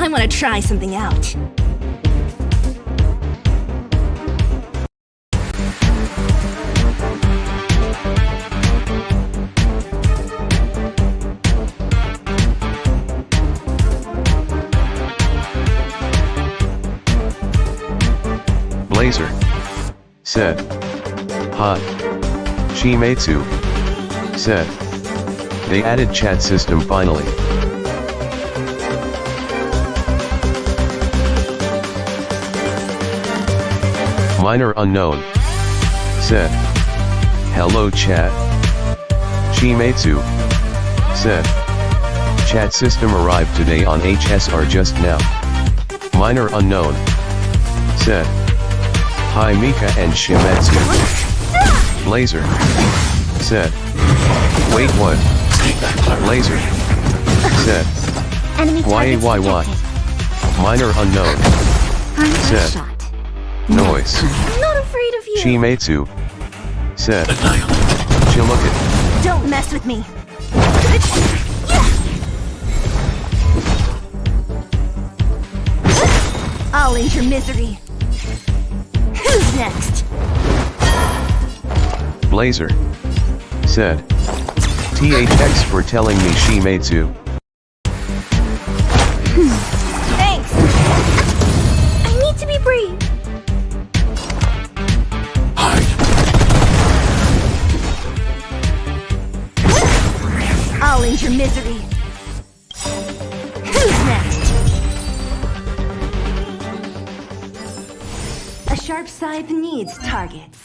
I want to try something out. Blazer said. Hi. Shimetsu said. They added chat system finally. Minor unknown said. Hello chat. Shimetsu said. Chat system arrived today on HSR just now. Minor unknown said. Hi Mika and Shimetsu. Blazer said. Wait what? Blazer said. Why? Minor unknown said. Noise. I'm not afraid of you. Shimetsu said. Chilukit. Don't mess with me. I'll end your misery. Who's next? Blazer said. THX for telling me Shimetsu. Thanks. I need to be brave. I'll end your misery. Who's next? A sharp scythe needs targets.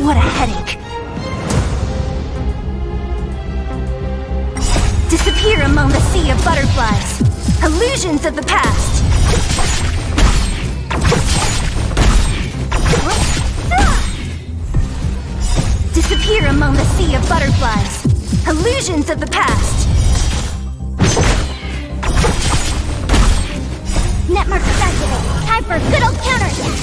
What a headache. Disappear among the sea of butterflies. Illusions of the past. Disappear among the sea of butterflies. Illusions of the past. Netmark activated. Time for a good old counterattack.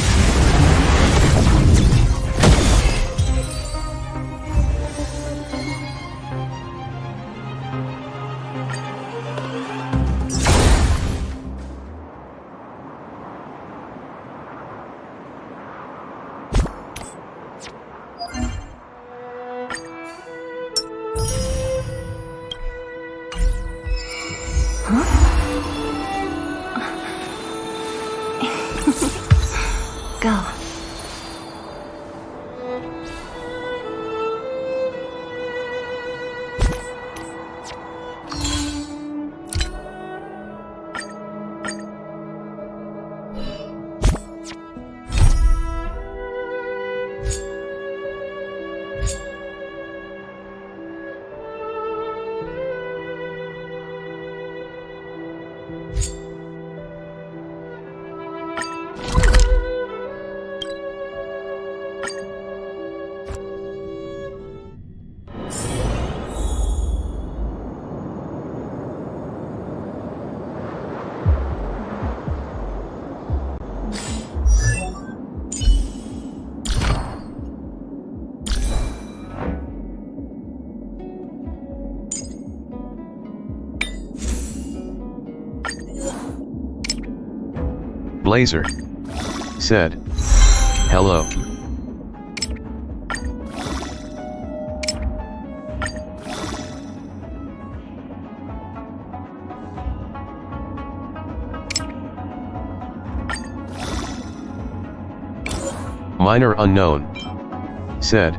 Go. Blazer said, hello. Minor unknown said,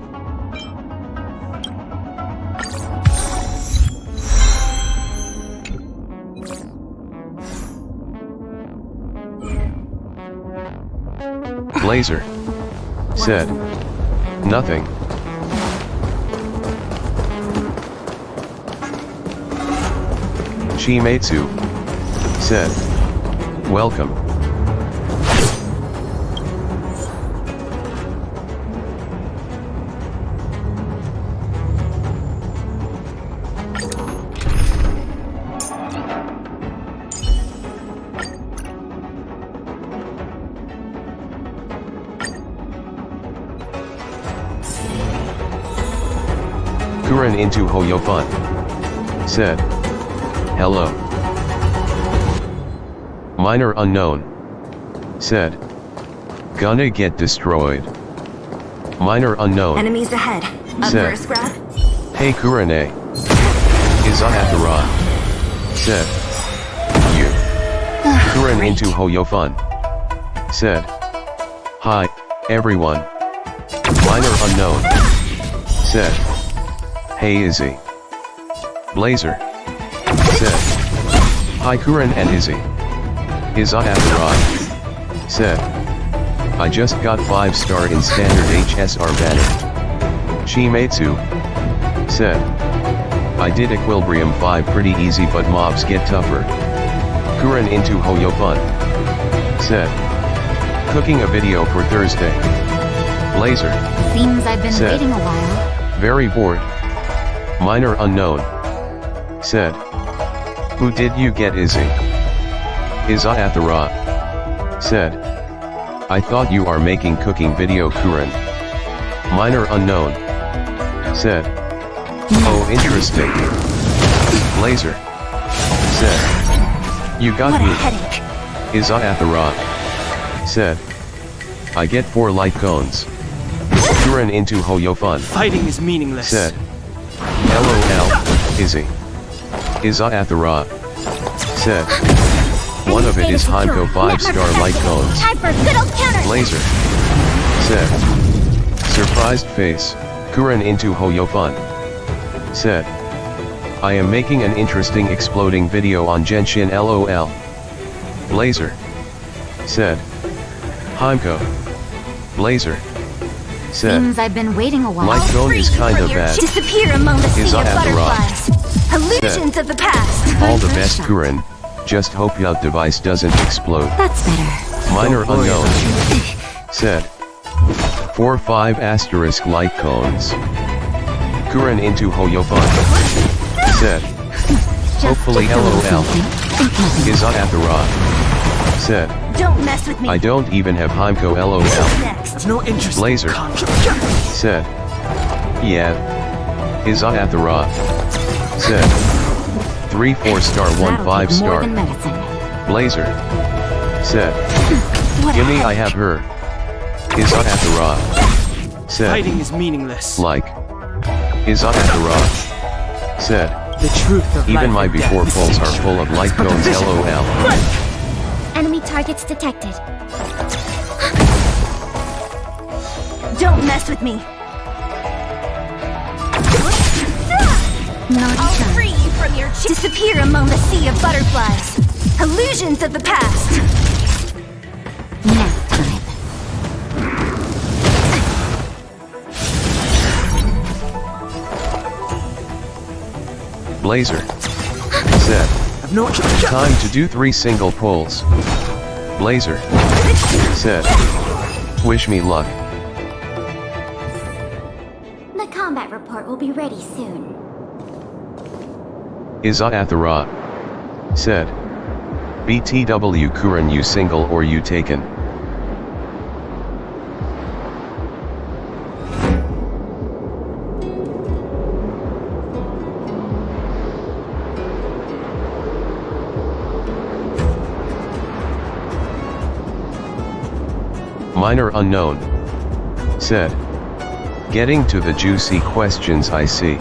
Blazer said, nothing. Shimetsu said, welcome. Kuren into Hoyofun said, hello. Minor unknown said, gonna get destroyed. Minor unknown Enemies ahead. Up for a said, scrap? hey Kurene. Izayatara said, you. Kuren into Hoyofun said, hi, everyone. Minor unknown said, hey Izzy. Blazer said, hi Kuren and Izzy. Izayatara said, I just got 5-star in standard HSR banner. Shimetsu said, I did Equilibrium 5 pretty easy but mobs get tougher. Kuren into Hoyofun said, cooking a video for Thursday. Blazer Seems I've been said, waiting a while. very bored. Minor unknown said, who did you get Izzy? Izayatara said, I thought you are making cooking video Kuren. Minor unknown said, oh interesting. Blazer said, you got What a me. headache. Izayatara said, I get 4 light cones. Kuren into Hoyofun Fighting is meaningless. said, LOL, Izzy. Izayatara said, one of it is Heimko 5-star light cones. Time for good old counter. Blazer said, surprised face. Kuren into Hoyofun said, I am making an interesting exploding video on Genshin LOL. Blazer said, Heimko. Blazer said, Seems I've been waiting a while. light cone is kinda bad. Disappear among the sea of Izayatara butterflies. Illusions of the past. all the best Kuren, just hope your device doesn't explode. That's better. Minor unknown said, 4-5 asterisk light cones. Kuren into Hoyofun said, hopefully LOL. Izayatara said, Don't mess with me. I don't even have Heimko LOL. Next. No interest. Blazer said, yeah. Izayatara said, 3 4-star 1 5-star. Blazer said, What a gimme I headache. have her. Izayatara said, Fighting is meaningless. like. Izayatara said, The truth of even life my and death before is pulls are sacred. full of light But the cones vision- LOL. Enemy targets detected. Don't mess with me. I'll free you from your disappear among the sea of butterflies. Illusions of the past. Nap time. Blazer said, I've no time to do 3 single pulls. Blazer said, wish me luck. The combat report will be ready soon. Izayatara said, BTW Kuren you single or you taken. Minor unknown. Said. Getting to the juicy questions I see.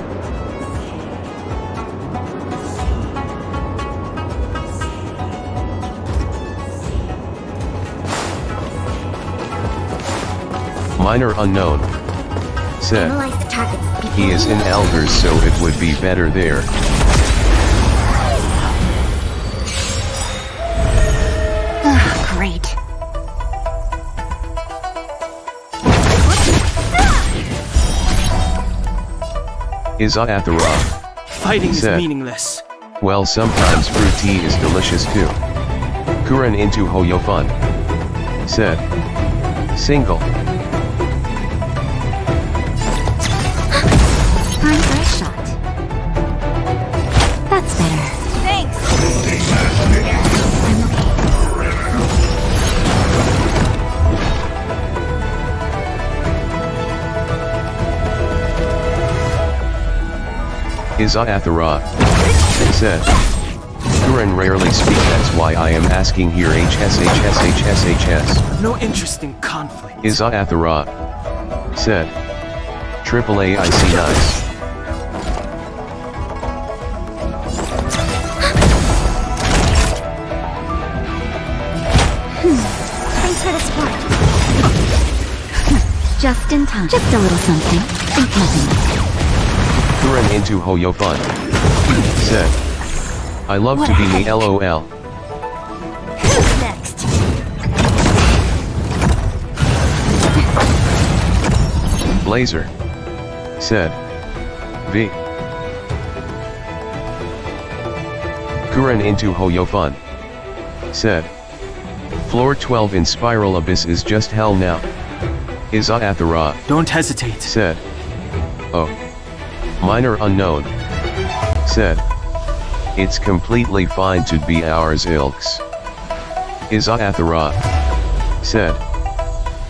Minor unknown. Said. Analyze the targets before He is in Elders, so it would be better there. Great. Iza Athara. Fighting is Said. meaningless. Well, sometimes fruit tea is delicious too. Kuren into Hoyofun. Said. Single. Time for a shot. That's better. Thanks. I'm okay. Iza Athara. Said. Kuren rarely speak, that's why I am asking here. HSHSHSHS. No interest in conflict. Iza Athara. Said. AAA I see nice. Thanks for the support. Just in time. Just a little something. Think nothing. Kuren into Hoyofun. Said. I love What to a be me heck. LOL. Who's next? Blazer. Said. V. Kuren into Hoyofun. Said. Floor 12 in Spiral Abyss is just hell now. Iza Athara. Don't hesitate. Said. Oh. Minor unknown. Said. It's completely fine to be ours ilks. Iza Athara. Said.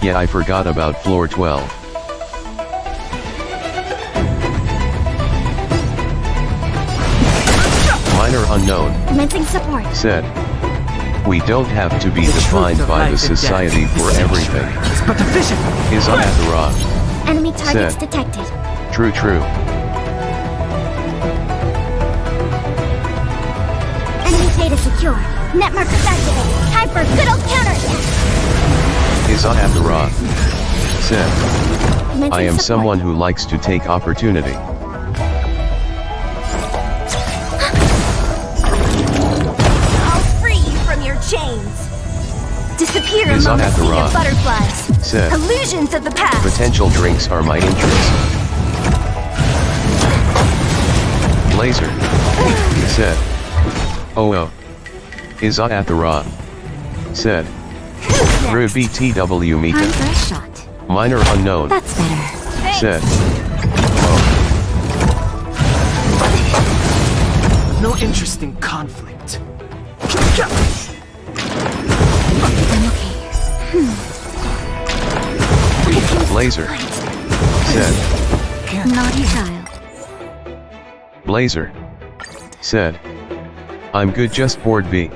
Yeah, I forgot about floor 12. Minor unknown. Commencing support. Said. We don't have to be The truth defined of by the life and society death for is everything. It's but a vision. Iza Athara. Enemy targets Said. detected. True. Enemy data secure. Net markers activated. Time for a good old counterattack. Iza Athara. Said. Commencing I am support. someone who likes to take opportunity. I'll free you from your chains. Disappear Is among on the at the sea rock. of butterflies. Said. Illusions of the past. Potential drinks are my interest. Blazer. Said. Oh. Iza Athara. Said. Ruby TW Time Mika. for a shot. Minor unknown. That's better. Said. Oh. No interest in conflict. I'm okay. Blazer. Said. Naughty child. Blazer. Said. I'm good, just bored B.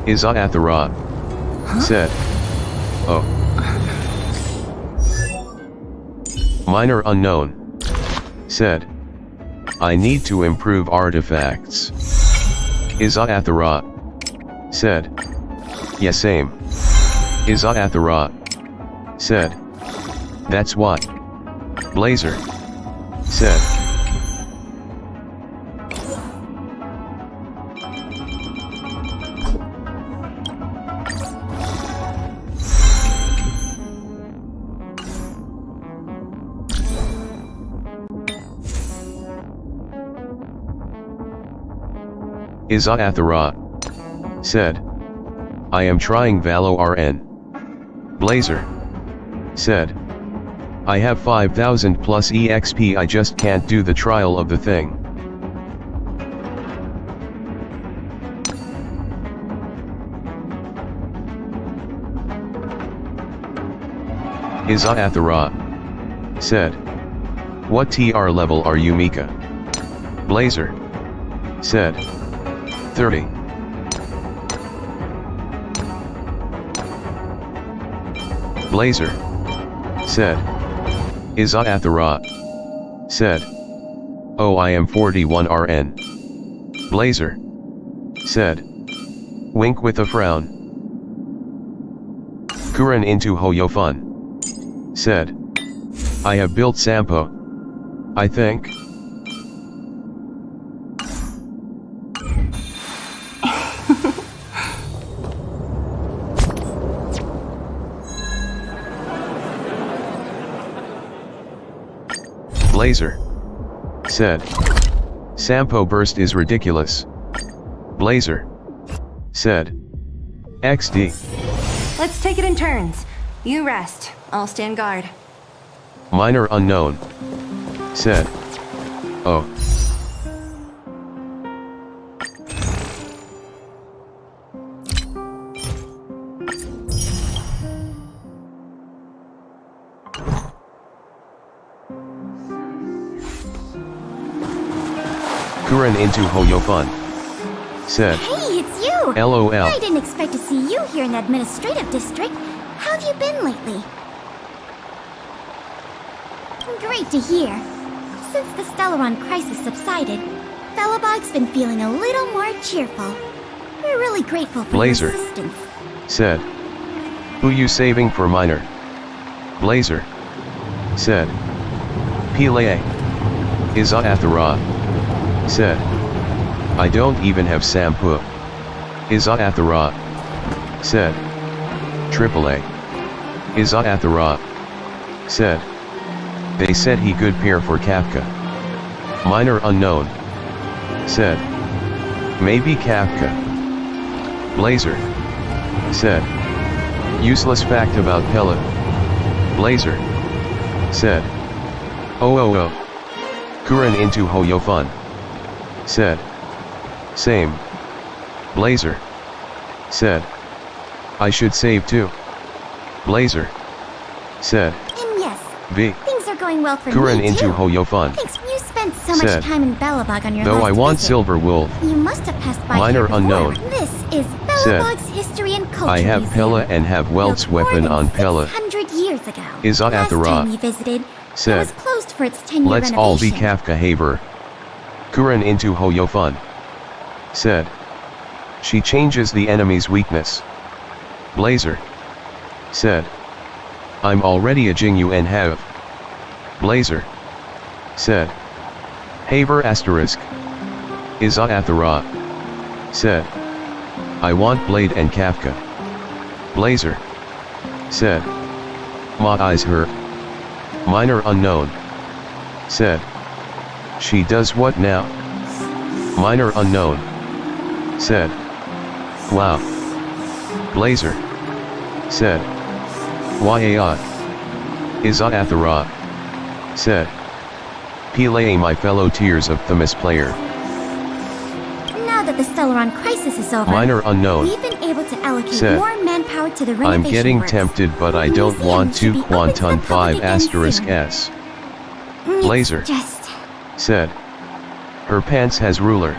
Iza Athara. Said. Oh. Minor unknown. Said. I need to improve artifacts. Iza Athara. Said. Yeah, same. Iza Athara. Said. That's what. Blazer. Said. Iza Athara. Said. I am trying Valo RN. Blazer. Said. I have 5000 plus EXP, I just can't do the trial of the thing. Izathara. Said. What TR level are you, Mika? Blazer. Said. 30. Blazer. Said. Izathara. Said. Oh, I am 41 RN. Blazer. Said. Wink with a frown. Kuren into Hoyofun. Said. I have built Sampo. I think. Blazer. Said. Sampo burst is ridiculous. Blazer. Said. XD. Let's take it in turns. You rest. I'll stand guard. Minor unknown. Said. Oh. Kuren into Hoyofun. Said. Hey, it's you! LOL. I didn't expect to see you here in the administrative district. How have you been lately? Great to hear. Since the Stellaron crisis subsided, Belobog's been feeling a little more cheerful. We're really grateful for Blazer. your assistance. Said. Who you saving for Minor? Blazer. Said. Pele. Izathara. Said. I don't even have Sampo. Izathara. Said. AAA. Izathara. Said. They said he could pair for Kafka. Minor unknown. Said. Maybe Kafka. Blazer. Said. Useless fact about Pella. Blazer. Said. Oh. Kuren into Hoyofun. Said. Same. Blazer. Said. I should save too. Blazer. Said. And yes, V. things are going well for Kuren me into too. Hoyofun. Thanks, you spent so Said. much time in Belobog on your Though last I want visit. Silver Wolf. You must have passed by Minor here before. unknown. This is Said. Belobog's History and Culture I have Museum. Pella and have Welt's Built more weapon than on Pella. 600 years ago. Izathara. Last time we visited, Said. it was closed for its 10-year Let's renovation. all be Kafka Haver. Kuren into Hoyofun. Said. She changes the enemy's weakness. Blazer. Said. I'm already a Jingyu and have. Blazer. Said. Haver asterisk. Izathara. Said. I want Blade and Kafka. Blazer. Said. Ma eyes her. Minor unknown. Said. She does what now? Minor unknown. Said. Wow. Blazer. Said. Yaa. Izathara. Said. Pele, my fellow Tears of Themis player. Now that the Stellaron crisis is over, Minor unknown. we've been able to allocate Said. more manpower to the renovation I'm getting works. tempted, but I The don't museum want should to be open to the Quantum public 5 again asterisk soon. S. It's Blazer. just, Said. Her pants has ruler.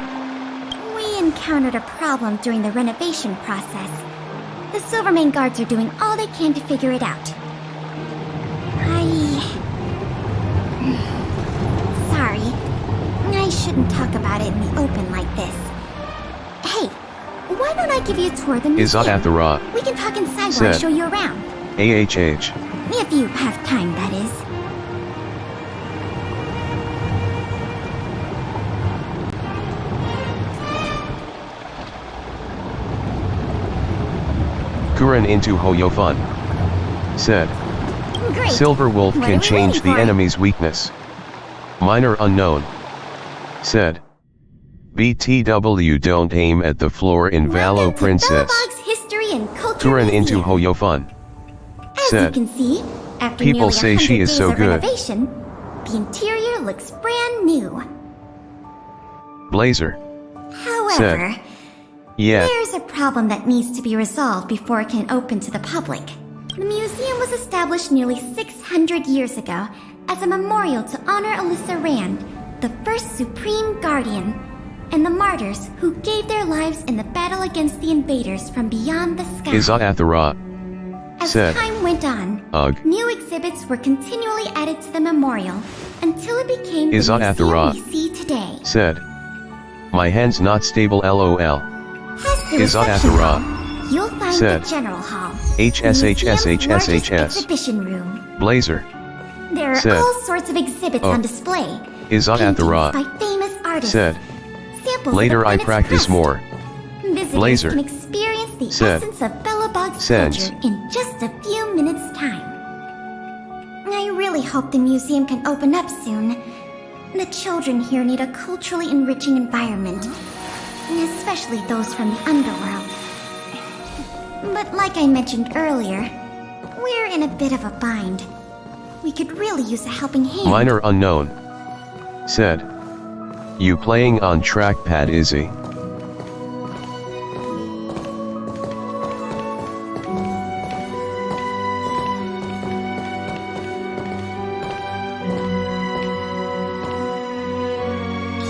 we encountered a problem during the renovation process. The Silvermane guards are doing all they can to figure it out. Sorry. I shouldn't talk about it in the open like this. Hey, why don't I give you a tour of the museum? Izathara. We can talk inside while I Said. show you around. AHH. If you have time, that is. Kuren into Hoyofun. Said. Great. Silver Wolf What are can we change waiting the for? enemy's weakness. Minor unknown. Said. BTW don't aim at the floor in Valo Welcome to Princess. Belobog's History and Culture Kuren into Museum. Hoyofun. As Said. you can see, after People nearly say 100 she is days so of good. renovation, the interior looks brand new. Blazer. However, Yeah. there's a problem that needs to be resolved before it can open to the public. The museum was established nearly 600 years ago as a memorial to honor Alyssa Rand, the first Supreme Guardian, and the martyrs who gave their lives in the battle against the invaders from beyond the sky. Iza-Athara As said, time went on, Ugh. new exhibits were continually added to the memorial until it became the Iza-Athara museum we see today. said, my hand's not stable lol. Past the Iza-Athara reception hall, you'll find said, the general hall, the museum's largest HSHSHSHS. exhibition room. Blazer There are said, all sorts of exhibits on display. Iza-Athara Paintings by famous artists. said, Samples later of the I planet's practice crust. more. Visitors Blazer can experience the said, essence of Belobog's Sense. culture in just a few minutes' time. I really hope the museum can open up soon. The children here need a culturally enriching environment, especially those from the underworld. But like I mentioned earlier, we're in a bit of a bind. We could really use a helping hand. Minor unknown said, you playing on trackpad Izzy?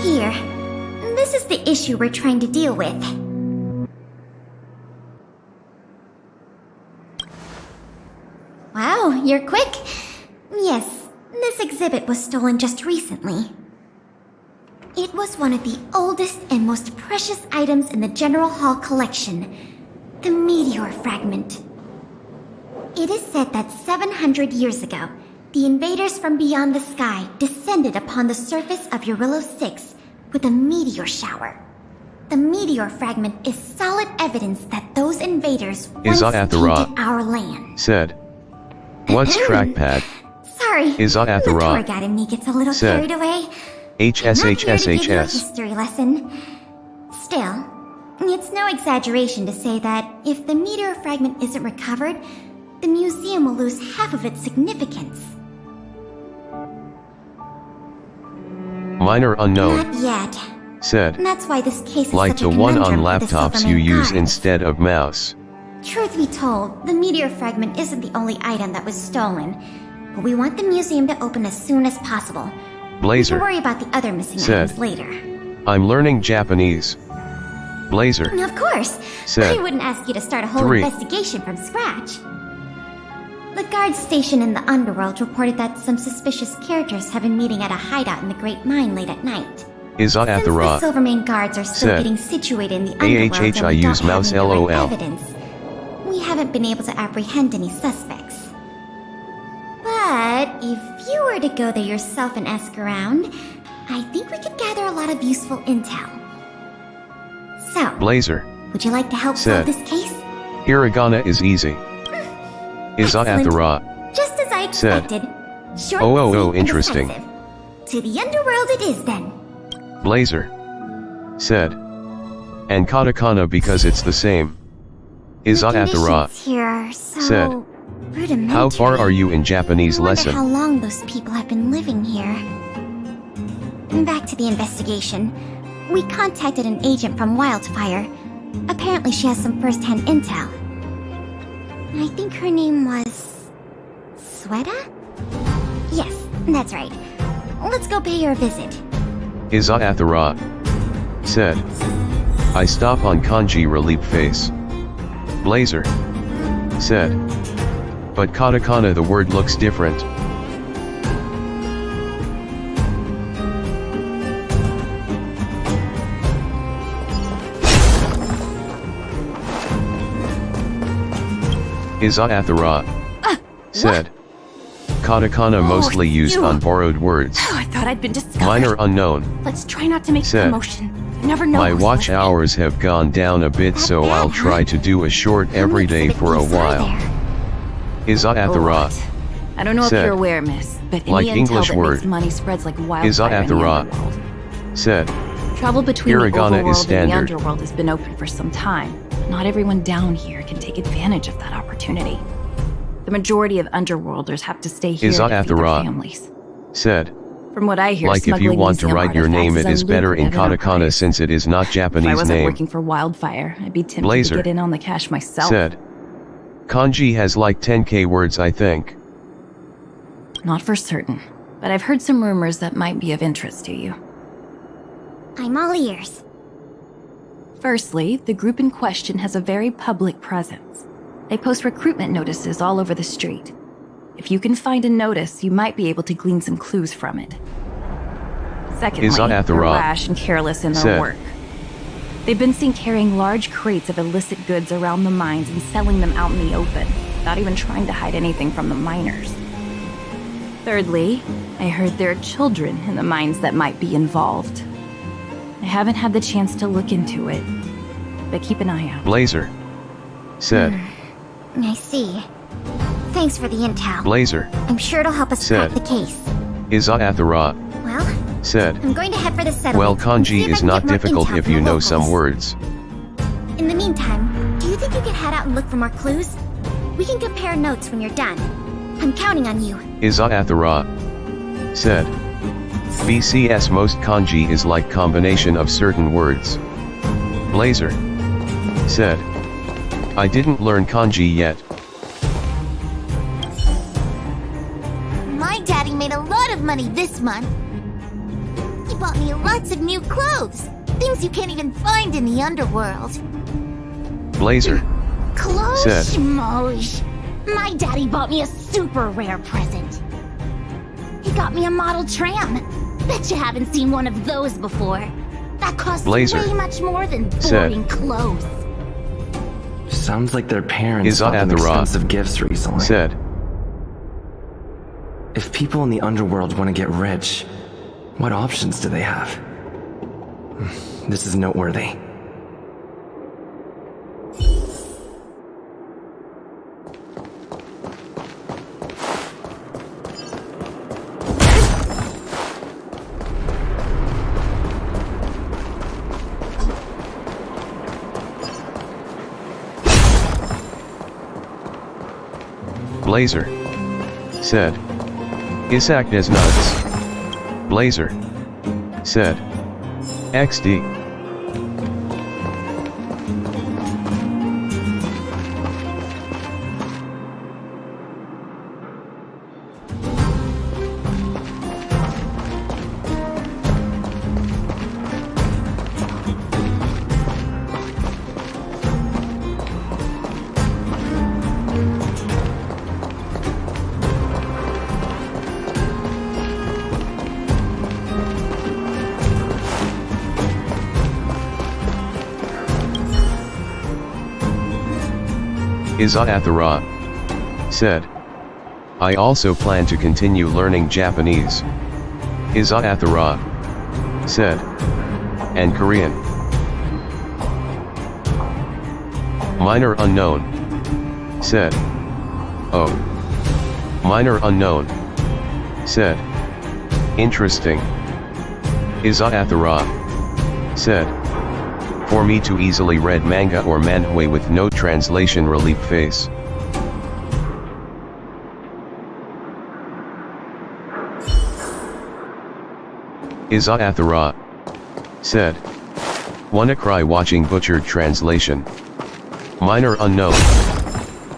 Here. This is the issue we're trying to deal with. Wow, you're quick. Yes, this exhibit was stolen just recently. It was one of the oldest and most precious items in the General Hall collection, the meteor fragment. It is said that 700 years ago, the invaders from beyond the sky descended upon the surface of Eurillo 6 with a meteor shower. The meteor fragment is solid evidence that those invaders once Iza-Athara tainted our land. said, what's trackpad? Sorry, Iza-Athara the tour guide in me gets a little said, carried away. I'm not here to give you a HSHSHS. history lesson. Still, it's no exaggeration to say that if the meteor fragment isn't recovered, the museum will lose half of its significance. Minor unknown Not yet. said, And that's why this case is like such the a one on conundrum for the laptops you Silverman use guards. instead of mouse. Truth be told, the meteor fragment isn't the only item that was stolen. But we want the museum to open as soon as possible. Blazer We'll worry about the other missing said, items later. I'm learning Japanese. Blazer Of course. said, I wouldn't ask you to start a whole 3. investigation from scratch. The guards stationed in the underworld reported that some suspicious characters have been meeting at a hideout in the Great Mine late at night. Since the Iza-Athara Silvermane guards are still said, getting situated in the underworld and I we use don't have mouse any direct LOL. evidence, we haven't been able to apprehend any suspects. But if you were to go there yourself and ask around, I think we could gather a lot of useful intel. So, Blazer would you like to help said, solve this case? Hiragana is easy. Iza-Athara Just as I said, expected. Short, Oh, sweet, and interesting. decisive. To the underworld it is then. Blazer said, and katakana because it's the same. The Iza-Athara conditions here are so said, rudimentary. how far are you in Japanese I wonder lesson? how long those people have been living here. Back to the investigation. We contacted an agent from Wildfire. Apparently she has some first-hand intel. I think her name was... Sweta? Yes, that's right. Let's go pay her a visit. Iza-Athara said, I stop on kanji relief face. Blazer said, but katakana the word looks different. Iza-Athara said, katakana mostly used you. on borrowed words. Oh, I thought I'd been discovered. Minor unknown Let's try not to make said, commotion. You never know. my who's watch listening. hours have gone down a bit, so bad, I'll huh? try to do a short How every many day for a exhibit thieves are while. there? Iza-Athara What? I don't know said, if you're aware, miss, but any like intel English that word. makes money spreads like wildfire in the Iza-Athara underworld. said, Travel between the Hiragana overworld is and standard. the underworld has been open for some time. Not everyone down here can take advantage of that opportunity. The majority of underworlders have to stay here to feed their Iza-Athara families. said, From what I hear, like if you smuggling want to museum write your name it artifacts is better in lucrative katakana enterprise. since it is not If I Japanese wasn't name, working for Wildfire, I'd be tempted Blazer to get in on the cash myself. said, Kanji has like 10k words, I think. Not for certain, but I've heard some rumors that might be of interest to you. I'm all ears. Firstly, the group in question has a very public presence. They post recruitment notices all over the street. If you can find a notice, you might be able to glean some clues from it. Secondly, they're rash and careless in their work. They've been seen carrying large crates of illicit goods around the mines and selling them out in the open, without even trying to hide anything from the miners. Thirdly, I heard there are children in the mines that might be involved. I haven't had the chance to look into it, but keep an eye out. Blazer said. I see. Thanks for the intel. Blazer. I'm sure it'll help us crack the case. Iza-Athara Well, said. I'm going to head for the settlement. Well, kanji is not difficult if you know some words. In the meantime, do you think you could head out and look for more clues? We can compare notes when you're done. I'm counting on you. Iza-Athara said. BCS most kanji is like combination of certain words. Blazer said. I didn't learn kanji yet. My daddy made a lot of money this month. He bought me lots of new clothes. Things you can't even find in the underworld. Blazer Clothes, said. Schmosh. My daddy bought me a super rare present. He got me a model tram. Bet you haven't seen one of those before. That costs Blazer way much more than said. boring clothes. Sounds like their parents Iza bought them Athara expensive gifts recently. said. If people in the underworld want to get rich, what options do they have? This is noteworthy. Blazer said. Isak is nuts. Blazer said. XD. Iza-Athara said. I also plan to continue learning Japanese. Iza-Athara said. And Korean. Minor unknown said. Oh. Minor unknown said. Interesting. Iza-Athara said. For me to easily read manga or manhwa with no translation relief face. Iza-Athara said. Wanna cry watching butchered translation. Minor unknown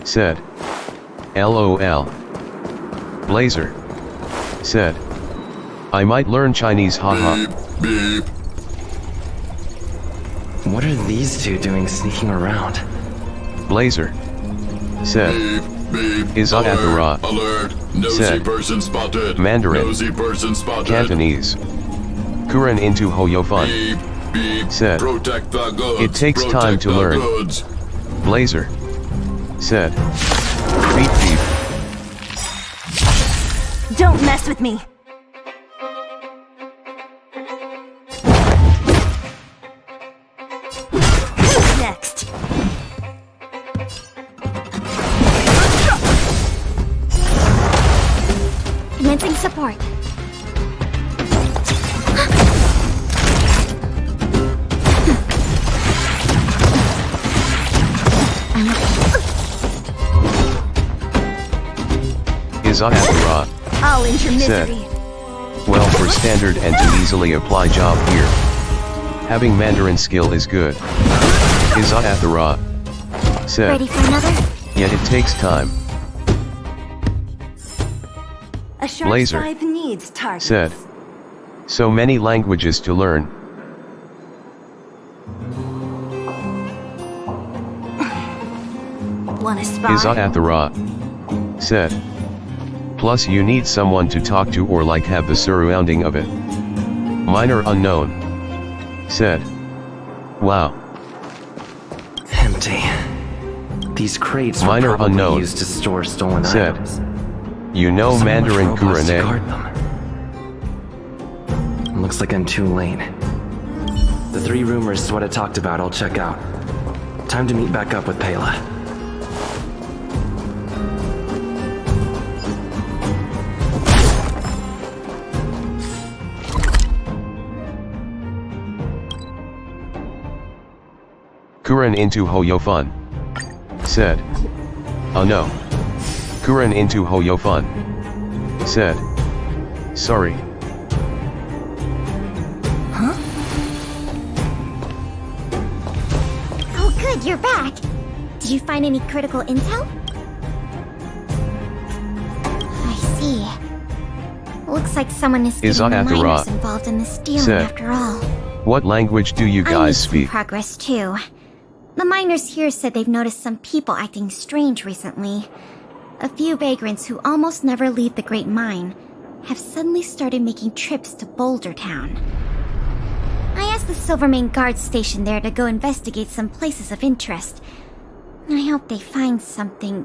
said. LOL. Blazer said. I might learn Chinese haha. Beep. What are these two doing sneaking around? Blazer said. Beep. Iza-Athara Alert. Nosy said. person spotted. Mandarin. Nosy person spotted. Cantonese. Kuren into Hoyofun Beep. Beep. said. Protect the goods. It takes Protect time to the learn. Goods. Blazer said. Beep beep. Don't mess with me. Who's next? Commencing support. Iza-Athara I'll end your said. misery. Well, for standard and to easily apply job here. Having Mandarin skill is good. Iza-Athara said. Ready for another? Yet it takes time, A sharp Blazer scythe needs targets. said. So many languages to learn. Wanna spy? Izathara said. Plus you need someone to talk to or like have the surrounding of it. Minor unknown said. Wow. Empty. These crates were Minor probably unknown used to store stolen said. items. You know So much Mandarin robots to Kurane? guard them. Looks like I'm too late. The 3 rumors is what I talked about. I'll check out. Time to meet back up with Pela. Kuran into Hoyofun said. Oh no. Kuran into Hoyofun said. Sorry. Oh good, you're back. Did you find any critical intel? I see. Looks like someone is getting the Izathara miners involved in the stealing said. after all. What language do you I made guys some speak? progress too. The miners here said they've noticed some people acting strange recently. A few vagrants who almost never leave the Great Mine have suddenly started making trips to Boulder Town. I asked the Silvermane guard station there to go investigate some places of interest. I hope they find something.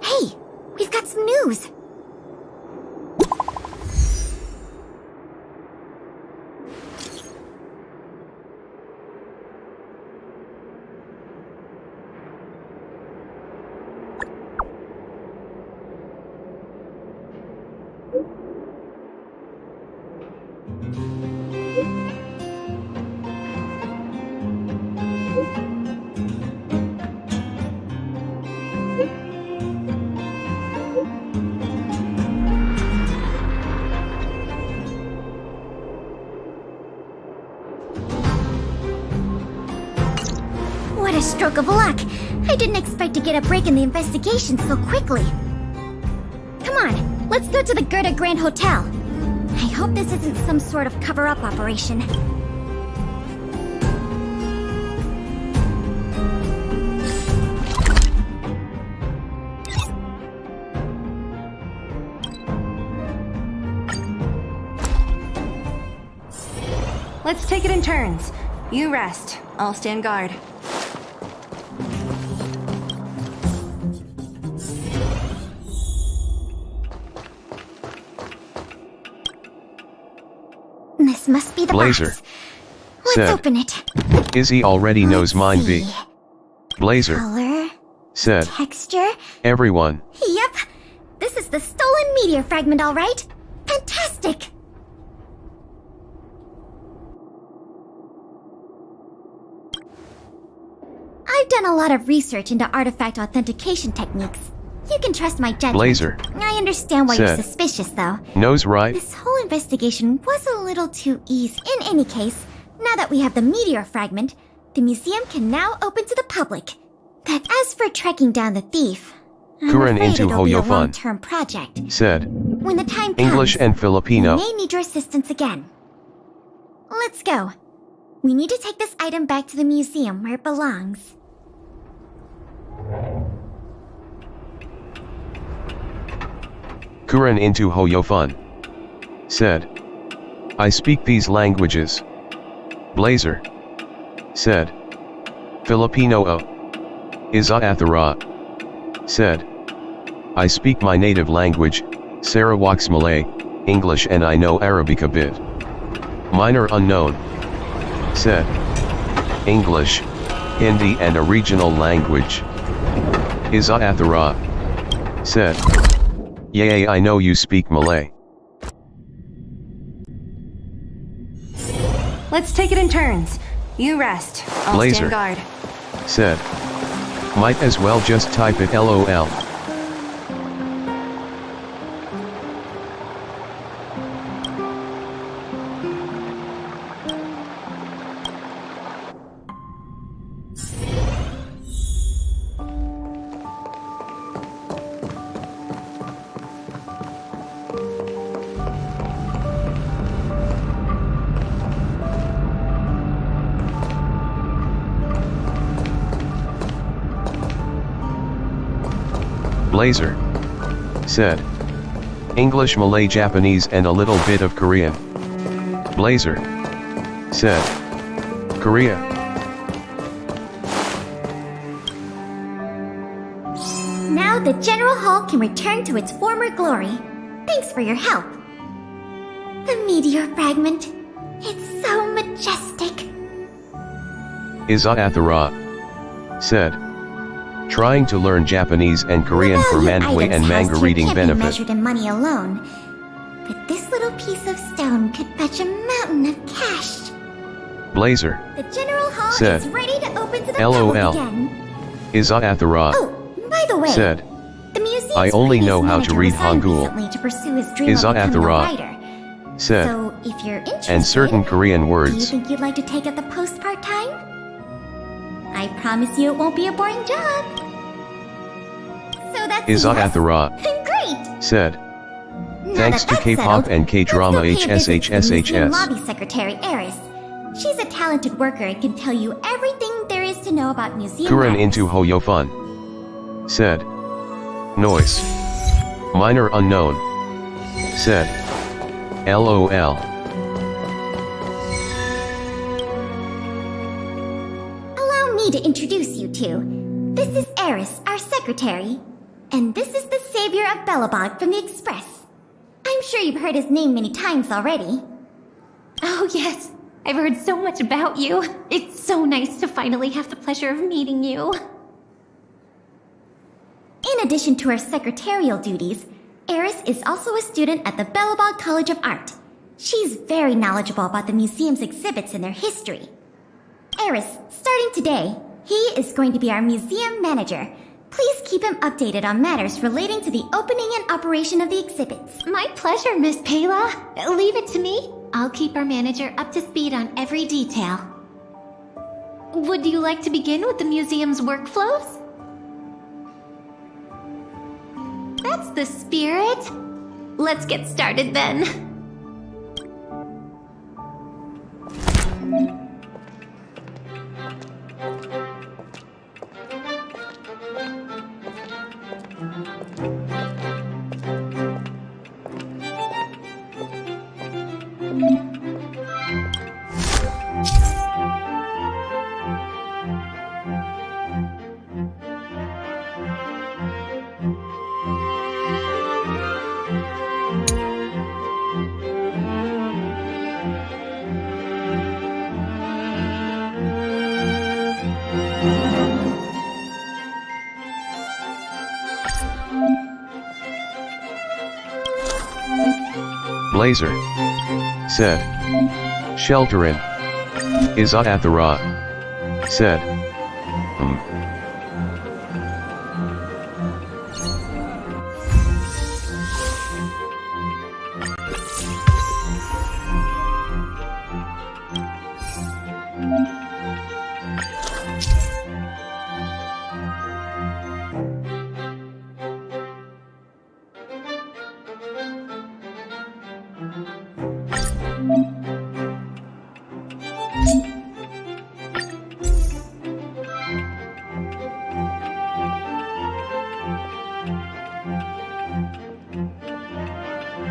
Hey, we've got some news! What a stroke of luck! I didn't expect to get a break in the investigation so quickly. Come on, let's go to the Gerda Grand Hotel. I hope this isn't some sort of cover-up operation. Let's take it in turns. You rest. I'll stand guard. This must be the Blazer box. Let's said. open it. Izzy already knows mine V. See. Blazer Color, said. texture. Everyone. Yep, this is the stolen meteor fragment, all right. Fantastic. I've done a lot of research into artifact authentication techniques. You can trust my judgment. Blazer I understand why you're said. suspicious, though. Knows right? This whole investigation was a little too easy. In any case, now that we have the meteor fragment, the museum can now open to the public. That as for tracking down the thief, I'm Kuran afraid into it'll be a Hoyofun long-term project. said. When the time comes, English and Filipino. we may need your assistance again. Let's go. We need to take this item back to the museum where it belongs. Kuran into Hoyofun said. I speak these languages. Blazer said. Filipino Izathara said. I speak my native language, Sarawak's Malay, English and I know Arabic a bit. Minor unknown said. English, Hindi and a regional language. Izathara said. Yay, I know you speak Malay. Let's take it in turns. You rest. I'll Blazer stand guard. said. Might as well just type it LOL. Blazer said, English, Malay, Japanese, and a little bit of Korean. Blazer said, Korea. Now the General Hall can return to its former glory. Thanks for your help. The meteor fragment. It's so majestic. Izaathara said, trying to learn Japanese and Korean for manhwa and manga reading can't be benefit. measured in money alone, but this little piece of stone could fetch a mountain of cash. Blazer The General Hall said, is ready to open to the LOL. public again. Izaathara Oh, by the way, said, the museum's I only previous know how to manager read resigned Hangul. recently to pursue his dream of becoming a Izaathara writer. said, So, if you're interested, and certain Korean do you words. think you'd like to take up the post part-time? I promise you it won't be a boring job. So that's a yes. Izaathara Great! said, Now thanks that to that's K-pop settled, and K-drama let's go pay a visit to the museum HSHSHS. lobby secretary Eris. She's a talented worker and can tell you everything there is to know about museum Kuren matters. into Hoyo Fun said, noise. Minor unknown said, LOL. Allow me to introduce you two. This is Eris, our secretary. And this is the savior of Belobog from the Express. I'm sure you've heard his name many times already. Oh, yes. I've heard so much about you. It's so nice to finally have the pleasure of meeting you. In addition to her secretarial duties, Eris is also a student at the Belobog College of Art. She's very knowledgeable about the museum's exhibits and their history. Eris, starting today, he is going to be our museum manager. Please keep him updated on matters relating to the opening and operation of the exhibits. My pleasure, Miss Payla. Leave it to me. I'll keep our manager up to speed on every detail. Would you like to begin with the museum's workflows? That's the spirit. Let's get started then. Blazer said, shelterin. Izaathara said,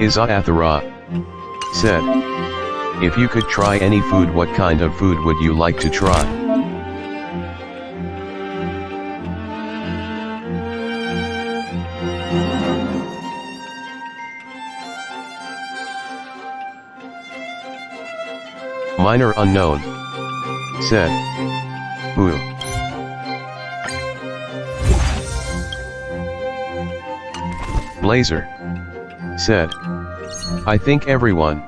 Izaathara said, if you could try any food, what kind of food would you like to try? Minor unknown said, ooh. Blazer said, I think everyone.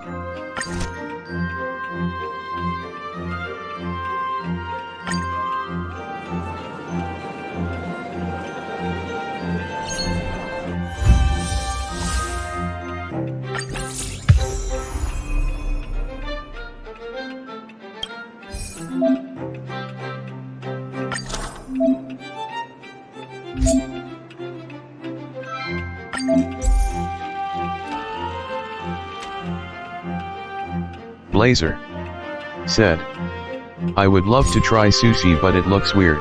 Blazer said, I would love to try sushi, but it looks weird.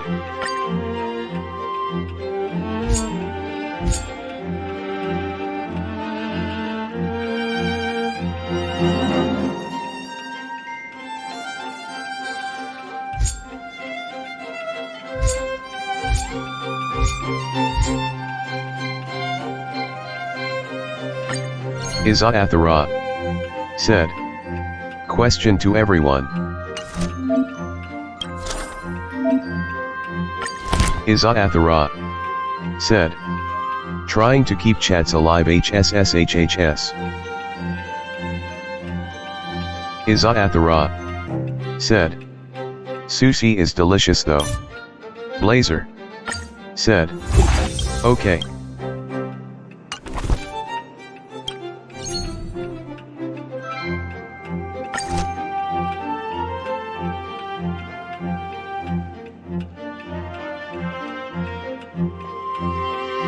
Izathara said. Question to everyone. Izathara said. Trying to keep chats alive HSSHHS. Izathara said. Sushi is delicious though. Blazer said. Okay.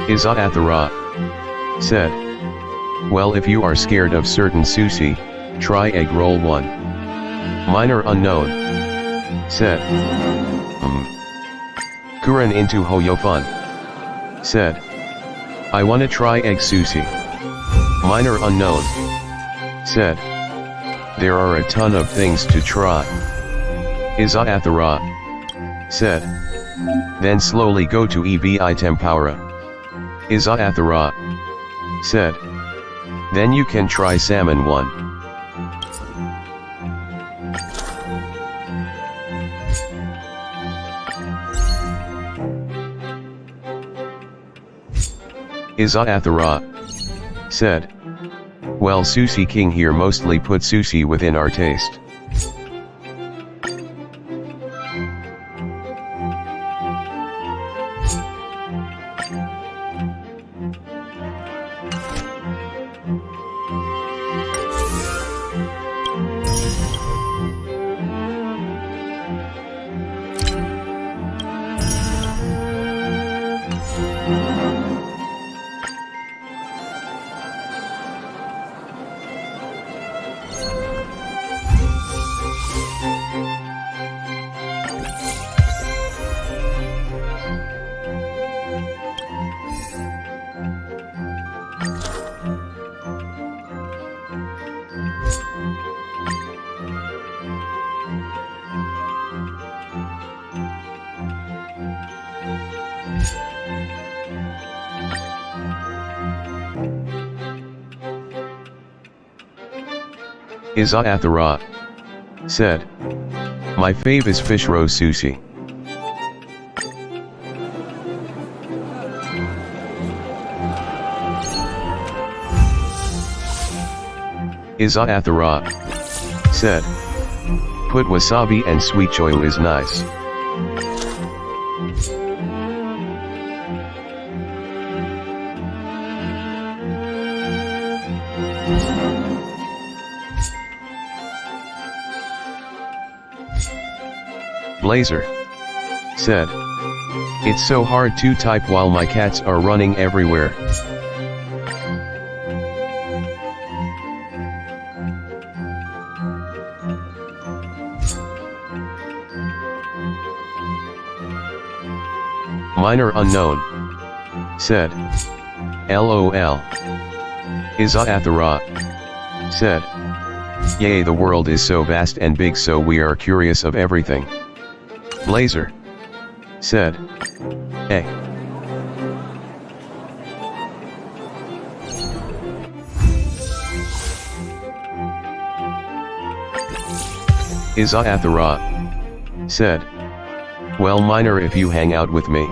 Izathara said. Well, if you are scared of certain sushi, try egg roll 1. Minor unknown said. Kuren into Hoyofun said. I wanna try egg sushi. Minor unknown said. There are a ton of things to try. Izathara said. Then slowly go to EVI Tempura. Izathara said. Then you can try salmon 1. Izathara said. Well, Sushi King here mostly put sushi within our taste. Izathara said. My fave is fish roe sushi. Izathara said. Put wasabi and sweet choyu is nice. Blazer said. It's so hard to type while my cats are running everywhere. Minor unknown said. LOL. Izathara said. Yay, the world is so vast and big, so we are curious of everything. Blazer said. Hey. Izathara said. Well, Minor, if you hang out with me,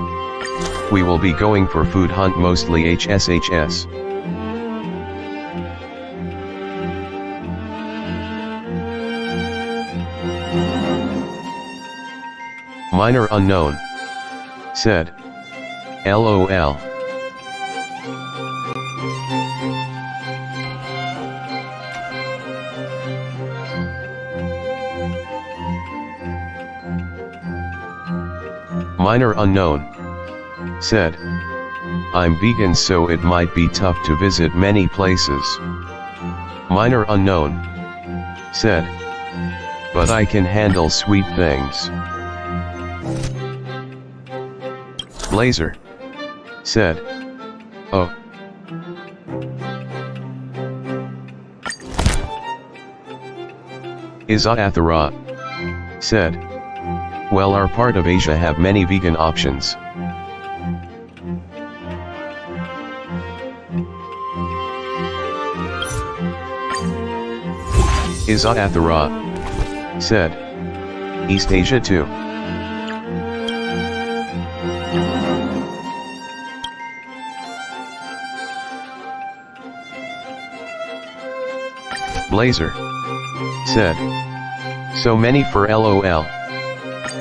we will be going for food hunt, mostly HSHS. Minor unknown said. LOL. Minor unknown said. I'm vegan, so it might be tough to visit many places. Minor unknown said. But I can handle sweet things. Blazer said. Oh. Izathara said. Well, our part of Asia have many vegan options. Izathara said. East Asia too. Blazer said. So many for LOL.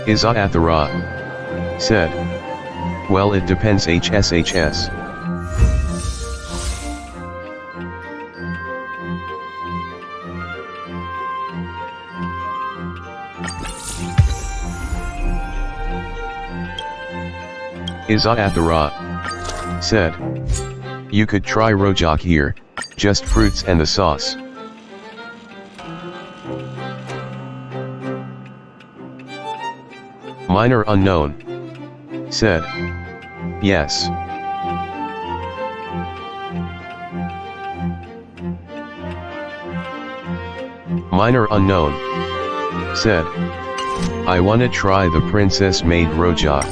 Izathara said. Well, it depends HSHS. Izathara said. You could try rojak here, just fruits and the sauce. Minor unknown said. Yes. Minor unknown said. I wanna try the princess made rojak.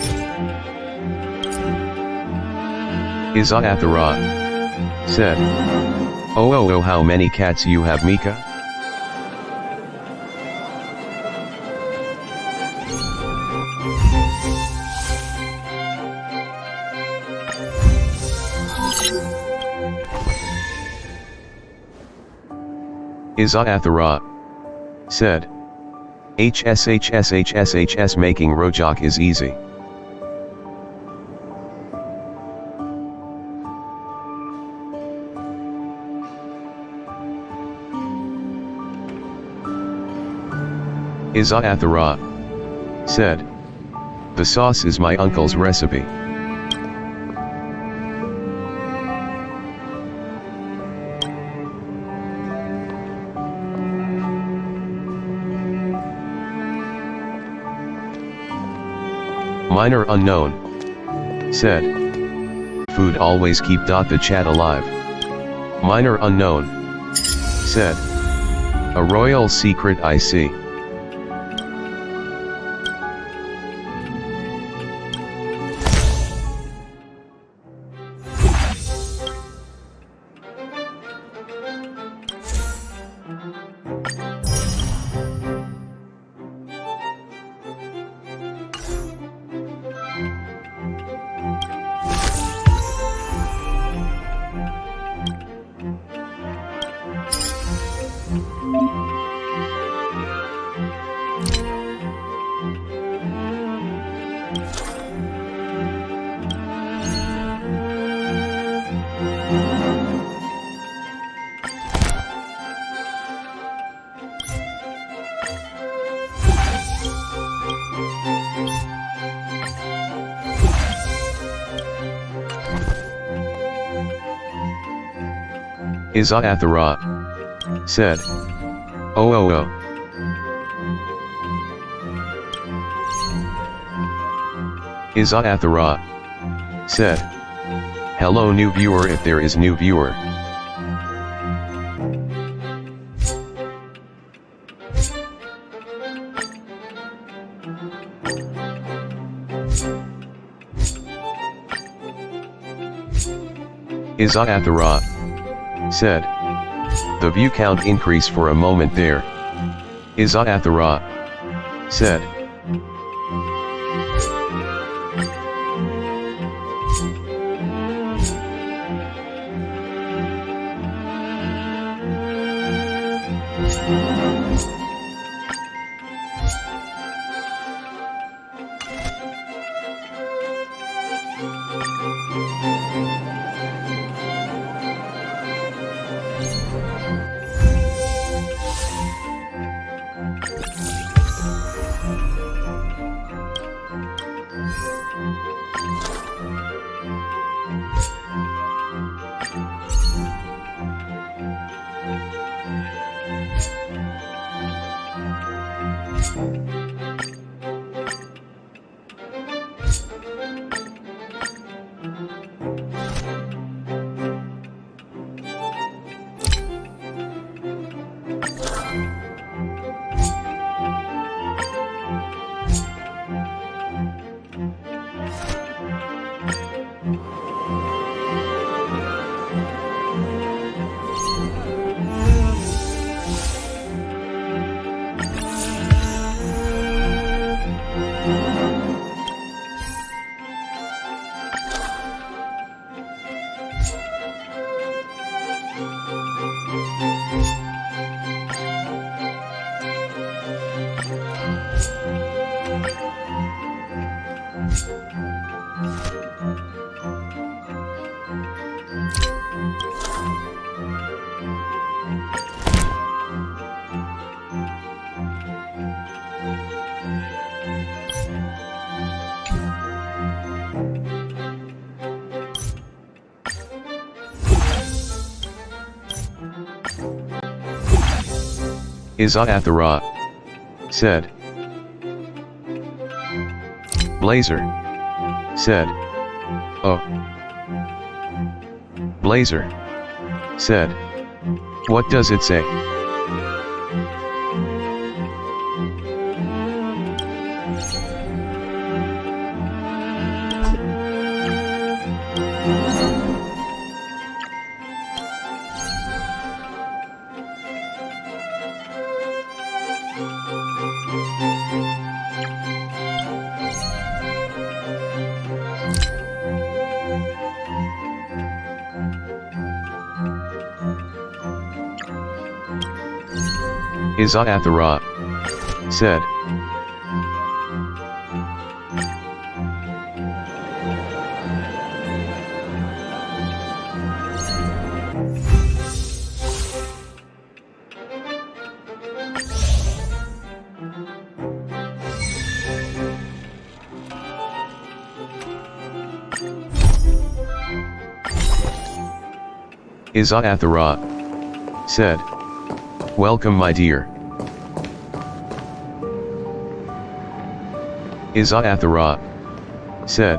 Izathara said. Oh, how many cats you have, Mika? Izathara said. HSHSHSHS making rojak is easy. Izathara said. The sauce is my uncle's recipe. Minor unknown said. Food always keep the chat alive. Minor unknown said. A royal secret I see. Izathara said. Oh. Izathara said. Hello new viewer if there is new viewer. Izathara said. The view count increased for a moment there. Izathara said. Izathara said. Blazer said. Oh. Blazer said. What does it say? Izathara said. Izathara said. Welcome, my dear. Izathara said.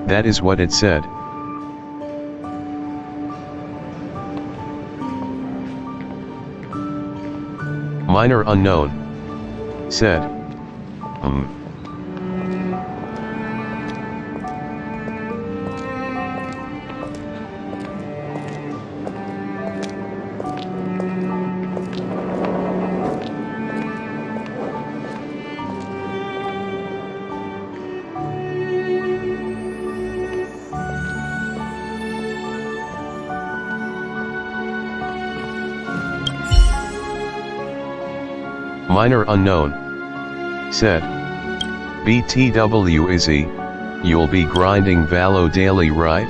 That is what it said. Minor unknown said. Minor unknown said. BTW Izzy, you'll be grinding Valo daily, right?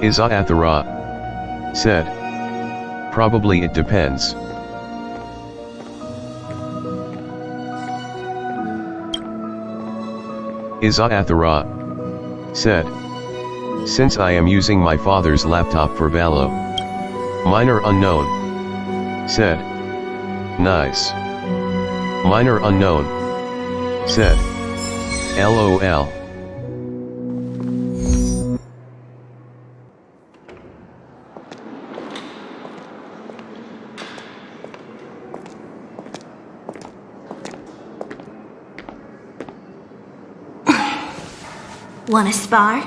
Izathara said. Probably it depends. Izathara said. Since I am using my father's laptop for Valo. Minor unknown said. Nice. Minor unknown said. LOL. Wanna spar?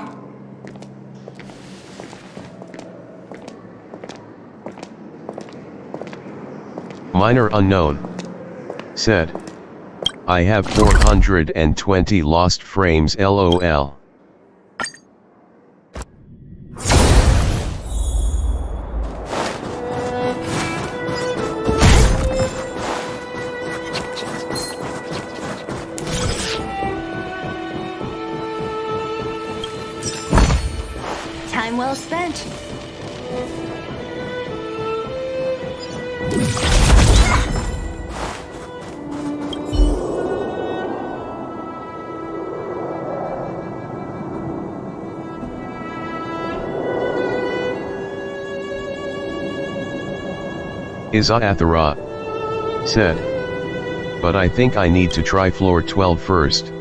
Minor unknown said. I have 420 lost frames, LOL. Time well spent. Izathara said. But I think I need to try floor 12 first.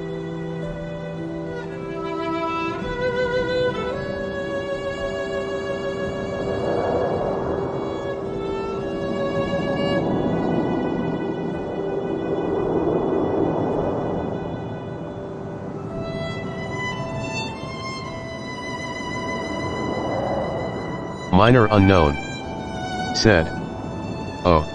Minor unknown said. Oh.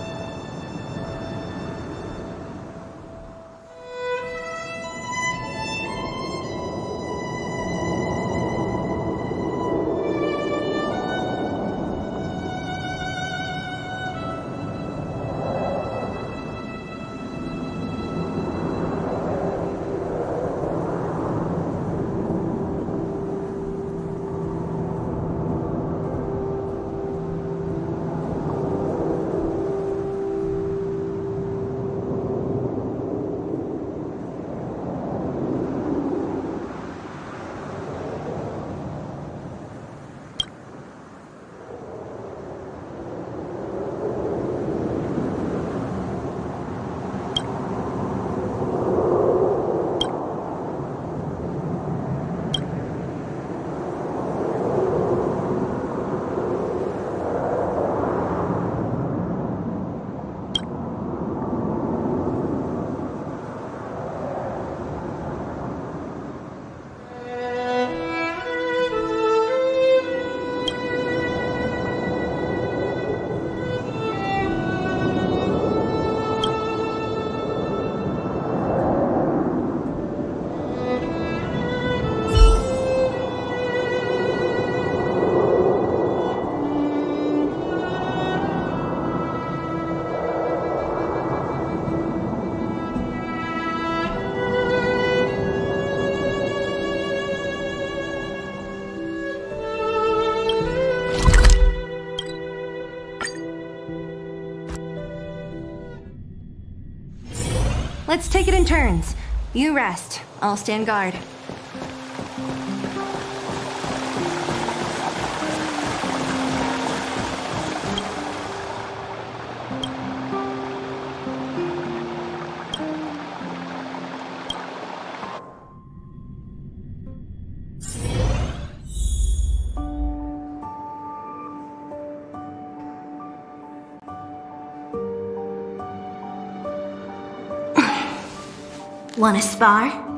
Let's take it in turns. You rest. I'll stand guard. Wanna spar?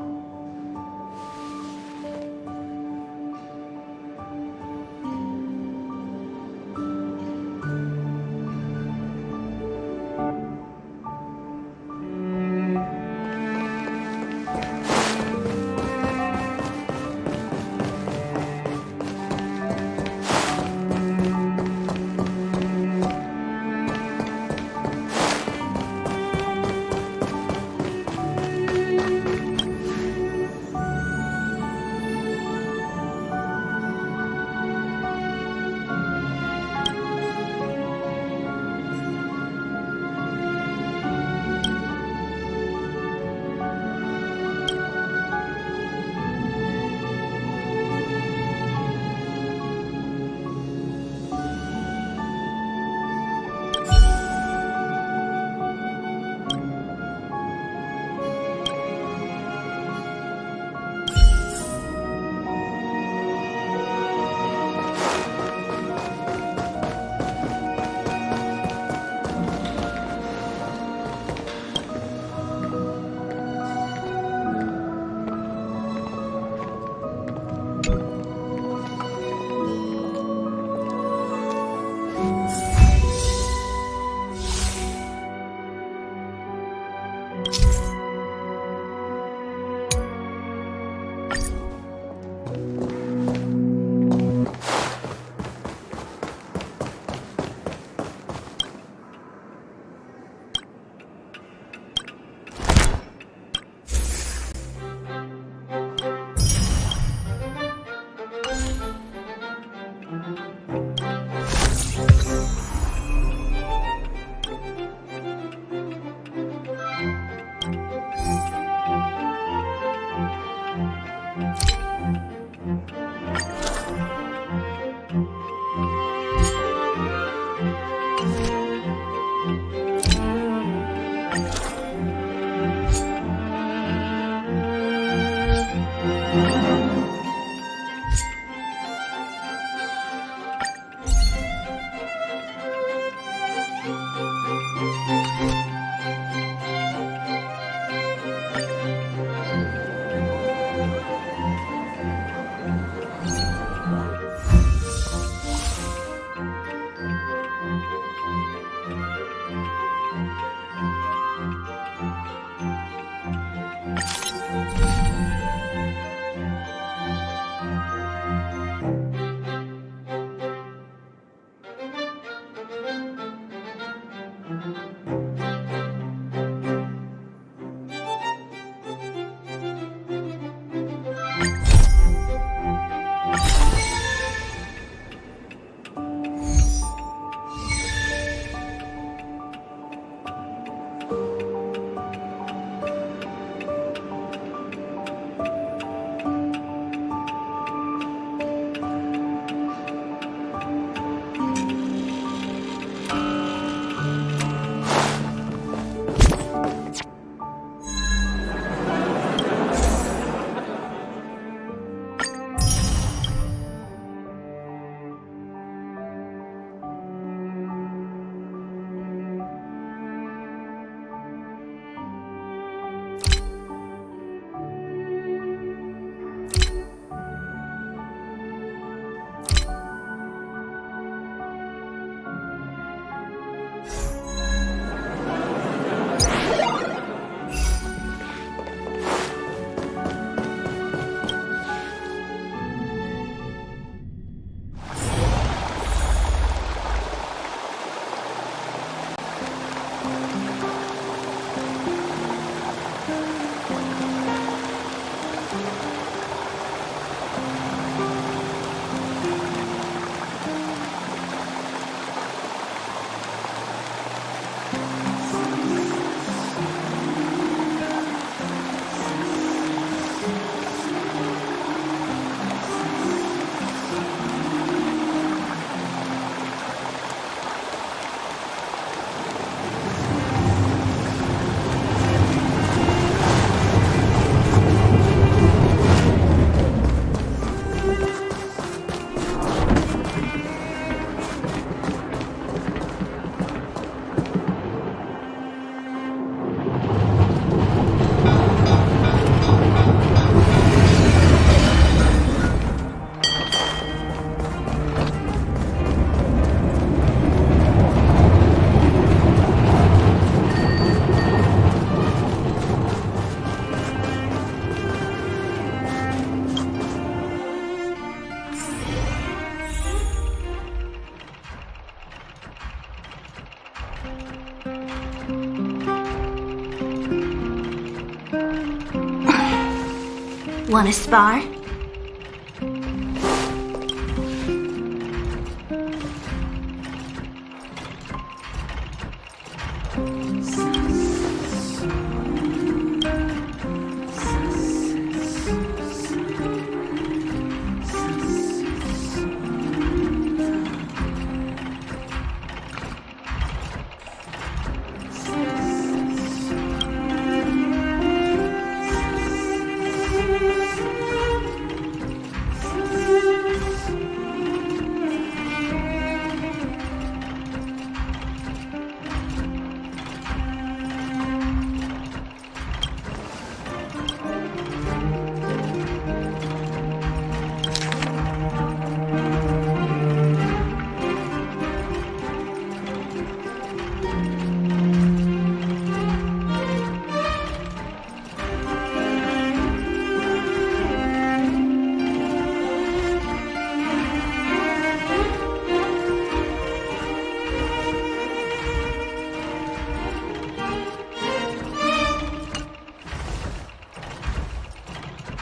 Wanna spar?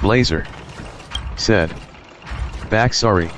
Blazer said, "Back sorry."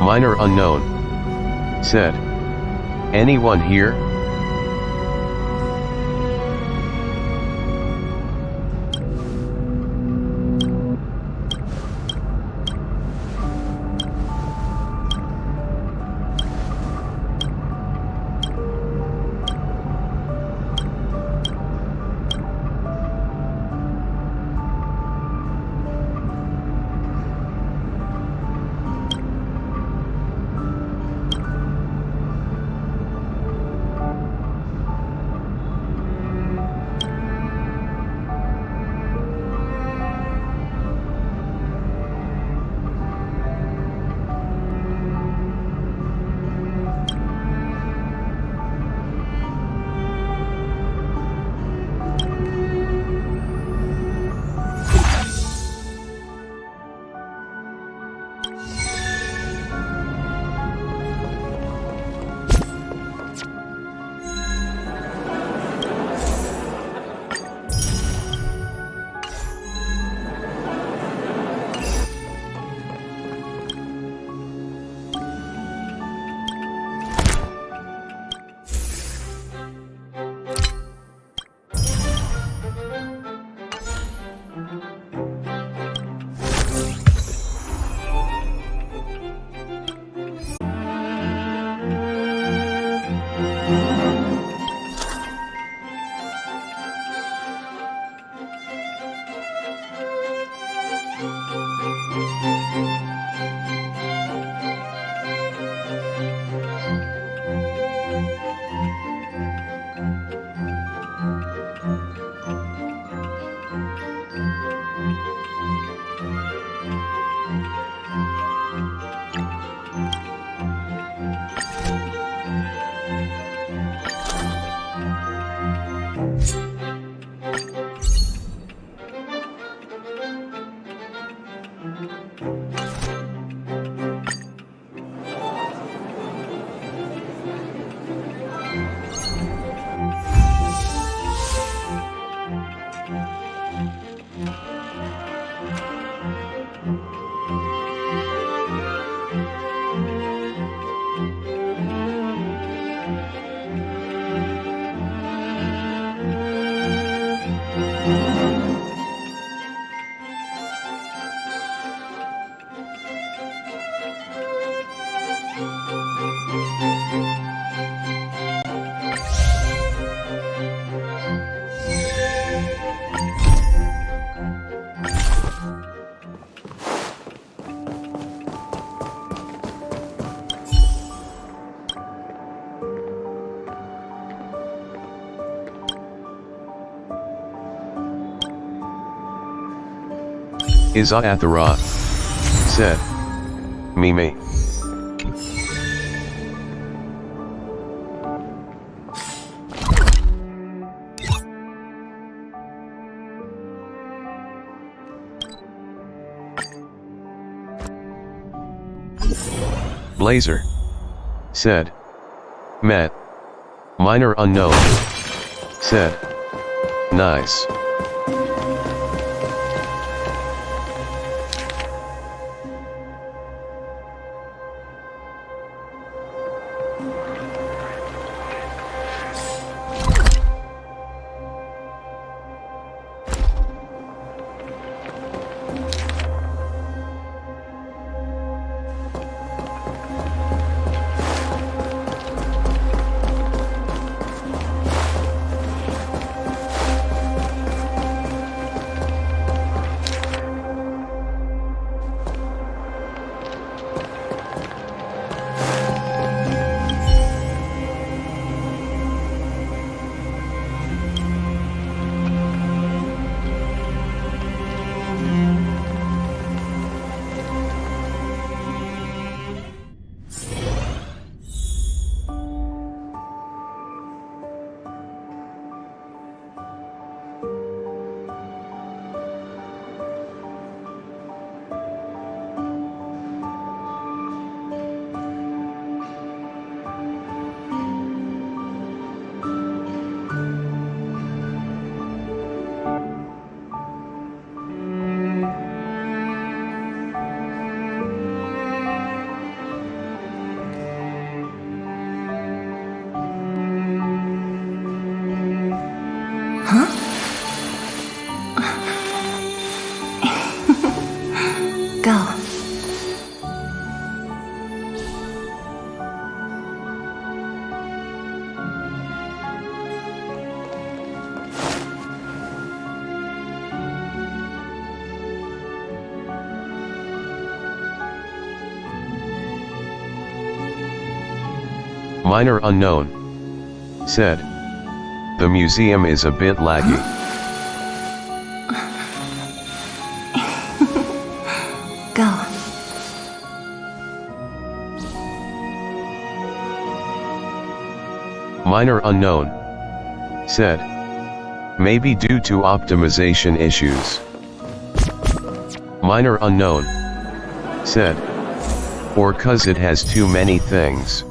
Minor unknown. Said. Anyone here? Iza Athara. Said. Mimi. Blazer. Said. Met. Minor unknown. Said. Nice. Minor unknown said, the museum is a bit laggy. Go. Minor unknown said, maybe due to optimization issues. Minor unknown said, or cause it has too many things.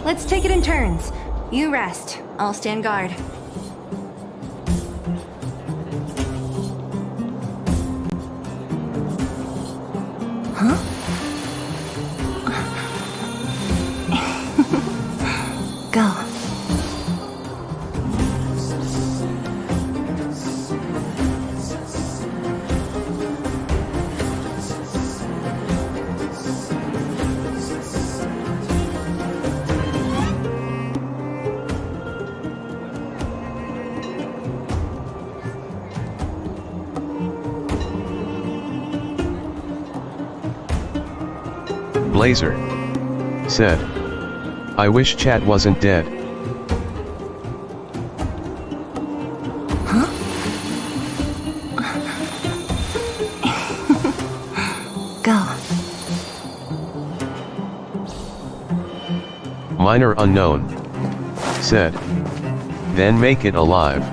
Let's take it in turns. You rest. I'll stand guard. Go. Blazer said, I wish Chat wasn't dead. Go. Minor unknown said, then make it alive.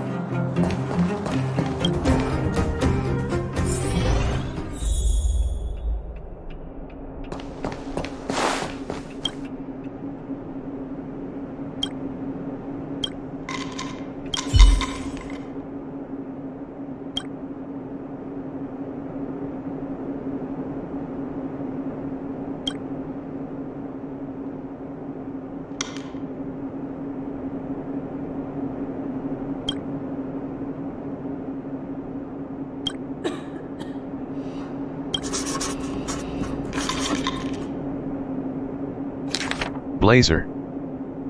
Blazer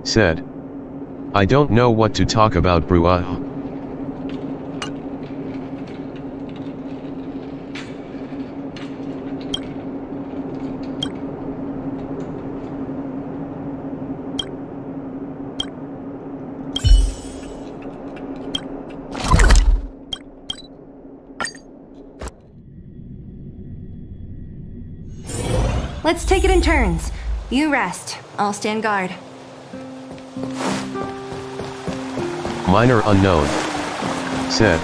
said, I don't know what to talk about, Brua. Let's take it in turns. You rest. I'll stand guard. Minor unknown said,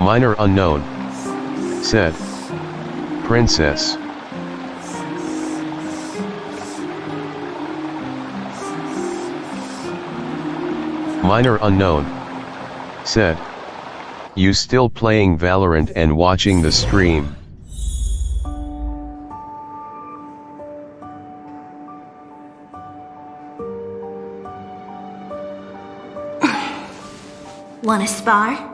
Minor unknown said, Princess. Minor unknown said, you still playing Valorant and watching the stream? Wanna spar?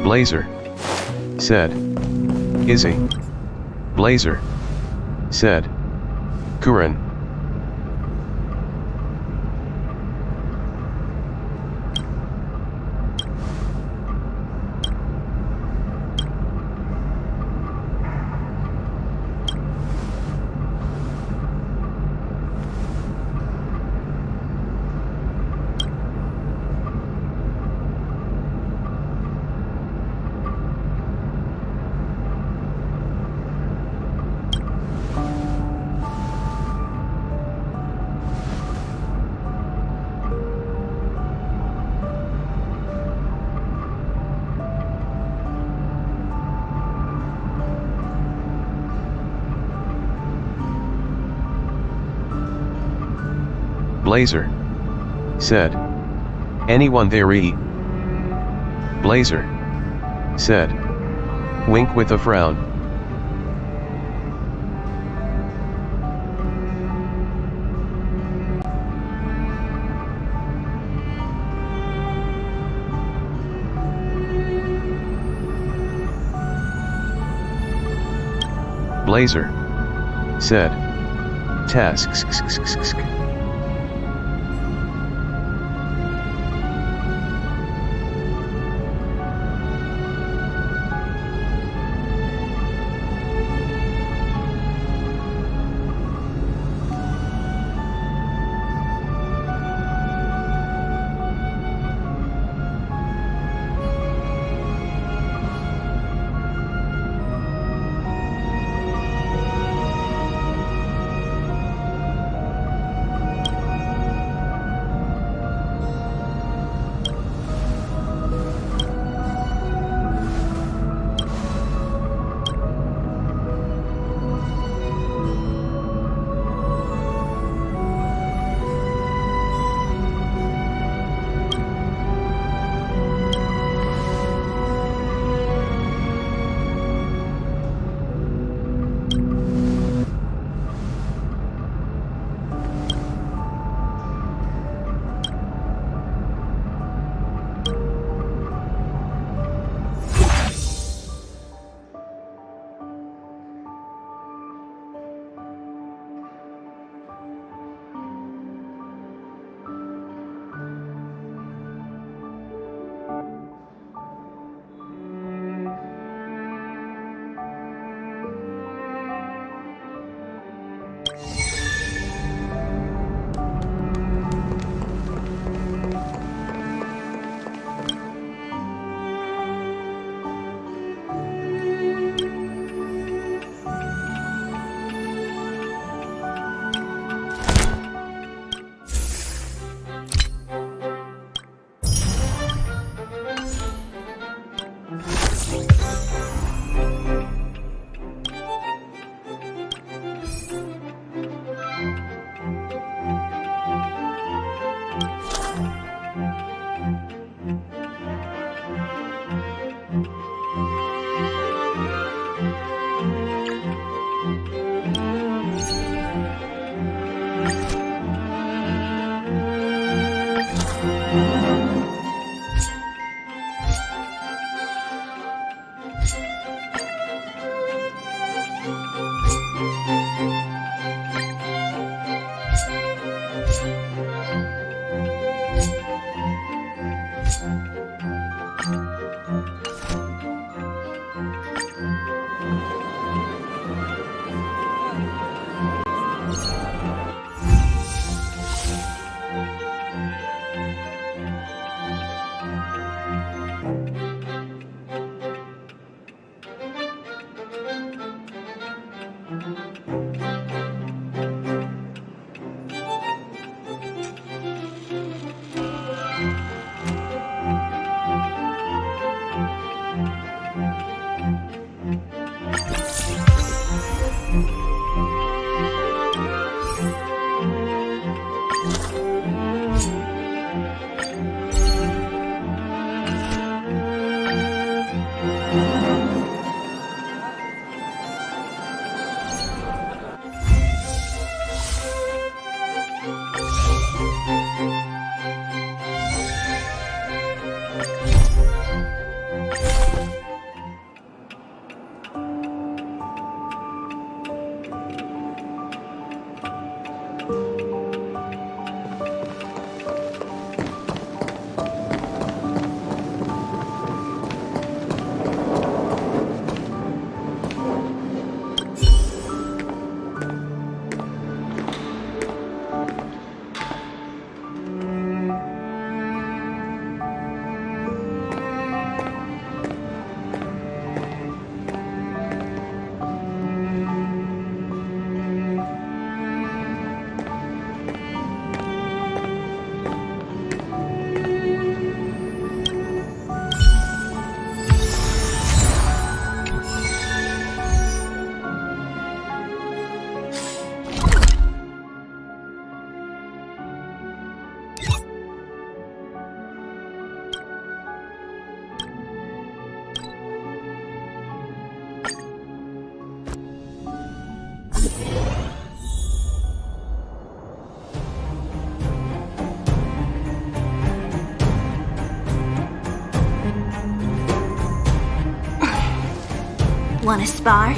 Blazer said, Izzy. Blazer said, Kuran. Blazer said, "Anyone there eat?" Blazer said, wink with a frown. Blazer said, tasks. Wanna spar?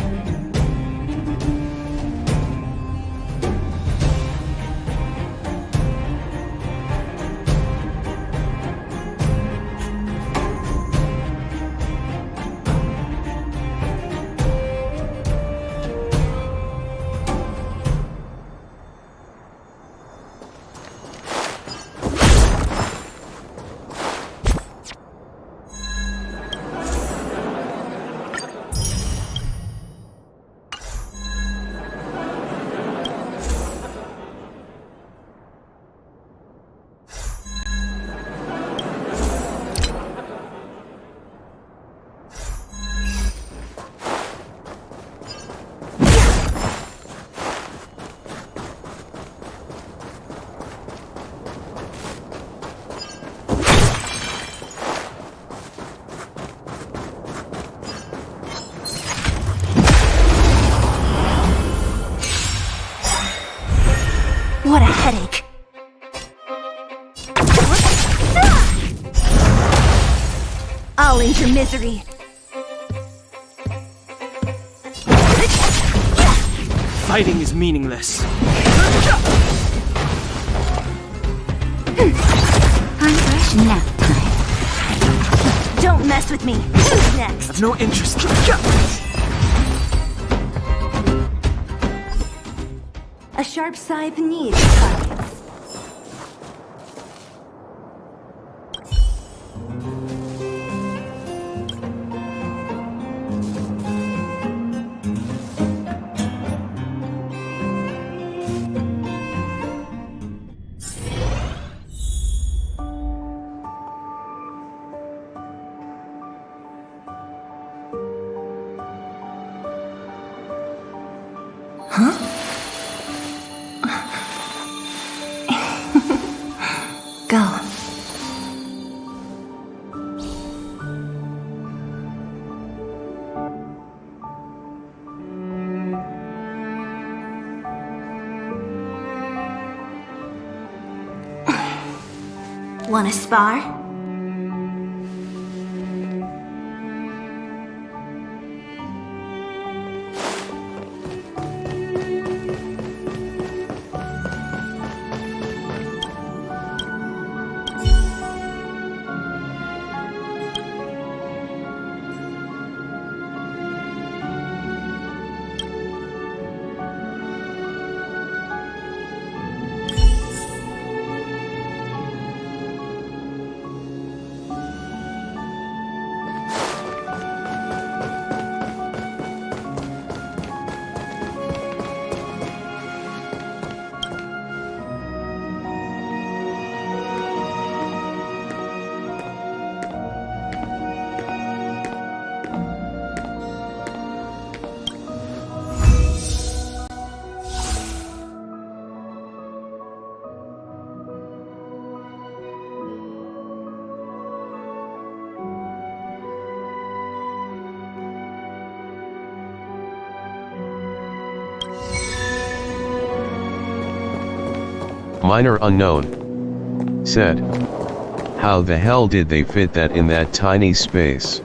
What a headache. I'll end your misery. Fighting is meaningless. I'm fresh nap time. Don't mess with me. Who's next? I've no interest. A sharp scythe needs targets. Go. Wanna spar? Minor unknown. Said. How the hell did they fit that in that tiny space?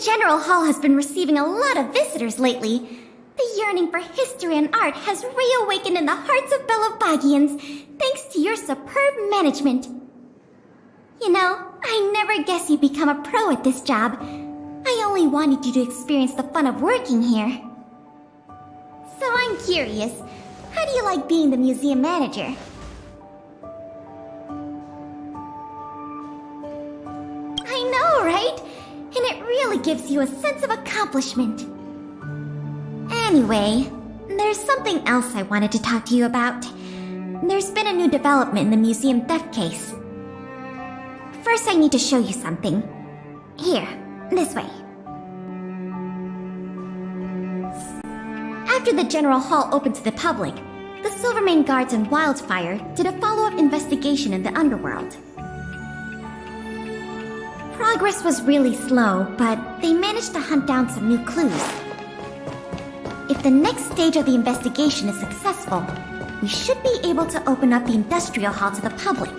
General Hall has been receiving a lot of visitors lately. The yearning for history and art has reawakened in the hearts of Belabagians, thanks to your superb management. You know, I never guessed you'd become a pro at this job. I only wanted you to experience the fun of working here. So I'm curious, how do you like being the museum manager? I know, right? And it really gives you a sense of accomplishment. Anyway, there's something else I wanted to talk to you about. There's been a new development in the museum theft case. First, I need to show you something. Here, this way. After the General Hall opened to the public, the Silvermane Guards and Wildfire did a follow-up investigation in the underworld. Progress was really slow, but they managed to hunt down some new clues. If the next stage of the investigation is successful, we should be able to open up the industrial hall to the public.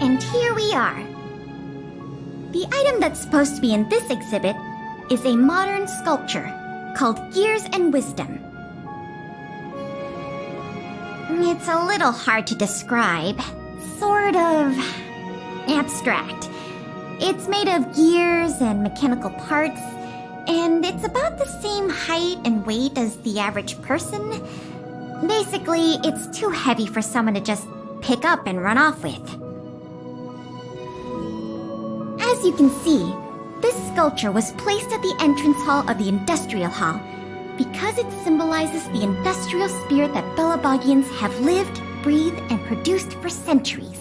And here we are. The item that's supposed to be in this exhibit is a modern sculpture called Gears and Wisdom. It's a little hard to describe. Sort of abstract. It's made of gears and mechanical parts, and it's about the same height and weight as the average person. Basically, it's too heavy for someone to just pick up and run off with. As you can see, this sculpture was placed at the entrance hall of the Industrial Hall because it symbolizes the industrial spirit that Belabagians have lived, breathed, and produced for centuries.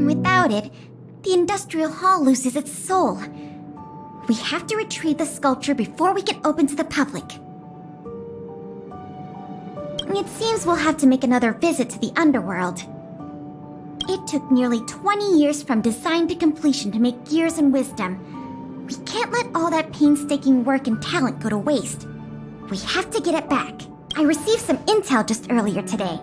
Without it, the Industrial Hall loses its soul. We have to retrieve the sculpture before we can open to the public. It seems we'll have to make another visit to the underworld. It took nearly 20 years from design to completion to make Gears and Wisdom. We can't let all that painstaking work and talent go to waste. We have to get it back. I received some intel just earlier today.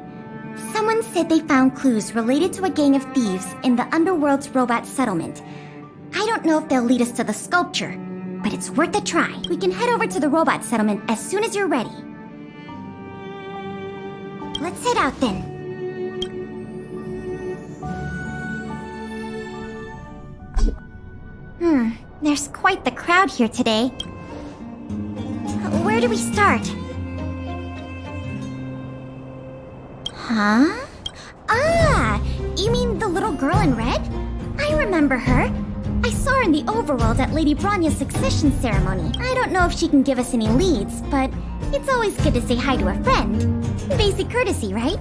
Someone said they found clues related to a gang of thieves in the underworld's robot settlement. I don't know if they'll lead us to the sculpture, but it's worth a try. We can head over to the robot settlement as soon as you're ready. Let's head out then. There's quite the crowd here today. Where do we start? Huh? Ah! You mean the little girl in red? I remember her. I saw her in the overworld at Lady Bronya's succession ceremony. I don't know if she can give us any leads, but it's always good to say hi to a friend. Basic courtesy, right?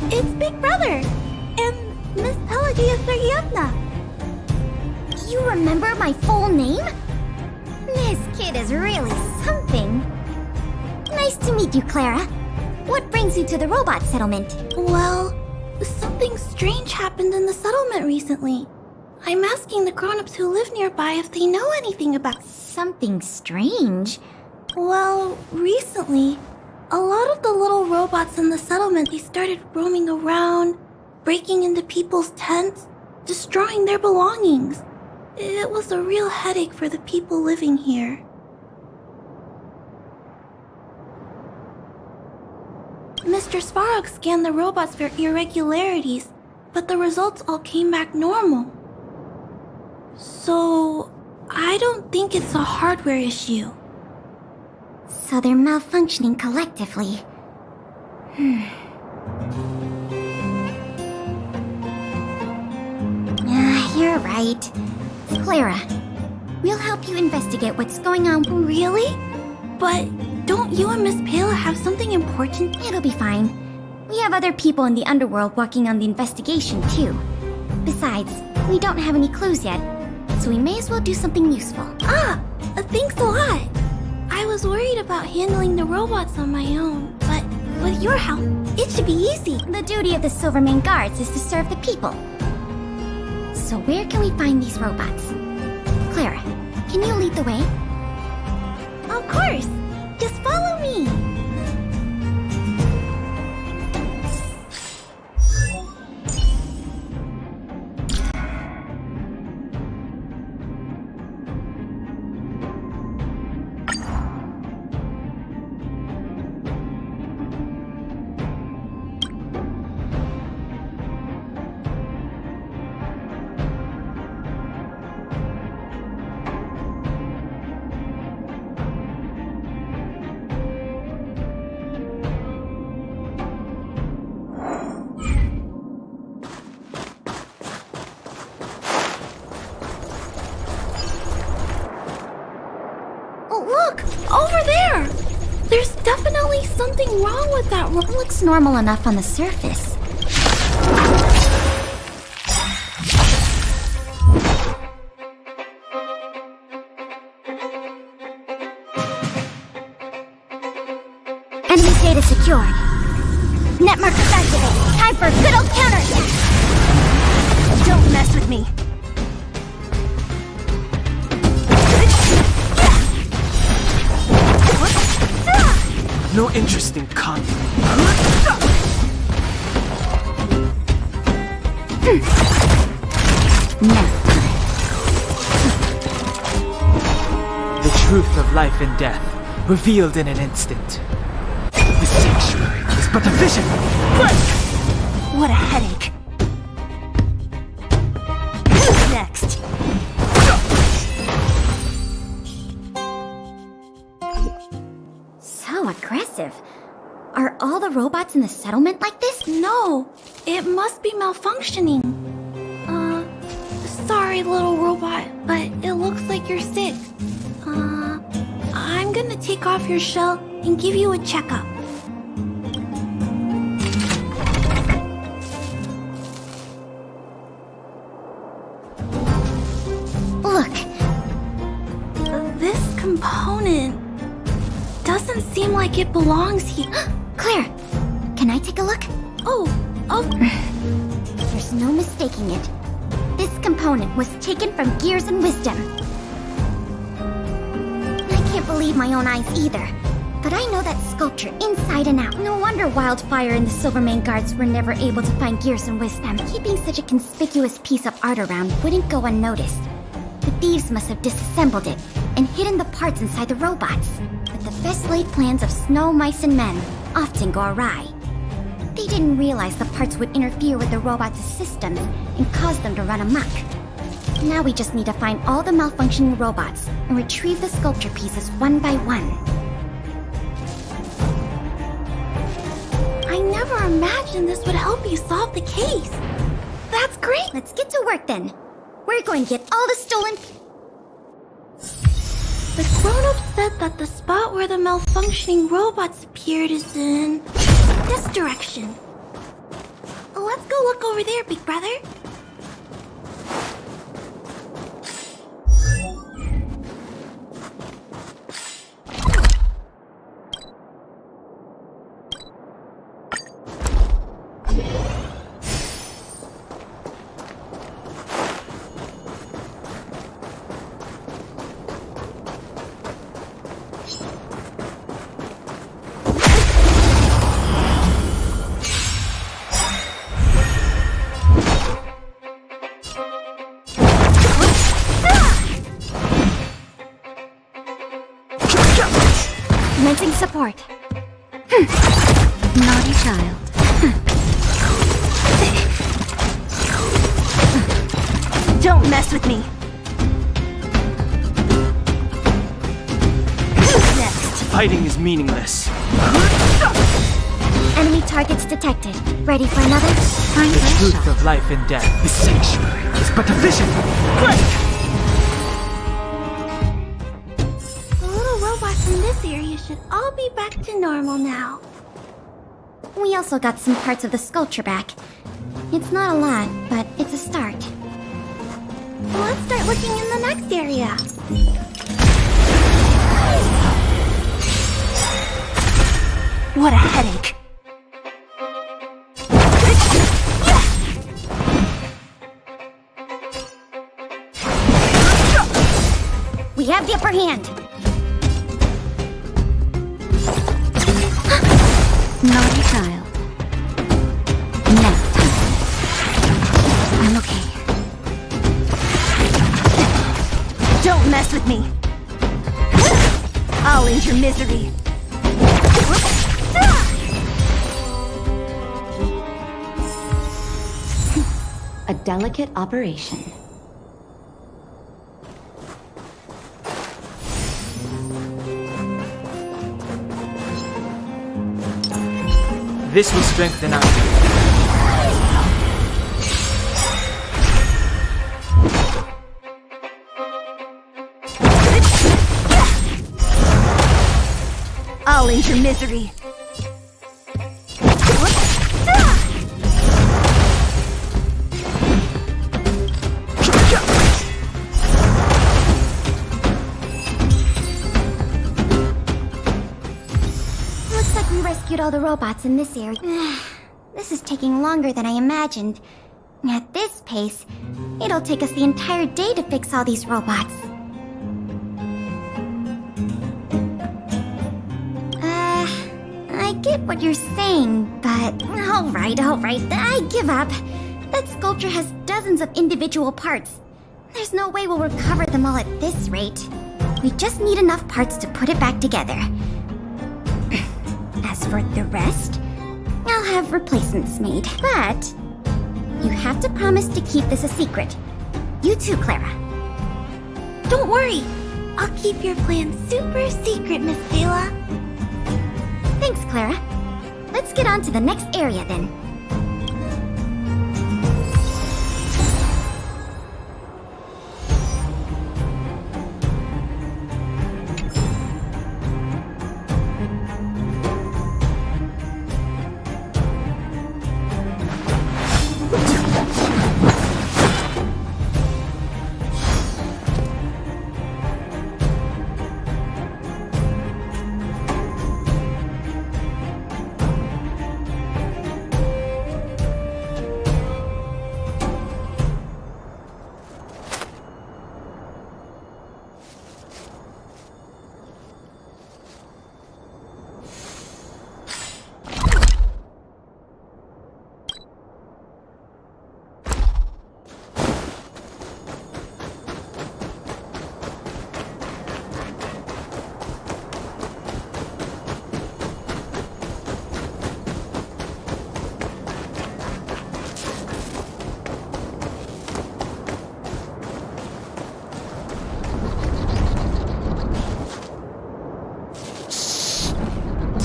It's Big Brother! And Miss Pelagia Sergievna! You remember my full name? This kid is really something. Nice to meet you, Clara. What brings you to the robot settlement? Well, something strange happened in the settlement recently. I'm asking the grown-ups who live nearby if they know anything about... Something strange? Well, recently, a lot of the little robots in the settlement, they started roaming around, breaking into people's tents, destroying their belongings. It was a real headache for the people living here. Mr. Svarog scanned the robots for irregularities, but the results all came back normal. So, I don't think it's a hardware issue. So they're malfunctioning collectively. You're right. Clara, we'll help you investigate what's going on. Really? But don't you and Miss Pela have something important? It'll be fine. We have other people in the underworld working on the investigation, too. Besides, we don't have any clues yet, so we may as well do something useful. Ah! Thanks a lot. I was worried about handling the robots on my own, but with your help, it should be easy. The duty of the Silvermane Guards is to serve the people. So where can we find these robots? Clara, can you lead the way? Of course. Just follow me. Look! Over there! There's definitely something wrong with that It looks normal enough on the surface. Enemy data secured. Net markers activated. Time for a good old counterattack. Don't mess with me. No interest in conflict. The truth of life and death, revealed in an instant. The sanctuary is but a vision. Quick! What a headache. Who's next? So aggressive. Are all the robots in the settlement like this? No, it must be malfunctioning. Sorry, little robot, but it looks like you're sick. I'm gonna take off your shell and give you a checkup. Look, This component doesn't seem like it belongs here. Claire, can I take a look? Oh, There's no mistaking it. This component was taken from Gears and Wisdom. I can't believe my own eyes either. But I know that sculpture inside and out. No wonder Wildfire and the Silvermane Guards were never able to find Gears and Wisdom. Keeping such a conspicuous piece of art around wouldn't go unnoticed. The thieves must have disassembled it and hidden the parts inside the robots. But the best laid plans of snow, mice, and men often go awry. They didn't realize the parts would interfere with the robots' systems and cause them to run amok. Now we just need to find all the malfunctioning robots and retrieve the sculpture pieces one by one. I never imagined this would help you solve the case. That's great. Let's get to work then. We're going to get all the stolen... The grown-up said that the spot where the malfunctioning robots appeared is in this direction. Let's go look over there, big brother. Commencing support. Naughty child. Don't mess with me. Who's next? Fighting is meaningless. Enemy targets detected. Ready for another? Find The that truth shot. of life and death. The sanctuary is but a vision. Quick! The little robots in this area should all be back to normal now. We also got some parts of the sculpture back. It's not a lot, but it's a start. Let's start looking in the next area. What a headache. We have the upper hand. Naughty child. Next time. I'm okay. Don't mess with me. I'll end your misery. A delicate operation. This will strengthen our... I'll end your misery. Looks like we rescued all the robots in this area. This is taking longer than I imagined. At this pace, it'll take us the entire day to fix all these robots. I get what you're saying, but... Alright, I give up. That sculpture has dozens of individual parts. There's no way we'll recover them all at this rate. We just need enough parts to put it back together. As for the rest, I'll have replacements made. But you have to promise to keep this a secret. You too, Clara. Don't worry. I'll keep your plan super secret, Miss Kayla. Thanks, Clara. Let's get on to the next area then.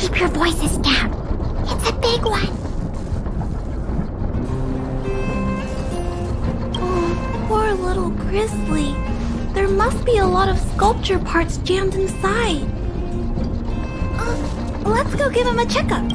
Keep your voices down. It's a big one. Oh, poor little Grizzly. There must be a lot of sculpture parts jammed inside. Let's go give him a checkup.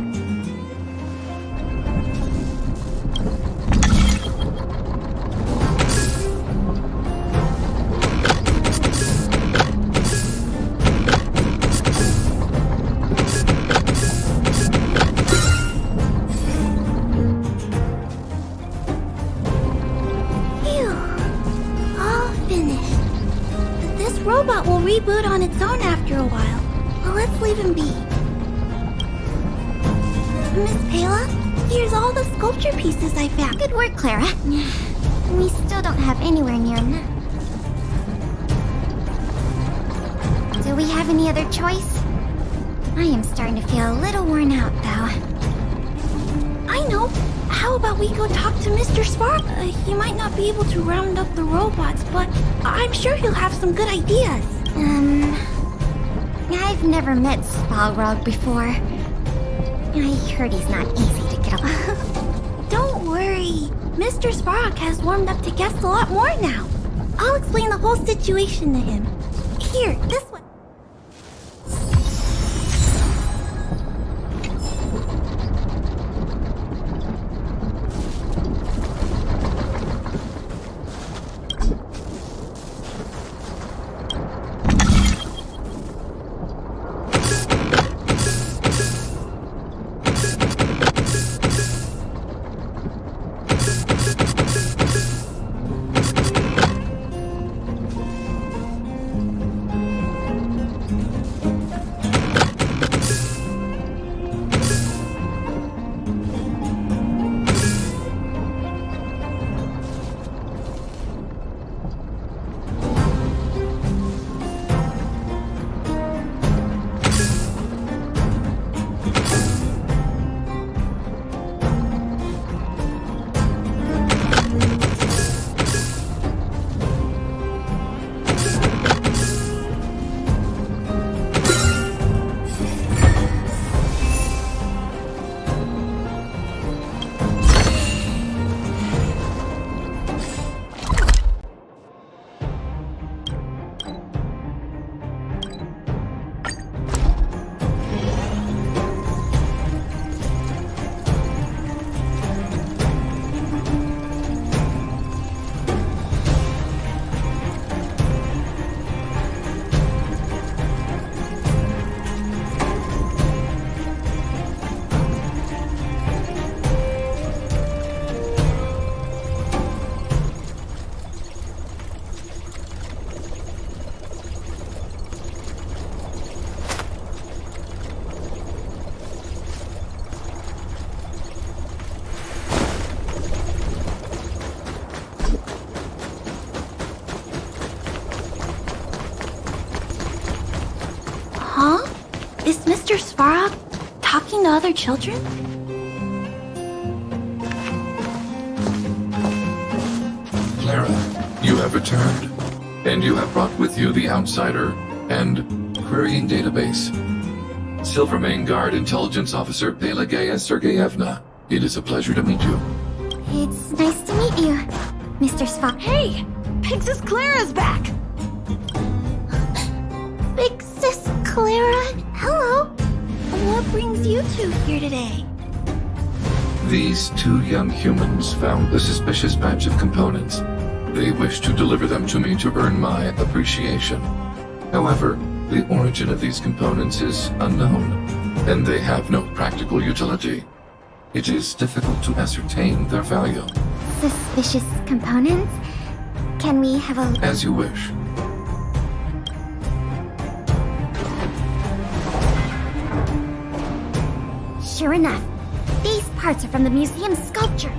Robot will reboot on its own after a while. Well, let's leave him be. Miss Payla, here's all the sculpture pieces I found. Good work, Clara. We still don't have anywhere near enough. Do we have any other choice? I am starting to feel a little worn out, though. I know. How about we go talk to Mr. Spark? He might not be able to round up the robots, but I'm sure he'll have some good ideas. I've never met Spalrog before. I heard he's not easy to get along. Don't worry. Mr. Spark has warmed up to guests a lot more now. I'll explain the whole situation to him. Here, this one. Mr. Svarog talking to other children? Clara, you have returned, and you have brought with you the Outsider and Querying Database. Silvermane Guard Intelligence Officer Pelageya Sergeyevna, it is a pleasure to meet you. It's nice to meet you, Mr. Svarog. Hey! Big Sis Clara's back! Big Sis Clara, hello. What brings you two here today? These two young humans found a suspicious batch of components. They wish to deliver them to me to earn my appreciation. However, the origin of these components is unknown, and they have no practical utility. It is difficult to ascertain their value. Suspicious components? Can we have a... As you wish. Sure enough, these parts are from the museum's sculpture.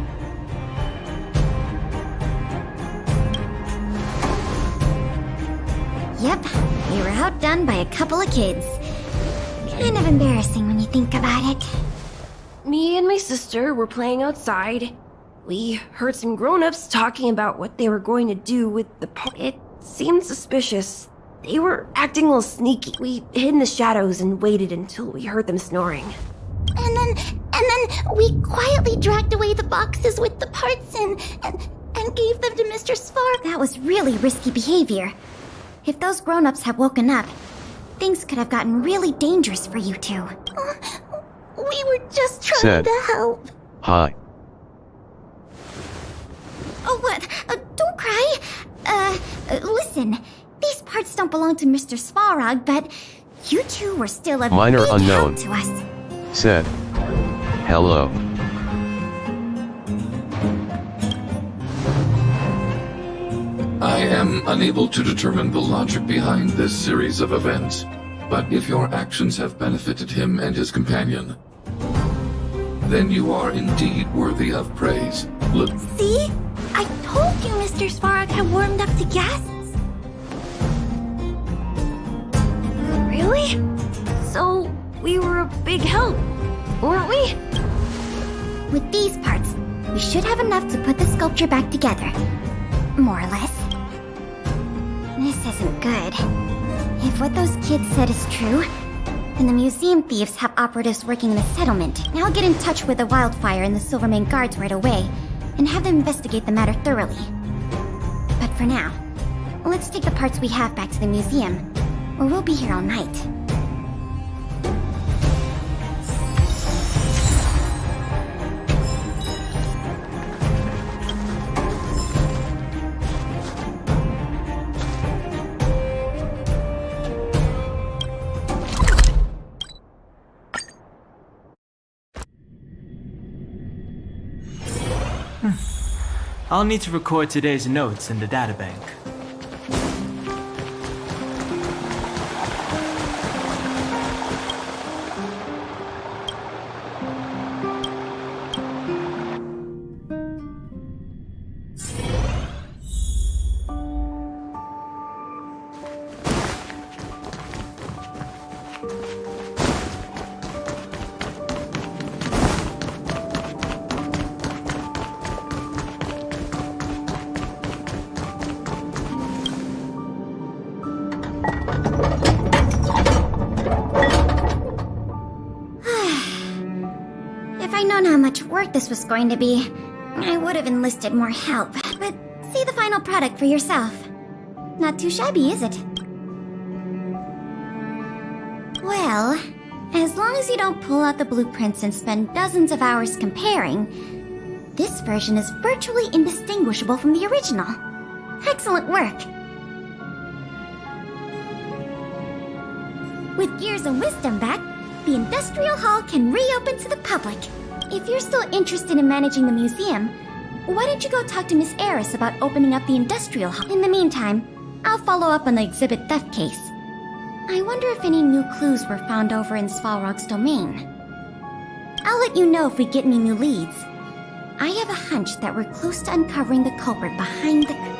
Yep, we were outdone by a couple of kids. Kind of embarrassing when you think about it. Me and my sister were playing outside. We heard some grown-ups talking about what they were going to do with the It seemed suspicious. They were acting a little sneaky. We hid in the shadows and waited until we heard them snoring. And then we quietly dragged away the boxes with the parts in and gave them to Mr. Svarog. That was really risky behavior. If those grown-ups had woken up, things could have gotten really dangerous for you two. We were just trying Said. to help. Hi. Oh, what? Don't cry. Listen. These parts don't belong to Mr. Svarog, but you two were still a Minor big unknown. help to us. Said. Hello. I am unable to determine the logic behind this series of events, but if your actions have benefited him and his companion, then you are indeed worthy of praise. Look, See? I told you Mr. Svarog had warmed up to guests. Really? So, we were a big help, weren't we? With these parts, we should have enough to put the sculpture back together. More or less. This isn't good. If what those kids said is true, then the museum thieves have operatives working in the settlement. I'll get in touch with the Wildfire and the Silvermane Guards right away, and have them investigate the matter thoroughly. But for now, let's take the parts we have back to the museum, or we'll be here all night. I'll need to record today's notes in the databank. If I'd known how much work this was going to be, I would have enlisted more help. But see the final product for yourself. Not too shabby, is it? Well, as long as you don't pull out the blueprints and spend dozens of hours comparing, this version is virtually indistinguishable from the original. Excellent work! With Gears and Wisdom back, the Industrial Hall can reopen to the public. If you're still interested in managing the museum, why don't you go talk to Miss Eris about opening up the Industrial Hall? In the meantime, I'll follow up on the exhibit theft case. I wonder if any new clues were found over in Svarog's domain. I'll let you know if we get any new leads. I have a hunch that we're close to uncovering the culprit behind the...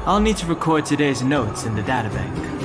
I'll need to record today's notes in the databank.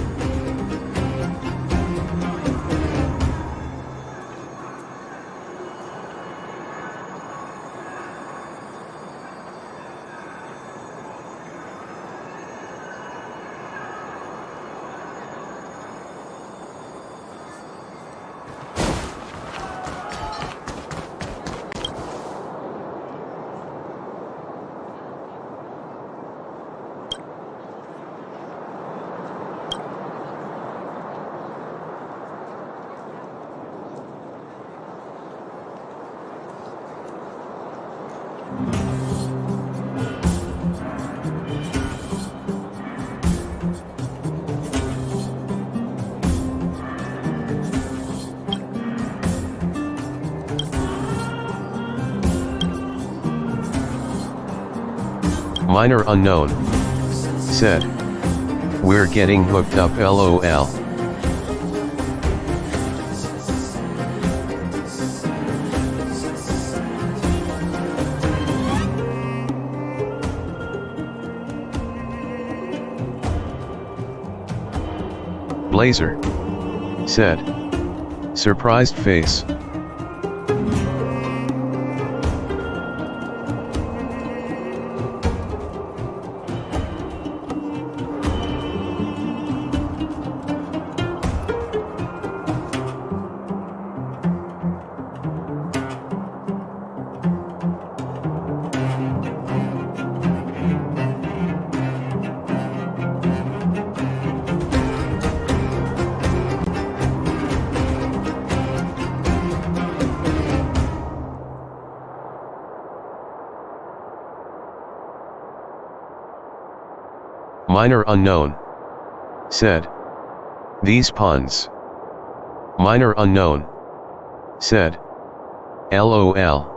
Minor unknown. Said. We're getting hooked up LOL. Blazer. Said. Surprised face. Minor unknown. Said. These puns. Minor unknown. Said. LOL.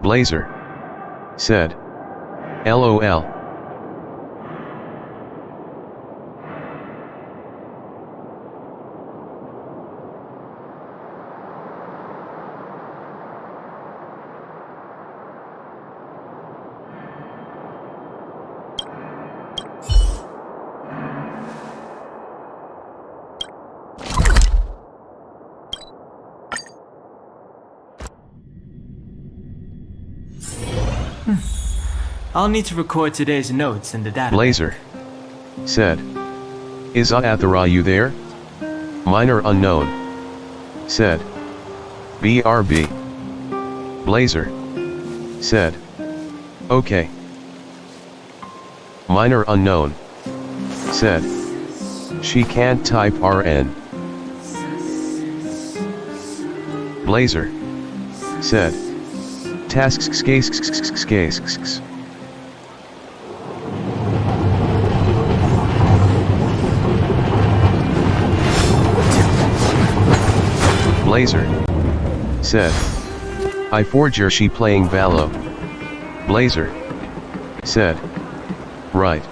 Blazer. Said. LOL. I'll need to record today's notes in the database. Blazer. Said. Is Athara you there? Minor unknown. Said. BRB. Blazer. Said. Okay. Minor unknown. Said. She can't type RN. Blazer. Said. Tasks. Blazer. said. I forger she playing Valo. Blazer said. Right.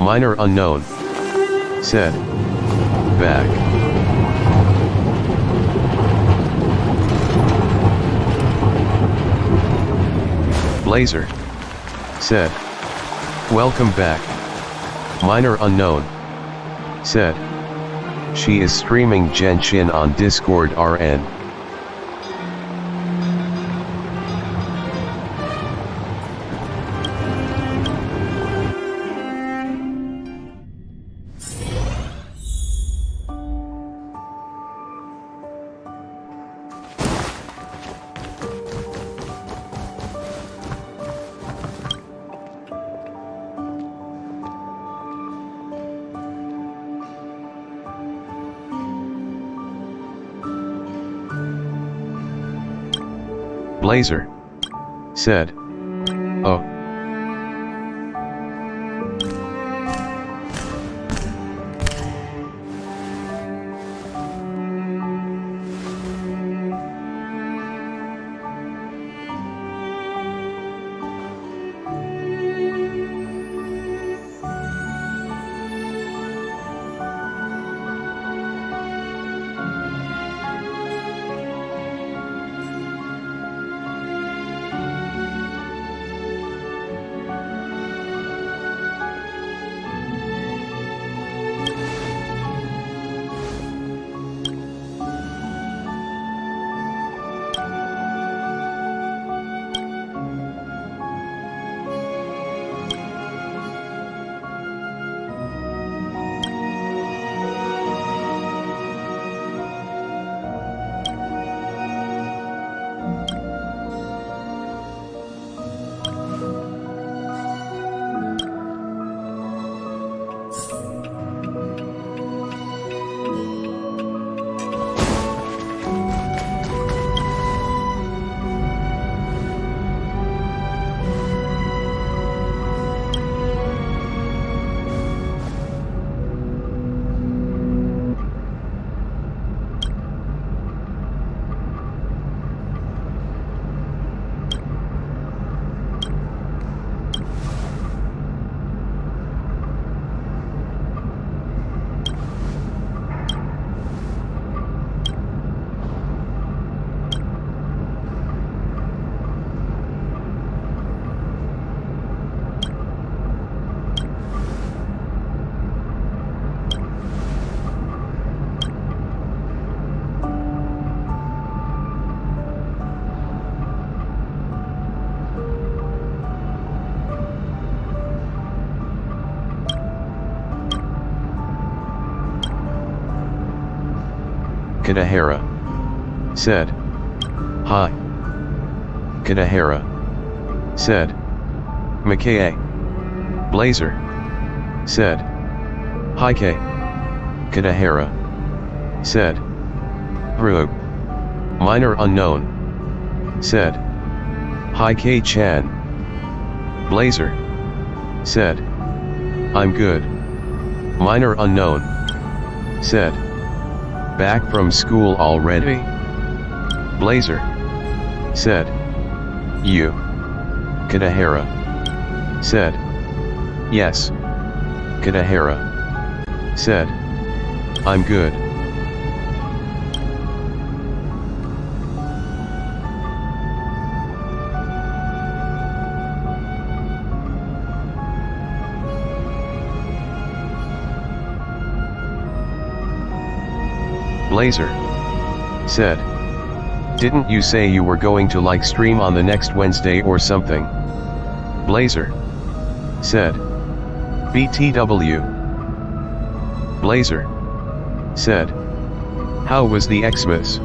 Minor unknown said. Back. Blazer said. Welcome back. Minor unknown said. She is streaming Genshin on Discord RN. Blazer said. Oh. Kadahara said, "Hi." Kadahara said, "Makae." Blazer said, "Hi K." Kadahara said, "Ru." Minor unknown said, "Hi K-chan." Blazer said, "I'm good." Minor unknown said, "Back from school already?" Blazer said, "You?" Kadahara said, "Yes." Kadahara said, "I'm good." Blazer said, "Didn't you say you were going to stream on the next Wednesday or something?" Blazer said, "BTW." Blazer said, "How was the Xmas?"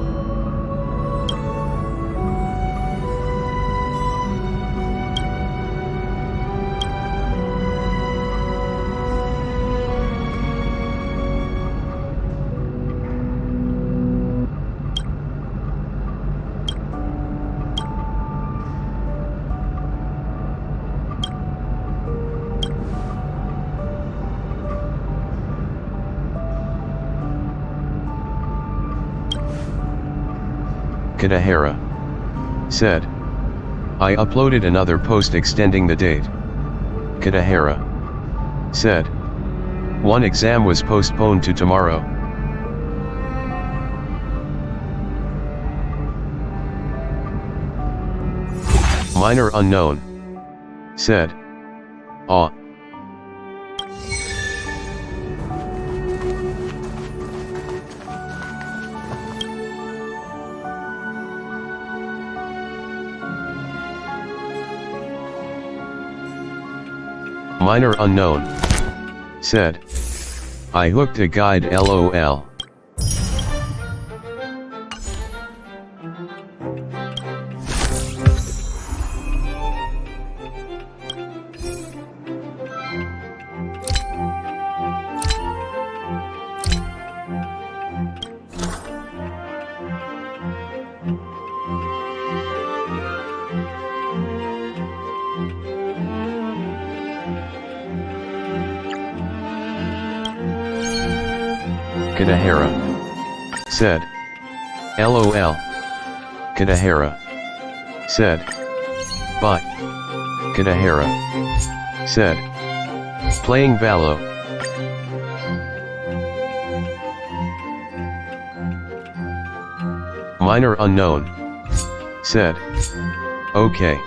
Kadahara said, "I uploaded another post extending the date." Kadahara said, "One exam was postponed to tomorrow." Minor unknown said, "Aw." Minor unknown said, "I hooked a guide LOL." Kadahara said, "LOL." Kadahara said, "Bye." Kadahara said, "Playing Valo." Minor unknown said, "Okay."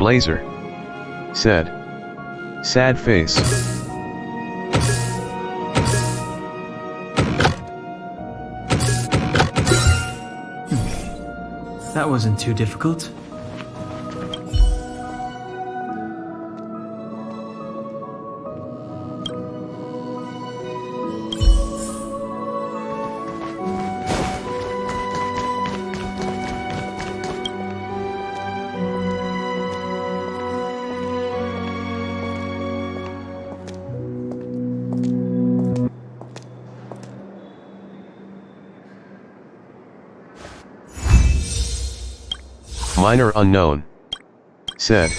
Blazer said. Sad face. That wasn't too difficult. Minor unknown said.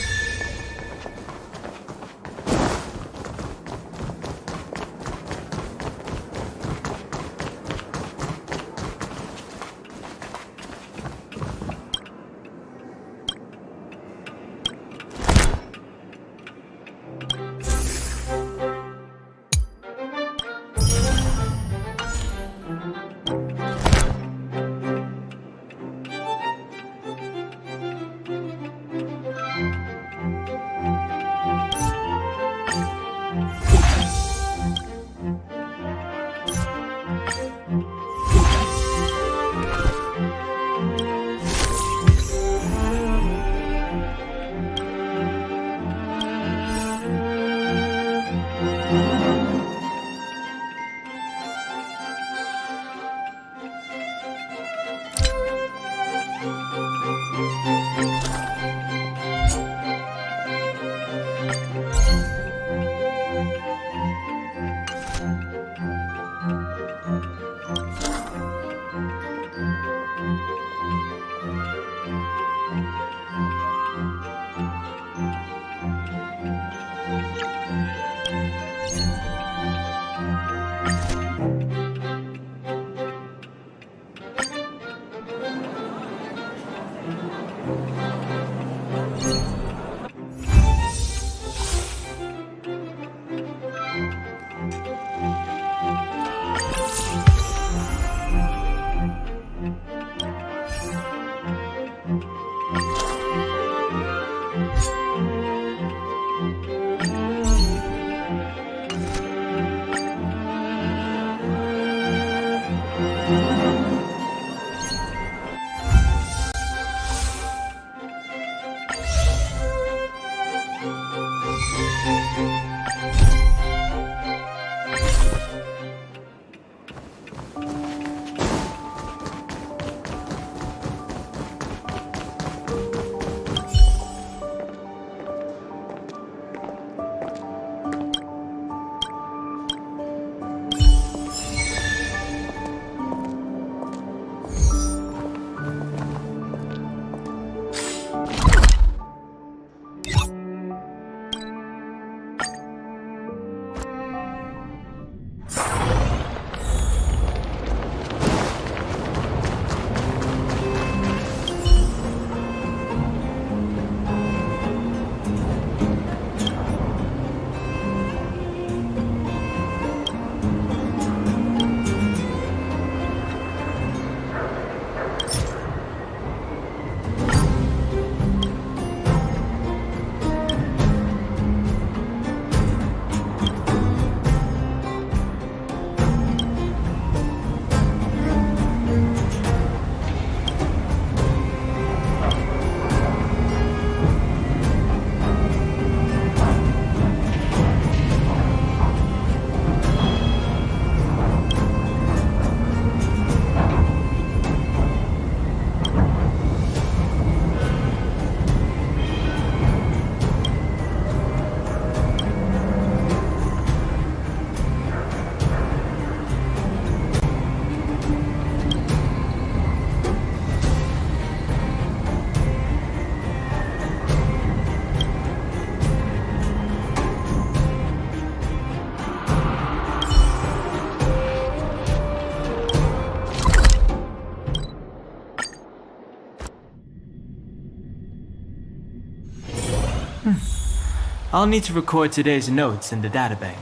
I'll need to record today's notes in the databank.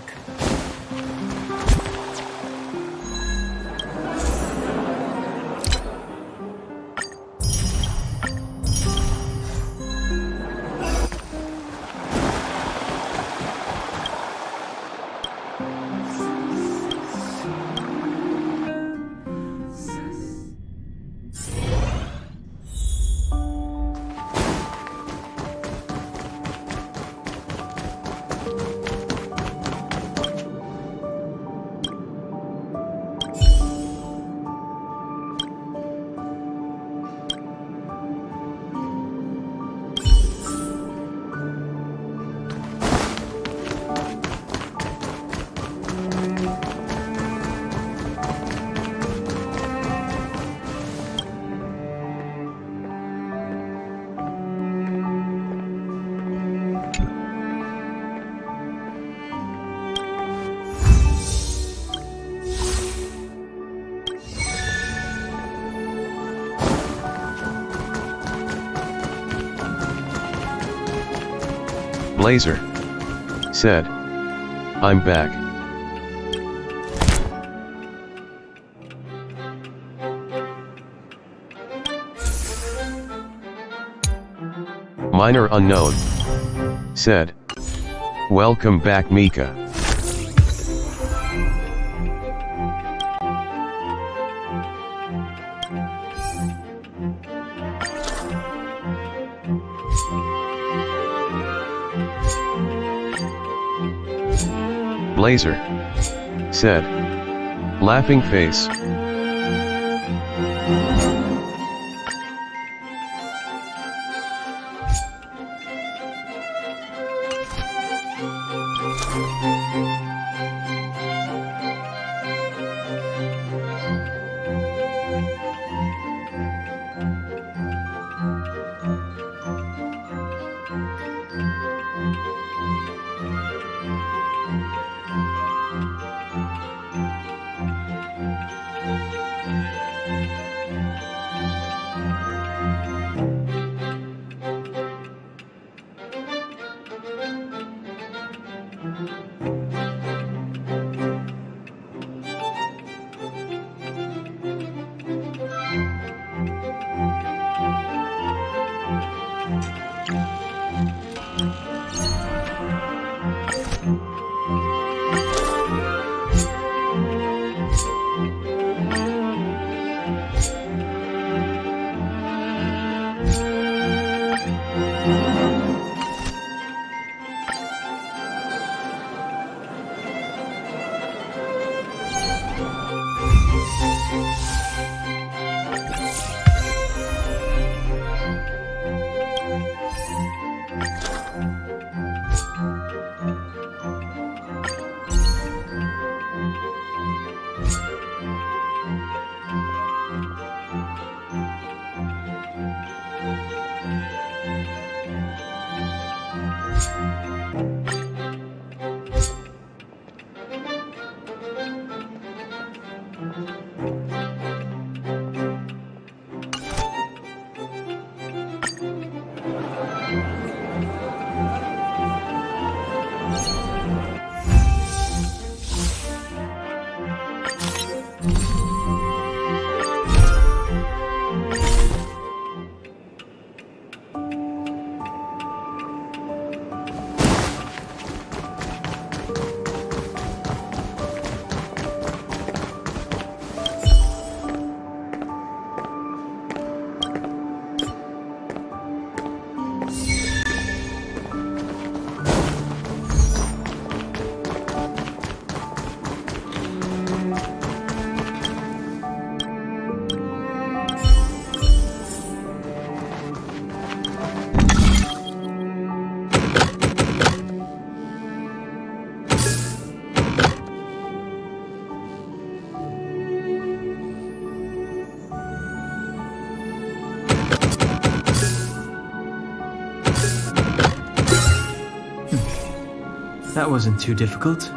Blazer said, "I'm back." Minor Unknown said, "Welcome back, Mika." Blazer said, "Laughing face." That wasn't too difficult.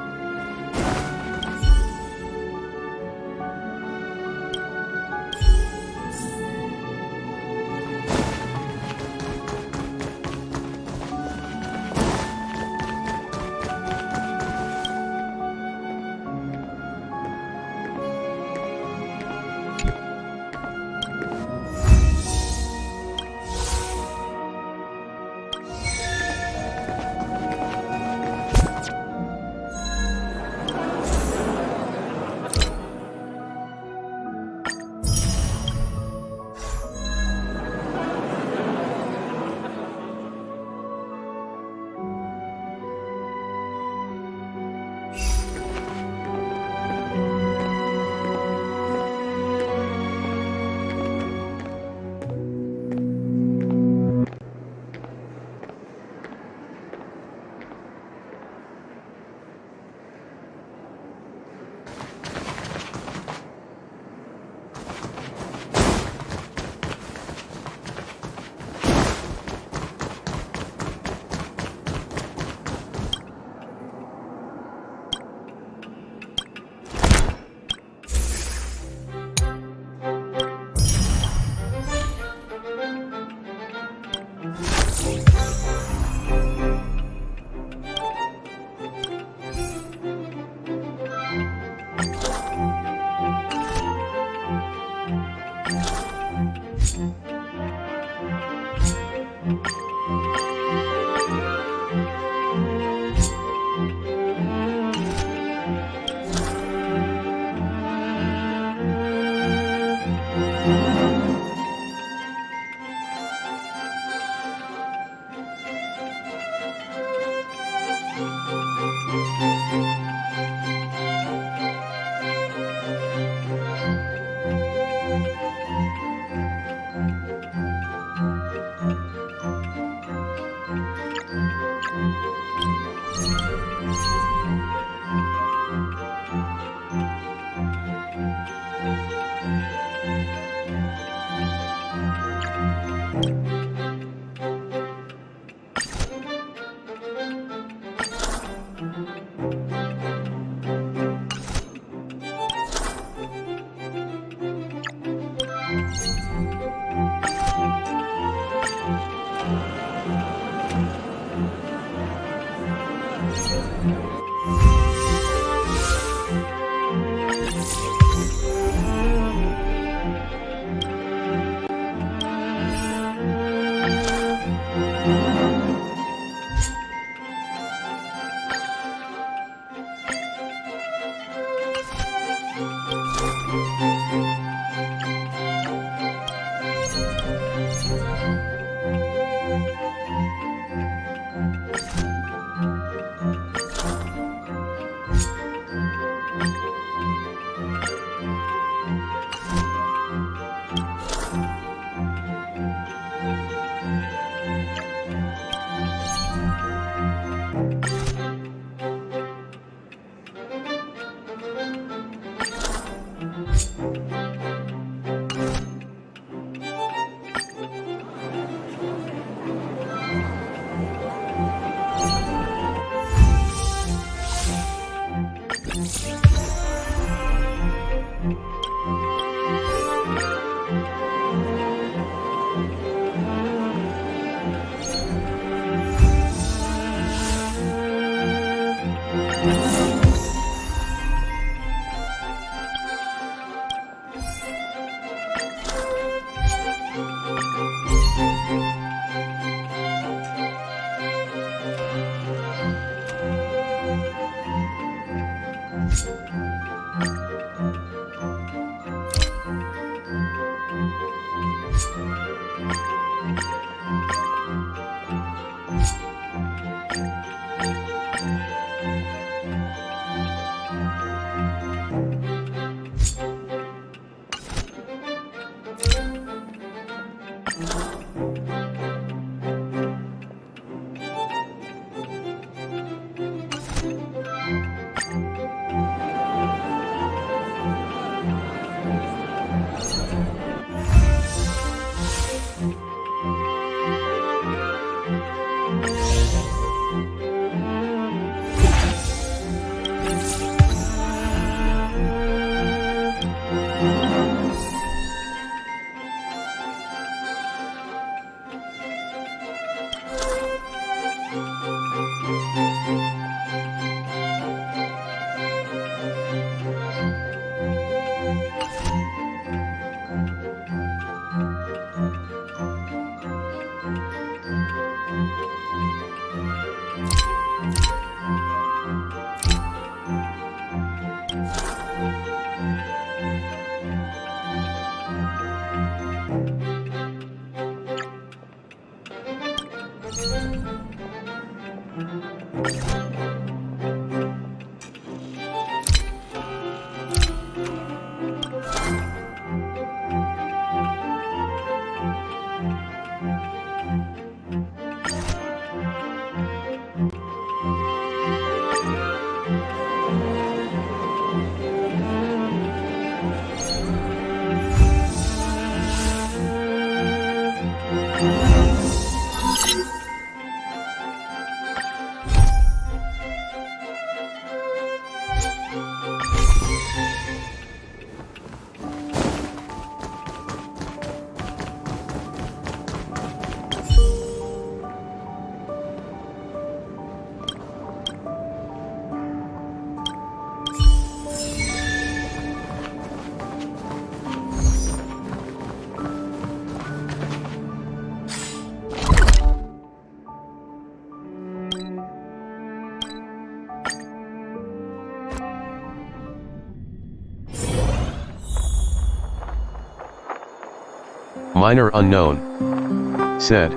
Minor unknown. Said.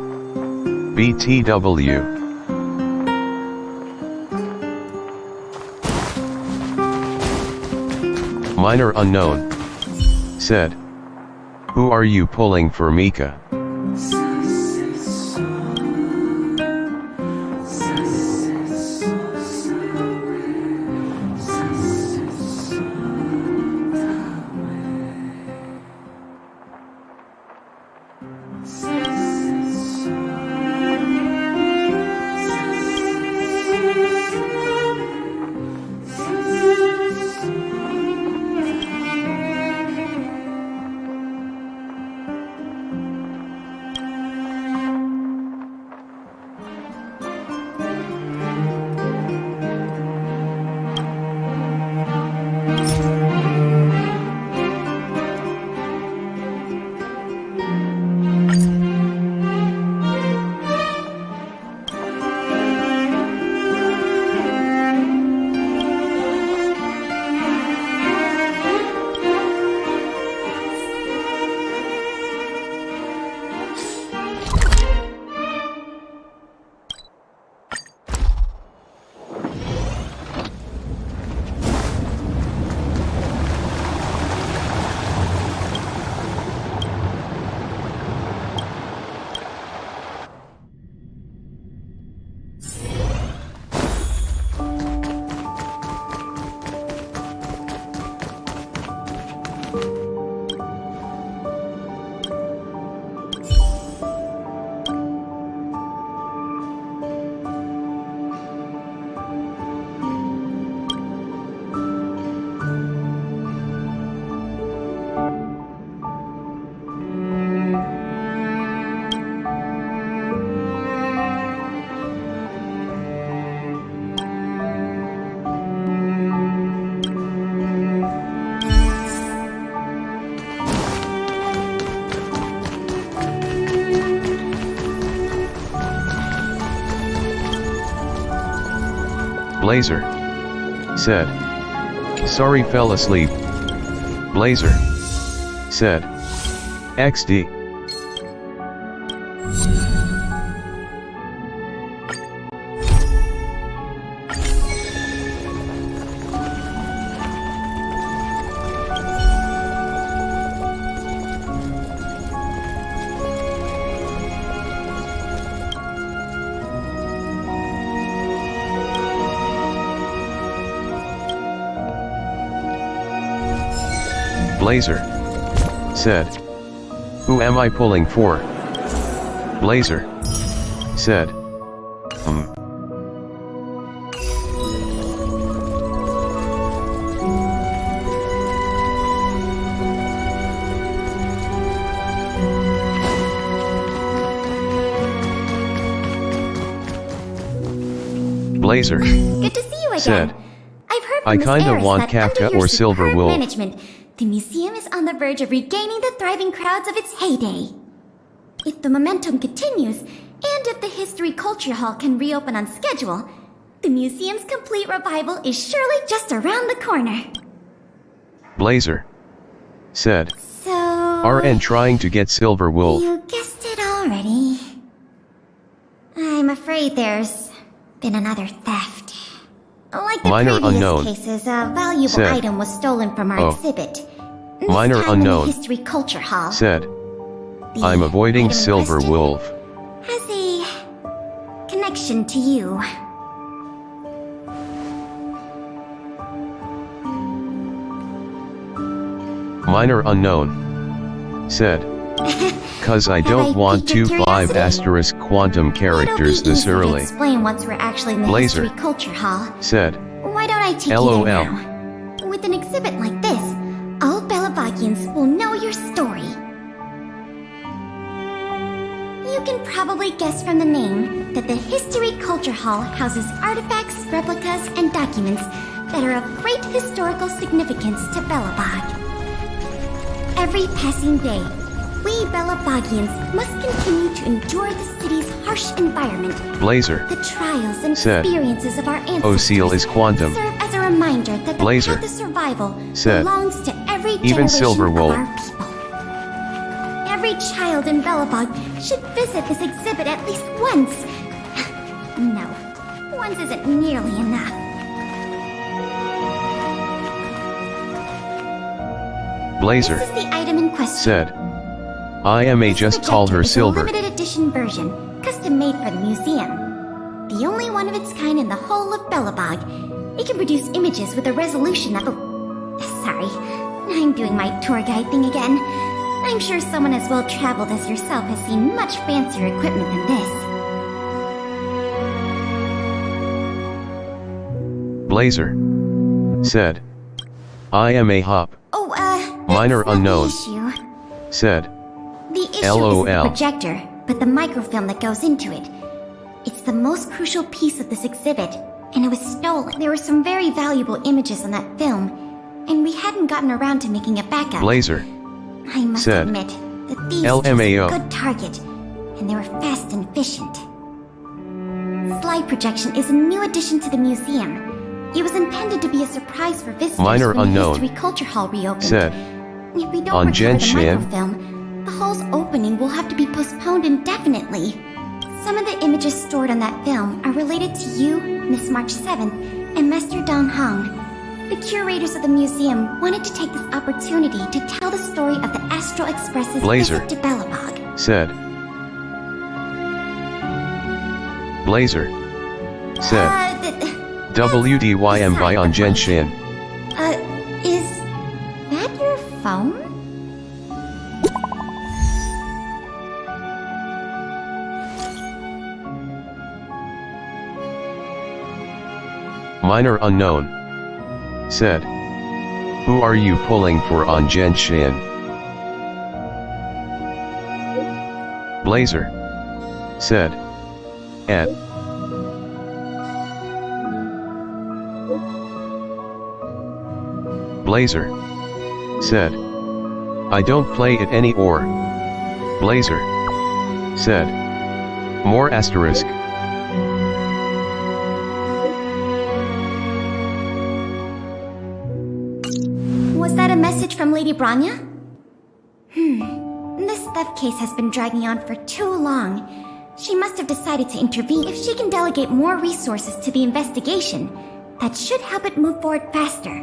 BTW. Minor unknown. Said. Who are you pulling for, Mika? Blazer. Said. Sorry, fell asleep. Blazer. Said. XD. Blazer. Said. Who am I pulling for? Blazer. Said. Blazer. Good to see you again. Said. I've heard from I Miss kinda Eris want that Kafka under your or Silver superb Wolf. management, the museum is on the verge of regaining the thriving crowds of its heyday. If the momentum continues, and if the History Culture Hall can reopen on schedule, the museum's complete revival is surely just around the corner. Blazer. Said. So... RN trying to get Silver Wolf. You guessed it already. I'm afraid there's been another theft. Like the Minor previous unknown. cases, a valuable Said. item was stolen from our exhibit. This Minor time in unknown. the History Culture Hall. Said. The I'm avoiding item in Silver question Wolf. has a connection to you. Minor unknown. Said. Cause I Have don't I want piqued your 2-5 curiosity? quantum characters It'll be this easy to early. explain once we're actually in the Blazer. History Culture Hall. Said. Why don't I take LOL. you there now? With an exhibit like this, all Belabagians will know your story. You can probably guess from the name that the History Culture Hall houses artifacts, replicas, and documents that are of great historical significance to Belobog. Every passing day, we Belabagians must continue to endure the city's harsh environment. Blazer. The trials and Said. experiences of our ancestors Ocil is quantum. serve as a reminder that the Blazer. path to survival Said. belongs to every Even generation Silver of Wolf. our people. Every every child in Belobog should visit this exhibit at least once. No, once isn't nearly enough. Blazer This is the item in question. said, I may This just call her projector is a Silver. limited edition version, custom made for the museum. The only one of its kind in the whole of Belobog. It can produce images with a resolution that... Sorry, I'm doing my tour guide thing again. I'm sure someone as well traveled as yourself has seen much fancier equipment than this. Blazer said, I am a hop. Oh, Minor that's not unknown. the issue. Said, The issue LOL. isn't the projector, but the microfilm that goes into it. It's the most crucial piece of this exhibit, and it was stolen. There were some very valuable images on that film, and we hadn't gotten around to making a backup. Blazer I must said, admit that these LMAO. chose a good target, and they were fast and efficient. Slide projection is a new addition to the museum. It was intended to be a surprise for visitors Minor when unknown. the History Culture Hall reopened. said, If we don't on recover the Genshin. microfilm, the hall's opening will have to be postponed indefinitely. Some of the images stored on that film are related to you, Miss March 7th, and Master Dong Hong. The curators of the museum wanted to take this opportunity to tell the story of the Astral Express's Blazer visit to Belobog. said, Blazer said, WDYM by on Genshin. Is that your phone? Minor unknown said, who are you pulling for on Genshin? Blazer said, Ed. Blazer said, I don't play it any or. Blazer said, more asterisk. Was that a message from Lady Branya? This theft case has been dragging on for too long. She must have decided to intervene. If she can delegate more resources to the investigation, that should help it move forward faster.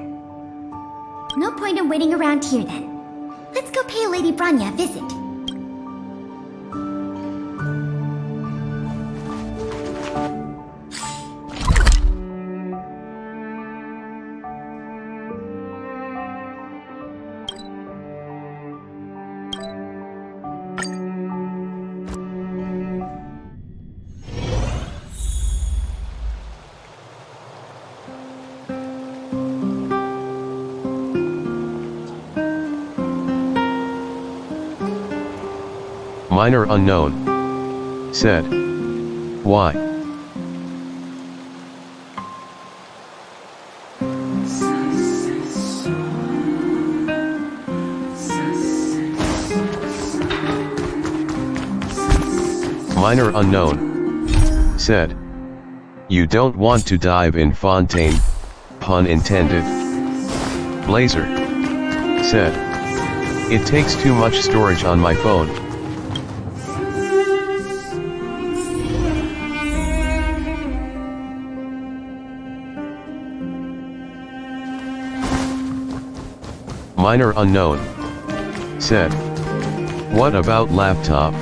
No point in waiting around here then. Let's go pay Lady Branya a visit. Minor unknown said, why? Minor unknown said, you don't want to dive in Fontaine, pun intended. Blazer said, it takes too much storage on my phone. Minor unknown said, what about laptop?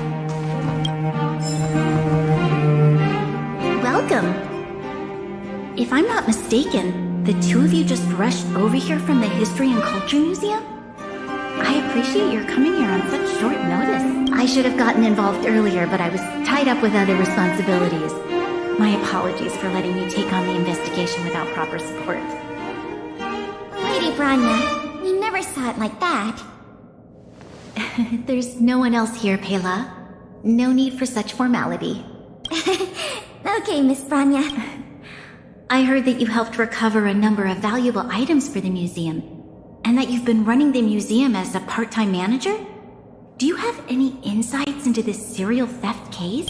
Welcome. If I'm not mistaken, the two of you just rushed over here from the History and Culture Museum? I appreciate your coming here on such short notice. I should have gotten involved earlier, but I was tied up with other responsibilities. My apologies for letting you take on the investigation without proper support. Lady Branya, we never saw it like that. There's no one else here, Pela. No need for such formality. Okay, Miss Branya. I heard that you helped recover a number of valuable items for the museum, and that you've been running the museum as a part-time manager? Do you have any insights into this serial theft case?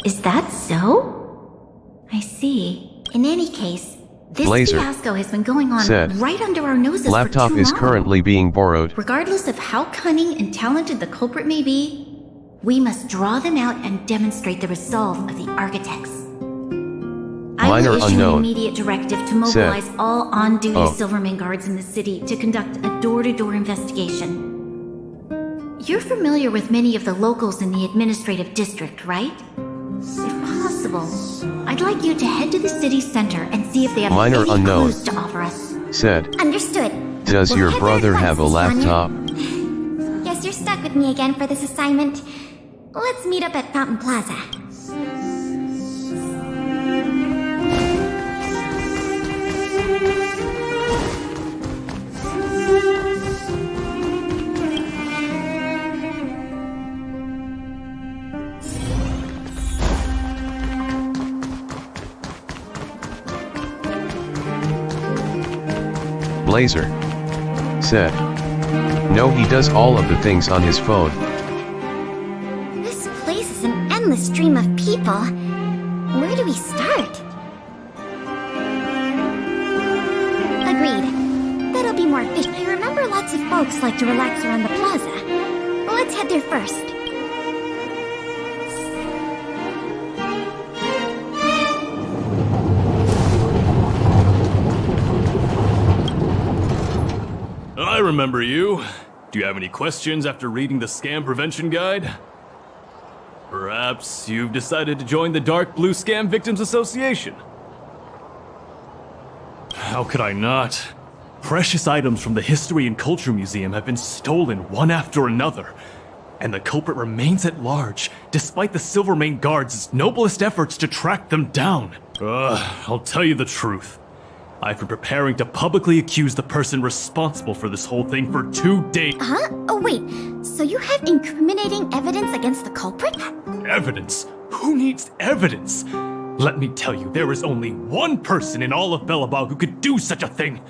Is that so? I see. In any case, this Blazer fiasco has been going on said, right under our noses laptop for too is long. currently being borrowed. Regardless of how cunning and talented the culprit may be, we must draw them out and demonstrate the resolve of the architects. I Minor will issue unknown an immediate directive to mobilize all on-duty Silverman guards in the city to conduct a door-to-door investigation. You're familiar with many of the locals in the administrative district, right? If possible, I'd like you to head to the city center and see if they have Minor any unknown clues to offer us. said, Understood. does We'll your head brother there have a first, laptop? Sonia. Guess you're stuck with me again for this assignment. Let's meet up at Fountain Plaza. Blazer said, no, he does all of the things on his phone. This place is an endless stream of people. Where do we start? Agreed. That'll be more efficient. I remember lots of folks like to relax around the plaza. Let's head there first. I remember you. Do you have any questions after reading the Scam Prevention Guide? Perhaps you've decided to join the Dark Blue Scam Victims Association? How could I not? Precious items from the History and Culture Museum have been stolen one after another, and the culprit remains at large, despite the Silvermane Guards' noblest efforts to track them down. I'll tell you the truth. I've been preparing to publicly accuse the person responsible for this whole thing for 2 days. Huh? Oh wait, so you have incriminating evidence against the culprit? Evidence? Who needs evidence? Let me tell you, there is only one person in all of Belobog who could do such a thing.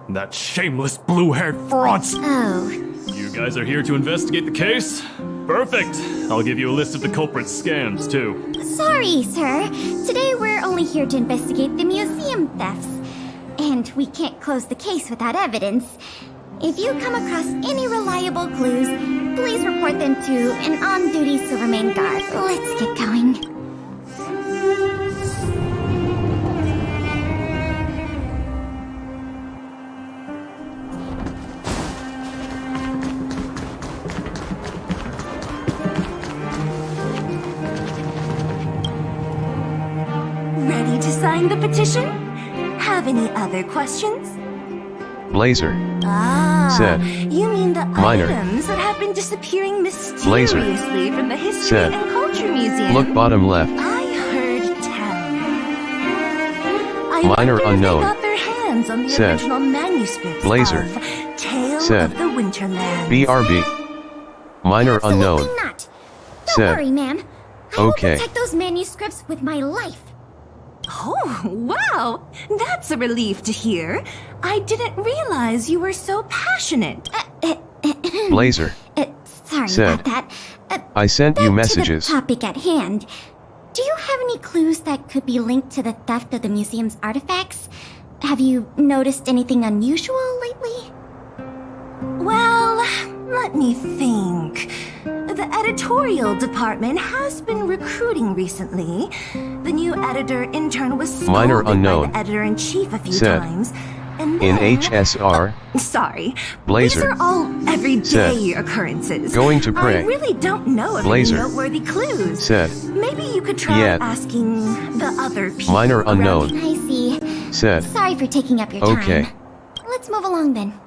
That shameless blue-haired fraud. Oh. You guys are here to investigate the case? Perfect. I'll give you a list of the culprit's scams, too. Sorry, sir. Today we're only here to investigate the museum thefts. And we can't close the case without evidence. If you come across any reliable clues, please report them to an on-duty Silvermane guard. Let's get going. Ready to sign the petition? Have any other questions? Blazer said, You mean the Minor items that have been disappearing mysteriously from the History said, and Culture Museum? look bottom left. I heard tell. I Minor wonder unknown if they got their hands on the said, original manuscripts Blazer of Tale said, of the Winterlands. BRB. Minor unknown Absolutely not. Don't said, worry, ma'am. I okay. will protect those manuscripts with my life. Oh, wow! That's a relief to hear. I didn't realize you were so passionate. Blazer Sorry said, about that. I sent you Back messages. to the topic at hand. Do you have any clues that could be linked to the theft of the museum's artifacts? Have you noticed anything unusual lately? Well, let me think. The editorial department has been recruiting recently. The new editor-intern was Minor scolded by unknown the editor-in-chief a few said, times. And in then, HSR, sorry. Blazer These are all everyday said, occurrences. going to pray. I really don't know of Blazer any noteworthy clues. said, Maybe you could try yet. asking the other people. Minor around unknown I see. said, Sorry for taking up your time. okay. Let's move along then.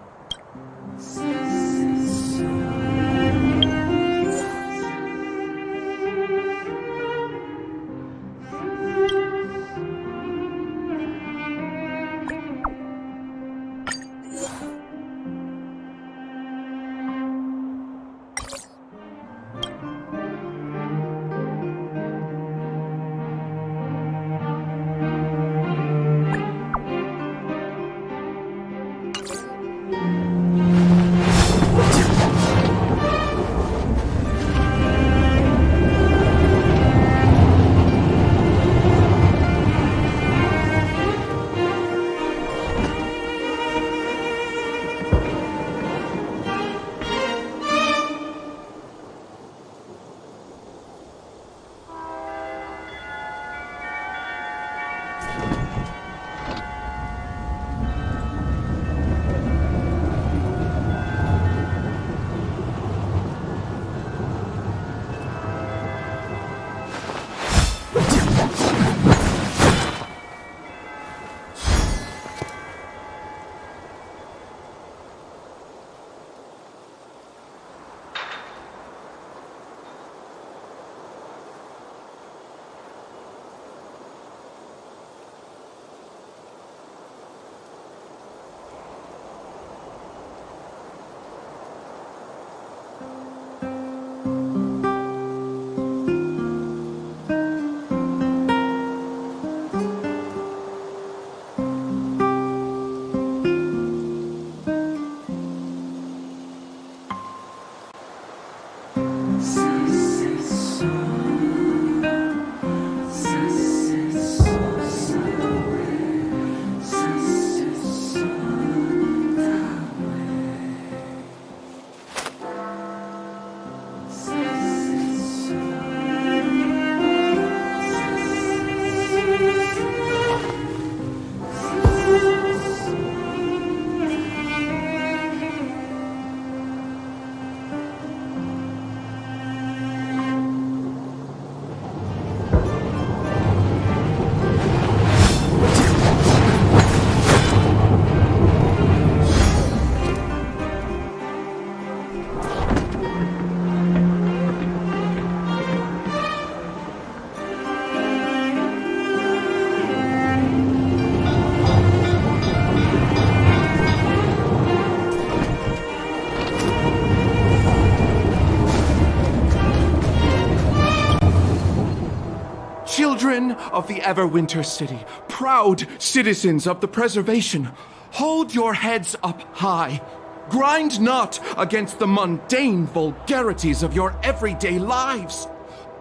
of the Everwinter City, proud citizens of the preservation, hold your heads up high. Grind not against the mundane vulgarities of your everyday lives.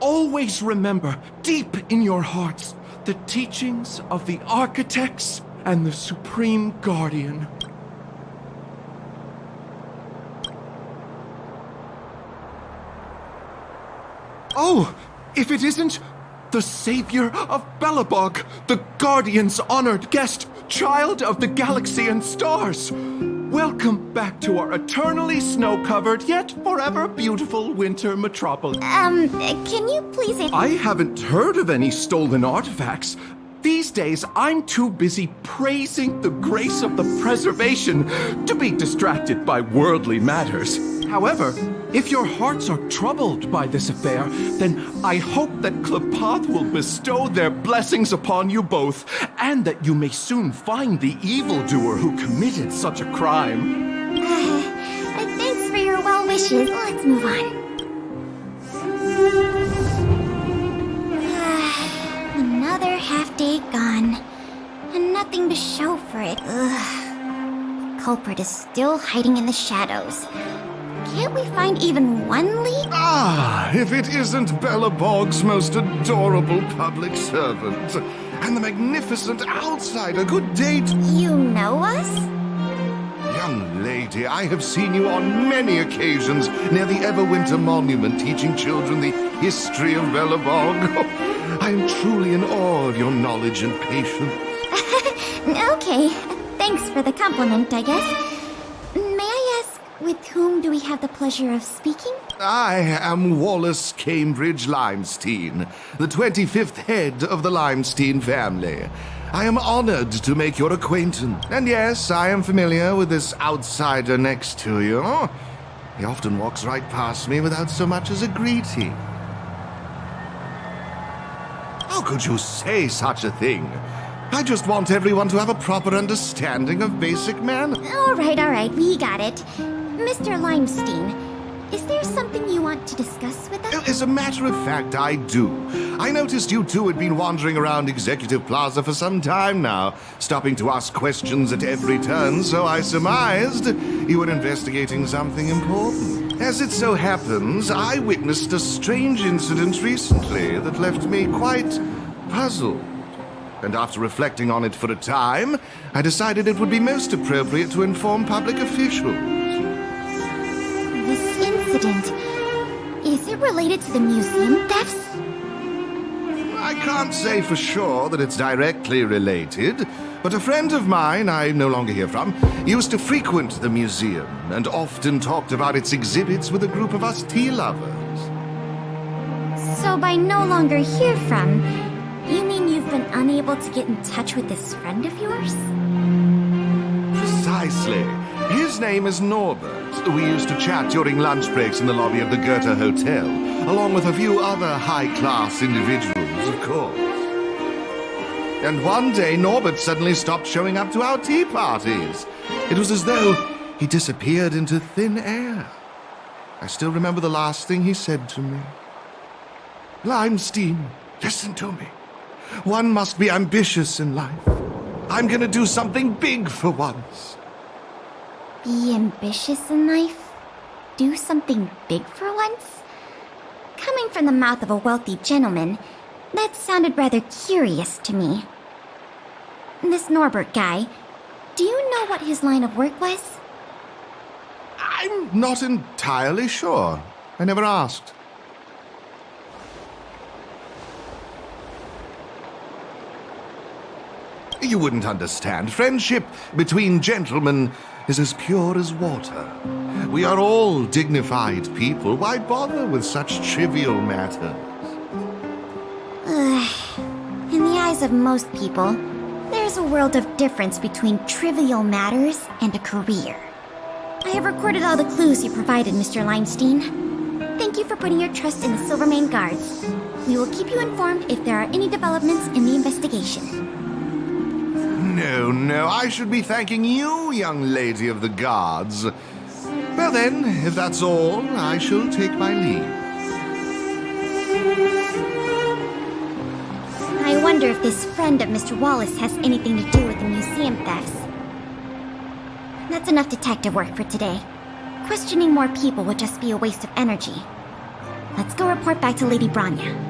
Always remember, deep in your hearts, the teachings of the architects and the Supreme Guardian. Oh, if it isn't the savior of Belobog, the Guardian's honored guest, child of the galaxy and stars. Welcome back to our eternally snow-covered yet forever beautiful winter metropolis. Can you please... I haven't heard of any stolen artifacts. These days, I'm too busy praising the grace of the preservation to be distracted by worldly matters. However, if your hearts are troubled by this affair, then I hope that Klapath will bestow their blessings upon you both, and that you may soon find the evildoer who committed such a crime. Thanks for your well wishes. Let's move on. Another half day gone, and nothing to show for it. Ugh. Culprit is still hiding in the shadows. Can't we find even one lead? Ah, if it isn't Belobog's most adorable public servant, and the magnificent outsider. Good day to... You know us? Young lady, I have seen you on many occasions near the Everwinter Monument teaching children the history of Belobog. I am truly in awe of your knowledge and patience. Okay, thanks for the compliment, I guess. May I ask, with whom do we have the pleasure of speaking? I am Wallace Cambridge Limestein, the 25th head of the Limestein family. I am honored to make your acquaintance. And yes, I am familiar with this outsider next to you. He often walks right past me without so much as a greeting. How could you say such a thing? I just want everyone to have a proper understanding of basic manners. All right, we got it. Mr. Limestein, is there something you want to discuss with us? As a matter of fact, I do. I noticed you two had been wandering around Executive Plaza for some time now, stopping to ask questions at every turn, so I surmised you were investigating something important. As it so happens, I witnessed a strange incident recently that left me quite puzzled. And after reflecting on it for a time, I decided it would be most appropriate to inform public officials. This incident, is it related to the museum thefts? I can't say for sure that it's directly related, but a friend of mine I no longer hear from used to frequent the museum and often talked about its exhibits with a group of us tea lovers. So by no longer hear from, you mean you've been unable to get in touch with this friend of yours? Precisely. His name is Norbert. We used to chat during lunch breaks in the lobby of the Goethe Hotel, along with a few other high-class individuals, of course. And one day, Norbert suddenly stopped showing up to our tea parties. It was as though he disappeared into thin air. I still remember the last thing he said to me. Limestein, listen to me. One must be ambitious in life. I'm gonna do something big for once. Be ambitious in life? Do something big for once? Coming from the mouth of a wealthy gentleman, that sounded rather curious to me. This Norbert guy, do you know what his line of work was? I'm not entirely sure. I never asked. You wouldn't understand. Friendship between gentlemen is as pure as water. We are all dignified people. Why bother with such trivial matters? In the eyes of most people, there's a world of difference between trivial matters and a career. I have recorded all the clues you provided, Mr. Limestein. Thank you for putting your trust in the Silvermane Guards. We will keep you informed if there are any developments in the investigation. No, I should be thanking you, young lady of the guards. Well then, if that's all, I shall take my leave. I wonder wonder if this friend of Mr. Wallace has anything to do with the museum thefts. That's enough detective work for today. Questioning more people would just be a waste of energy. Let's go report back to Lady Branya.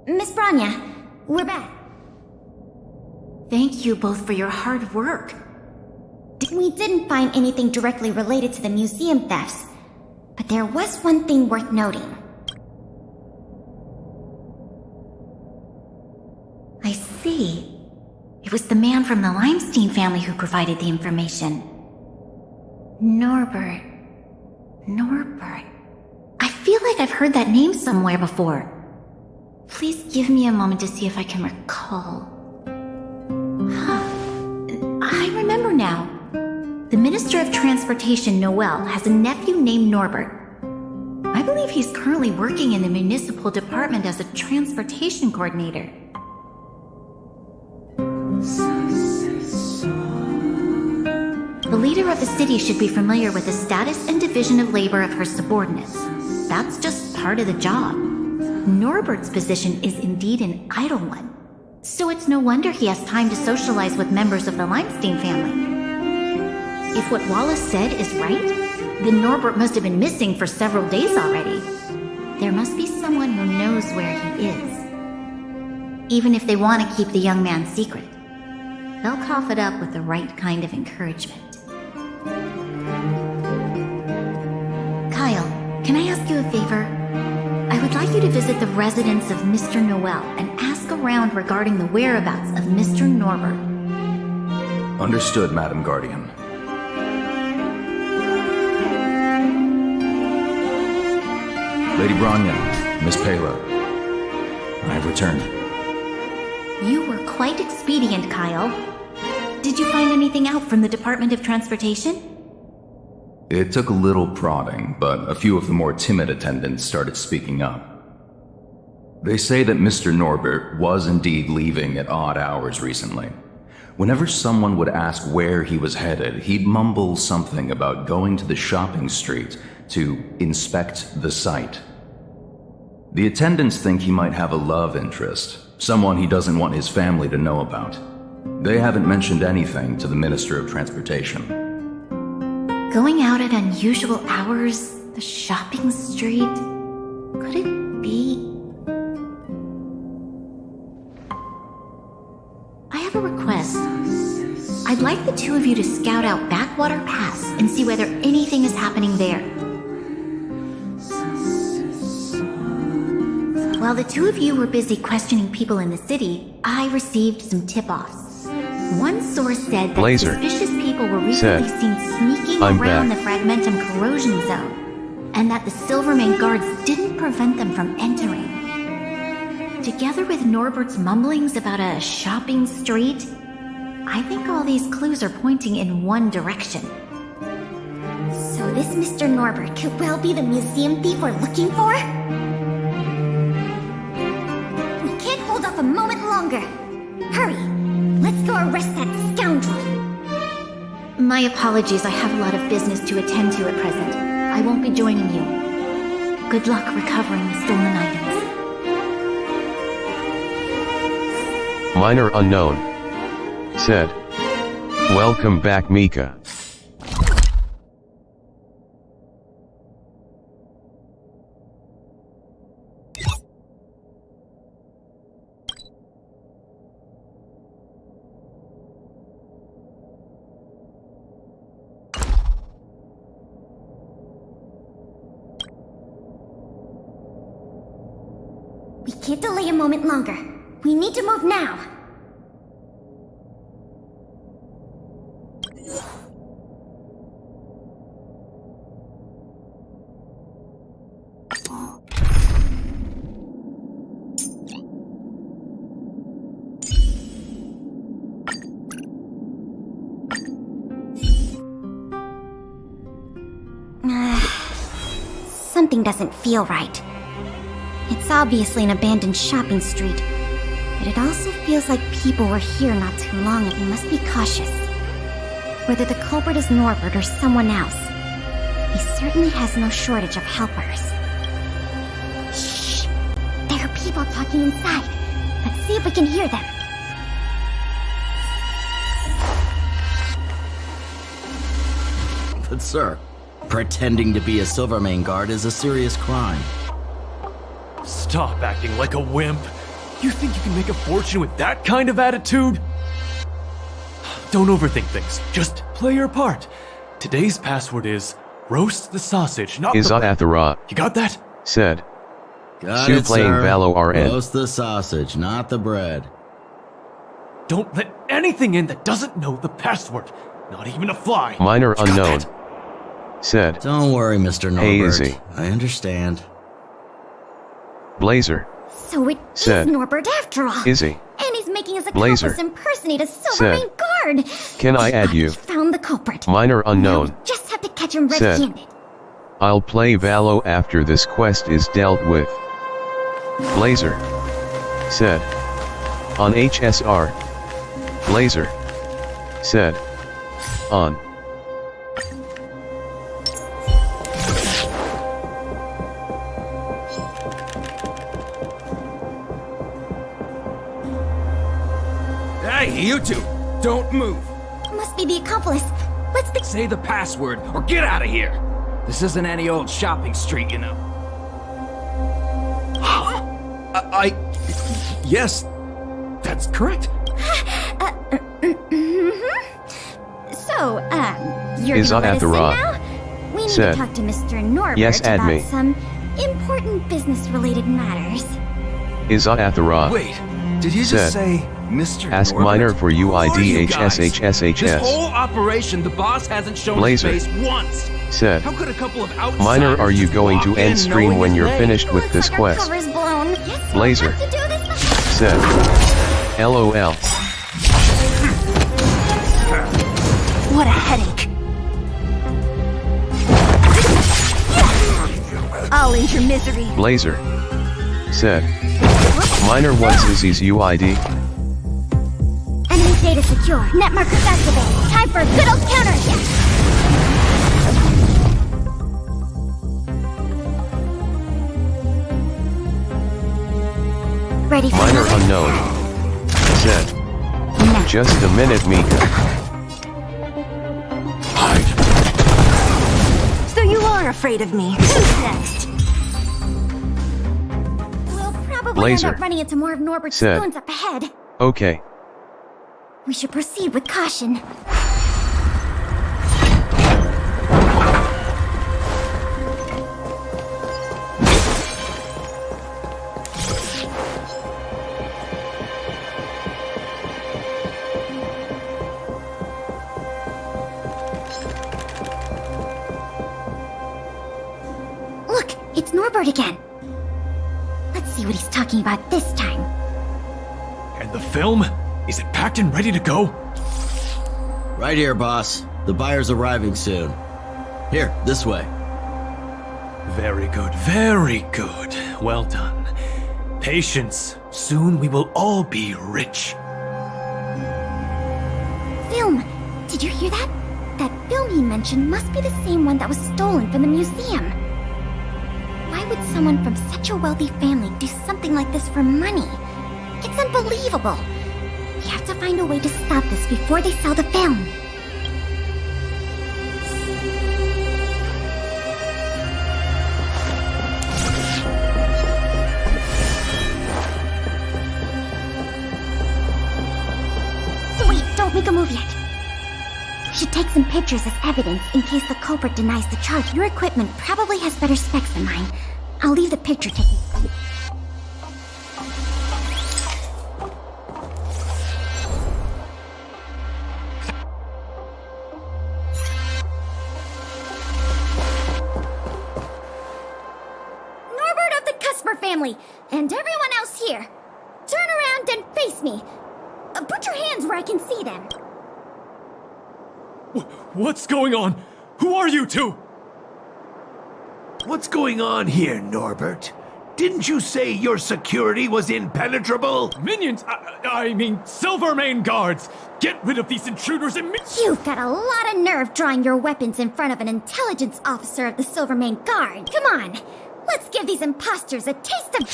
Miss Branya, we're back. Thank you both for your hard work. We didn't find anything directly related to the museum thefts, but there was one thing worth noting. I see. It was the man from the Limestein family who provided the information. Norbert. I feel like I've heard that name somewhere before. Please give me a moment to see if I can recall. I remember now. The Minister of Transportation, Noel, has a nephew named Norbert. I believe he's currently working in the municipal department as a transportation coordinator. The leader of the city should be familiar with the status and division of labor of her subordinates. That's just part of the job. Norbert's position is indeed an idle one, so it's no wonder he has time to socialize with members of the Limestein family. If what Wallace said is right, then Norbert must have been missing for several days already. There must be someone who knows where he is. Even if they want to keep the young man secret, they'll cough it up with the right kind of encouragement. Kyle, can I ask you a favor? I would like you to visit the residence of Mr. Noel and ask around regarding the whereabouts of Mr. Norbert. Understood, Madam Guardian. Lady Branya, Miss Pela, I have returned. You were quite expedient, Kyle. Did you find anything out from the Department of Transportation? It took a little prodding, but a few of the more timid attendants started speaking up. They say that Mr. Norbert was indeed leaving at odd hours recently. Whenever someone would ask where he was headed, he'd mumble something about going to the shopping street to inspect the site. The attendants think he might have a love interest, someone he doesn't want his family to know about. They haven't mentioned anything to the Minister of Transportation. Going out at unusual hours, the shopping street, could it be? I have a request. I'd like the two of you to scout out Backwater Pass and see whether anything is happening there. While the two of you were busy questioning people in the city, I received some tip-offs. One source said that suspicious people were recently seen sneaking around the Fragmentum corrosion zone, and that the Silvermane guards didn't prevent them from entering. Together with Norbert's mumblings about a shopping street, I think all these clues are pointing in one direction. So this Mr. Norbert could well be the museum thief we're looking for? We can't hold off a moment longer. Hurry! Let's go arrest that scoundrel! My apologies, I have a lot of business to attend to at present. I won't be joining you. Good luck recovering the stolen items. Minor unknown. Said. Welcome back, Mika. We can't delay a moment longer. We need to move now. something doesn't feel right. It's obviously an abandoned shopping street, but it also feels like people were here not too long and we must be cautious. Whether the culprit is Norbert or someone else, he certainly has no shortage of helpers. Shh! There are people talking inside. Let's see if we can hear them. But sir, pretending to be a Silvermane guard is a serious crime. Stop acting like a wimp. You think you can make a fortune with that kind of attitude? Don't overthink things. Just play your part. Today's password is roast the sausage, not Is the... Athara. You got that? Said. Got Sue it, playing sir. Valo RN. Roast the sausage, not the bread. Don't let anything in that doesn't know the password. Not even a fly. Minor You got unknown. that? Said. Don't worry, Mr. Norbert. Easy. I understand. Blazer. So it Said. is Norbert after all. Izzy. And he's making his Blazer. accomplice impersonate a Said. Silvermane guard. Can I add you? Found the culprit. Minor unknown. Just have to catch him Said. red-handed. I'll play Valo after this quest is dealt with. Blazer. Said. On HSR. Blazer. Said. On. Hey, you two! Don't move! Must be the accomplice. Let's Say the password or get out of here! This isn't any old shopping street, you know. Yes, that's correct. So, you're Is gonna let us in Athara. now? We need Said. to talk to Mr. Norbert Yes, add about me. some important business-related matters. Is Athara. Wait, did you Said. just say Mr. Ask Norbert? Minor for Who are you guys? This UIDHSHSHS. whole operation, the boss hasn't shown Blazer. his face once. Said. How could a couple of outsiders Minor, are you just going walk to in end stream knowing when his you're name? finished with this Our quest? cover's blown. Yes, Blazer. we'll have to do this. Said. LOL. What a headache. I'll end your misery. Blazer. Said. Minor wants Izzy's UID. Enemy data secure. Net markers activated. Time for a good old counterattack. Ready for Minor another? unknown. Said. Just a minute, Mika. So you are afraid of me. Who's next? We'll probably Blazer. end up running into more of Norbert's Said. spoons up ahead. Okay. We should proceed with caution. Look, it's Norbert again. Let's see what he's talking about this time. And the film? Is it packed and ready to go? Right here, boss. The buyer's arriving soon. Here, this way. Very good, very good. Well done. Patience. Soon we will all be rich. Film! Did you hear that? That film he mentioned must be the same one that was stolen from the museum. Why would someone from such a wealthy family do something like this for money? It's unbelievable. We have to find a way to stop this before they sell the film. Wait, don't make a move yet. We should take some pictures as evidence in case the culprit denies the charge. Your equipment probably has better specs than mine. I'll leave the picture taking. Norbert of the Cusper family, and everyone else here. Turn around and face me. Put your hands where I can see them. What's going on? Who are you two? What's going on here, Norbert? Didn't you say your security was impenetrable? Minions! I mean, Silvermane guards! Get rid of these intruders immediately! You've got a lot of nerve drawing your weapons in front of an intelligence officer of the Silvermane Guard. Come on, let's give these imposters a taste of...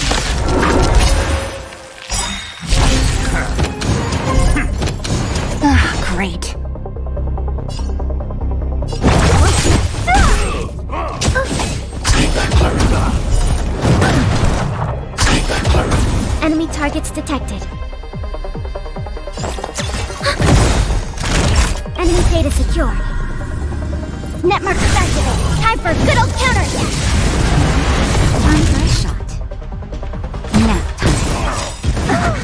Great. Enemy targets detected. Enemy data secured. Net markers activated. Time for a good old counterattack. Time for a shot. Nap time.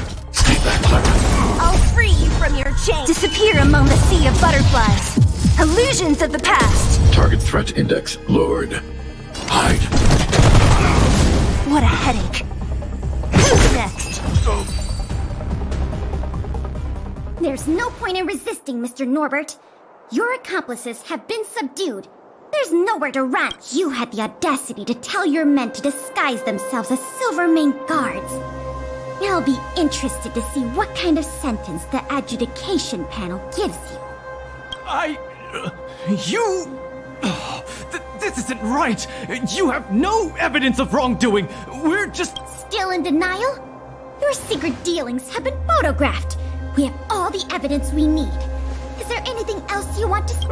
I'll free you from your chain. Disappear among the sea of butterflies. Illusions of the past. Target threat index lowered. Hide. What a headache. Who's next? There's no point in resisting, Mr. Norbert. Your accomplices have been subdued. There's nowhere to run. You had the audacity to tell your men to disguise themselves as Silvermane guards. I'll be interested to see what kind of sentence the adjudication panel gives you. This isn't right! You have no evidence of wrongdoing! We're just... Still in denial? Your secret dealings have been photographed. We have all the evidence we need. Is there anything else you want to say?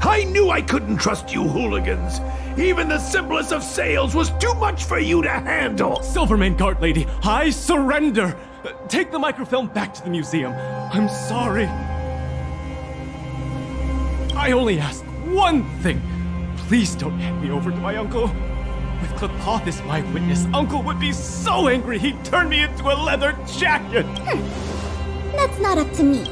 I knew I couldn't trust you hooligans. Even the simplest of sales was too much for you to handle. Silvermane Guard Lady, I surrender! Take the microfilm back to the museum. I'm sorry. I only ask one thing. Please don't hand me over to my uncle. With Klapoth as my witness, Uncle would be so angry he'd turn me into a leather jacket. That's not up to me.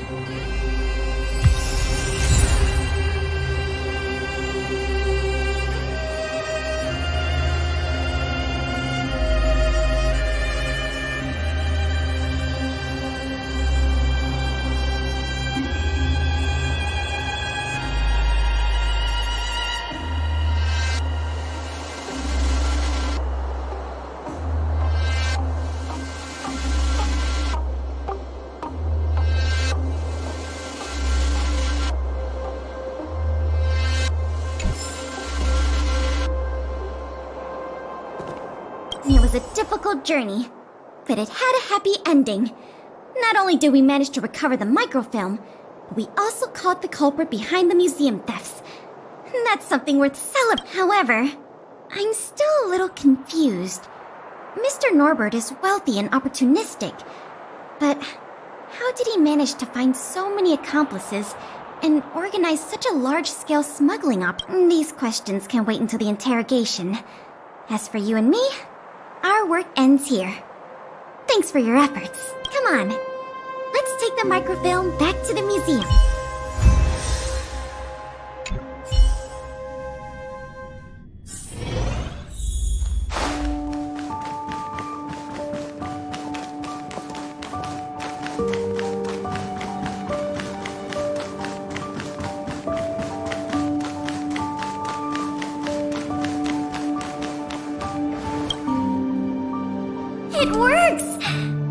It was a difficult journey, but it had a happy ending. Not only did we manage to recover the microfilm, but we also caught the culprit behind the museum thefts. That's something worth celebrating. However, I'm still a little confused. Mr. Norbert is wealthy and opportunistic, but how did he manage to find so many accomplices and organize such a large-scale smuggling op? These questions can wait until the interrogation. As for you and me, our work ends here. Thanks for your efforts. Come on, let's take the microfilm back to the museum. It works!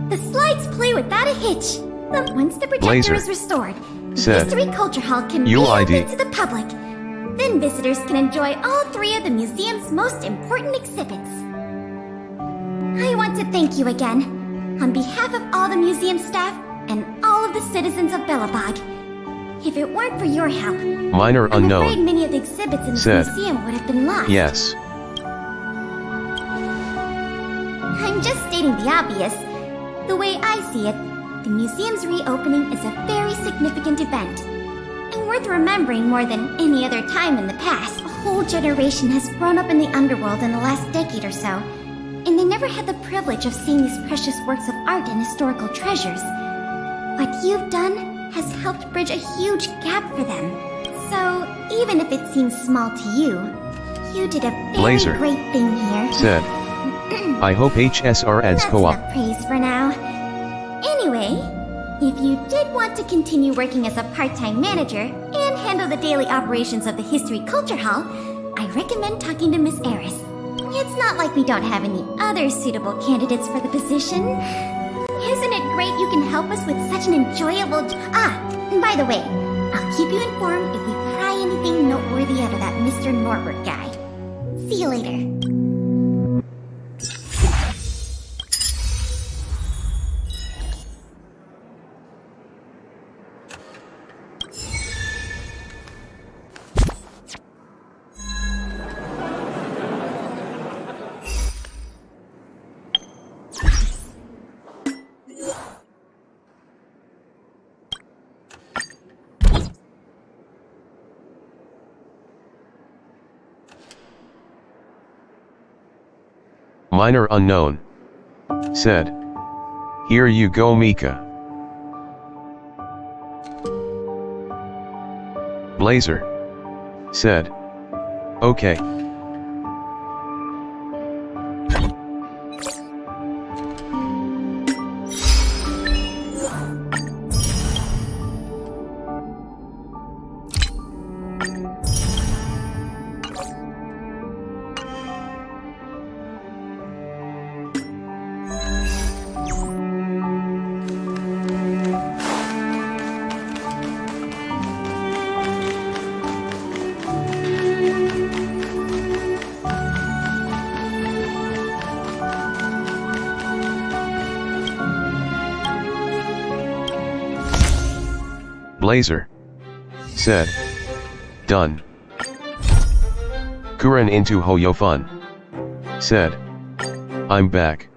The slides play without a hitch. Once the projector Blazer is restored, the said, History Culture Hall can be UID. opened to the public. Then visitors can enjoy all three of the museum's most important exhibits. I want to thank you again, on behalf of all the museum staff and all of the citizens of Belobog. If it weren't for your help, Minor I'm unknown afraid many of the exhibits in said, this museum would have been lost. Yes. I'm just stating the obvious. The way I see it, the museum's reopening is a very significant event, and worth remembering more than any other time in the past. A whole generation has grown up in the underworld in the last decade or so, and they never had the privilege of seeing these precious works of art and historical treasures. What you've done has helped bridge a huge gap for them. So, even if it seems small to you, you did a very Blazer great thing here. said, I hope HSR adds That's co-op. enough praise for now. Anyway, if you did want to continue working as a part-time manager and handle the daily operations of the History Culture Hall, I recommend talking to Miss Eris. It's not like we don't have any other suitable candidates for the position. Isn't it great you can help us with such an enjoyable by the way, I'll keep you informed if we pry anything noteworthy out of that Mr. Norbert guy. See you later. Minor unknown. Said. Here you go, Mika. Blazer. Said. Okay. Blazer. Said. Done. Kuren into Hoyofun. Said. I'm back.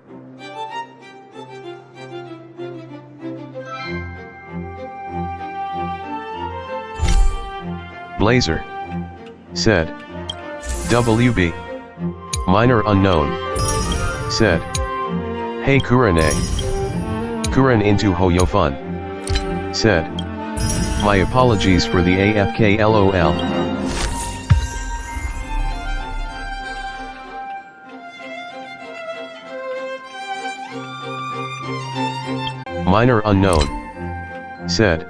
Blazer. Said. WB. Minor unknown. Said. Hey Kurene. Kuren into Hoyofun. Said. My apologies for the AFK LOL. Minor unknown. Said.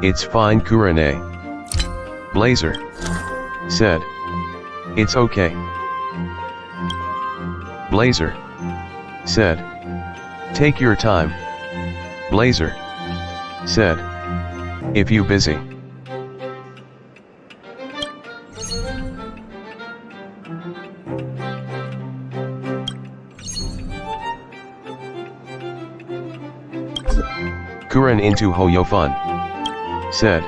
It's fine Kurene. Blazer. Said. It's okay. Blazer. Said. Take your time. Blazer. Said. If you busy. Kuren into Hoyofun. Said.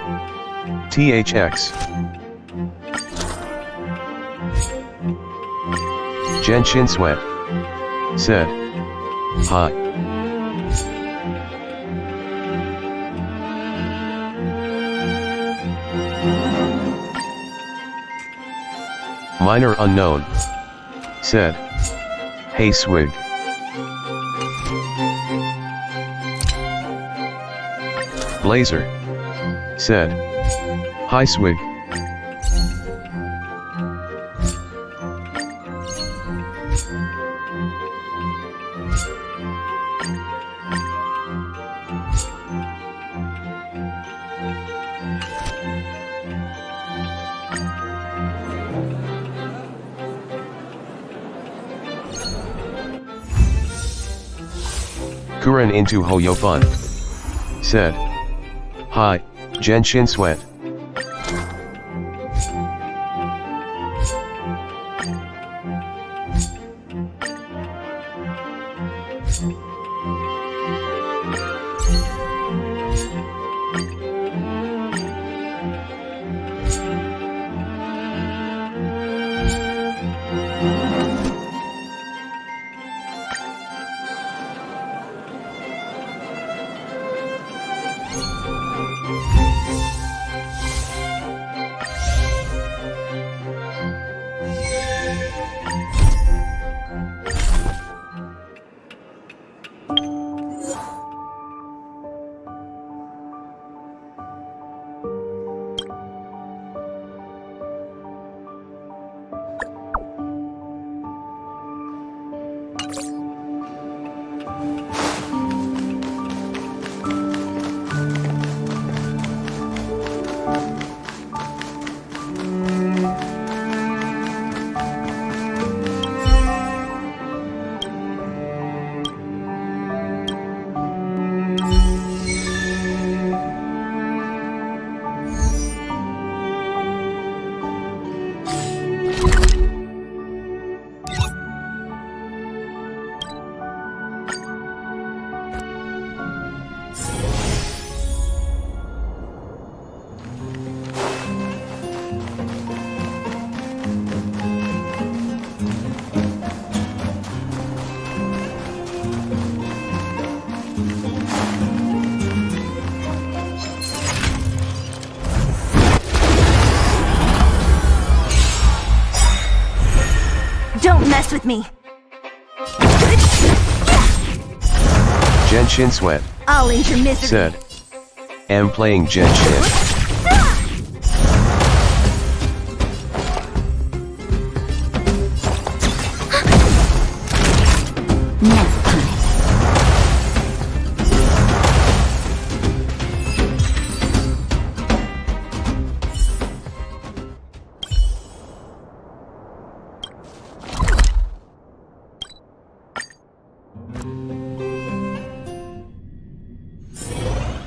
THX. Genshin Sweat. Said. Hi. Minor unknown. Said. Hey Swig. Blazer. Said. Hi Swig. Kuren into Hoyofun. Said. Hi, Genshin Sweat. mess with me! Genshin Sweat I'll end your misery. said, am playing Genshin. Next time.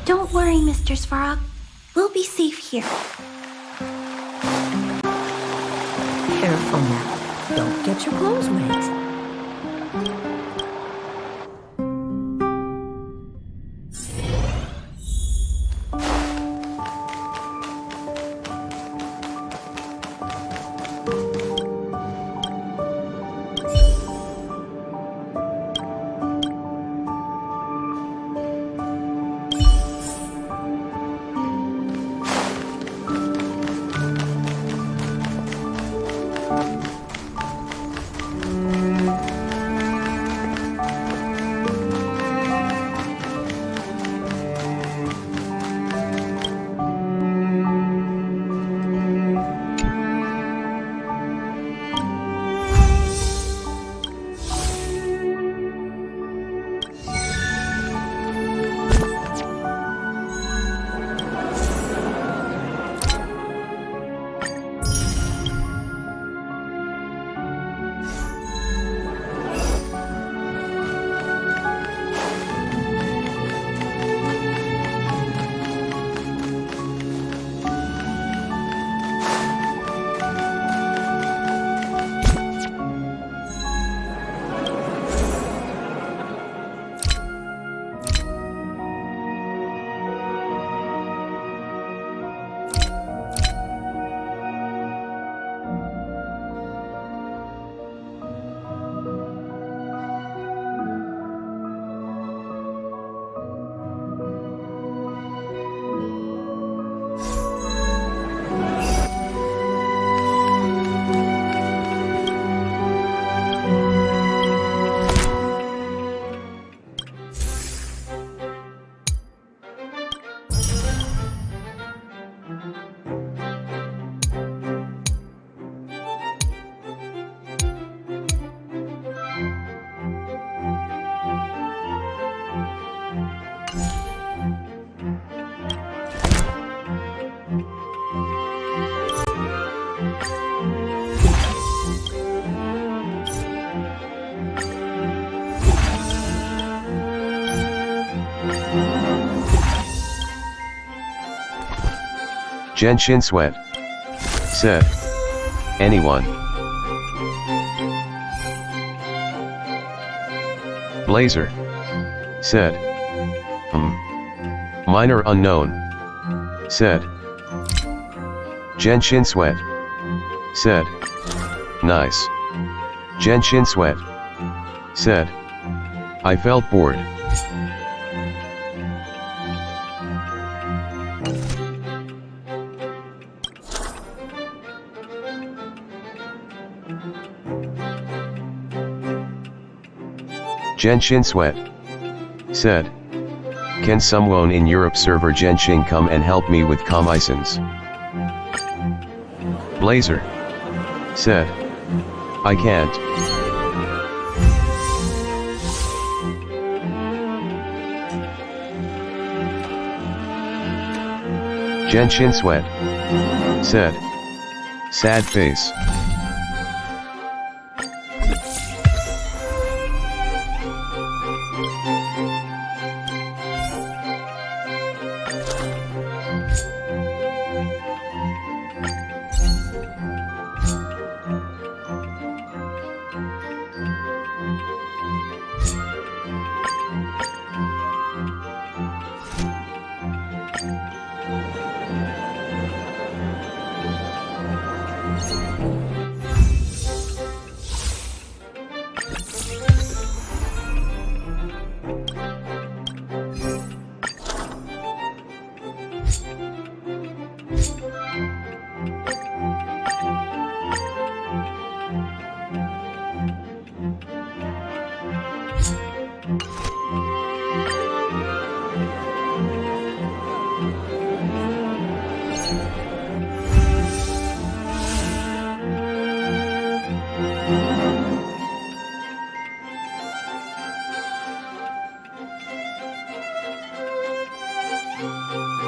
Don't worry, Mr. Svarog. We'll be safe here. Careful now. Don't get your clothes wet. Genshin Sweat said, anyone. Blazer said, minor unknown said, Genshin Sweat said, nice. Genshin Sweat said, I felt bored. Genshin Sweat said, can someone in Europe server Genshin come and help me with commissions? Blazer said, I can't. Genshin Sweat said, sad face.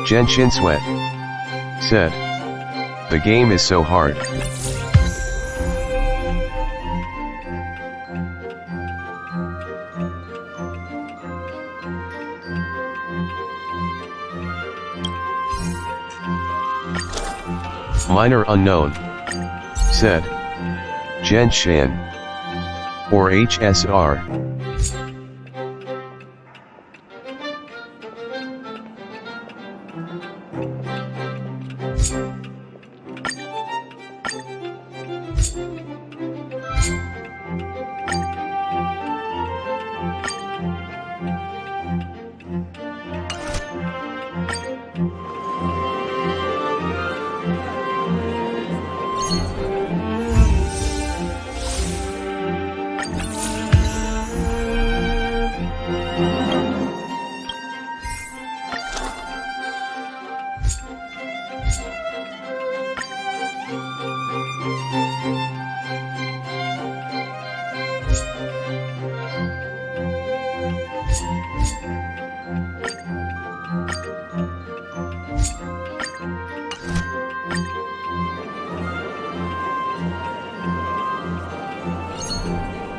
Genshin Sweat said, "The game is so hard." Minor Unknown said, "Genshin or HSR."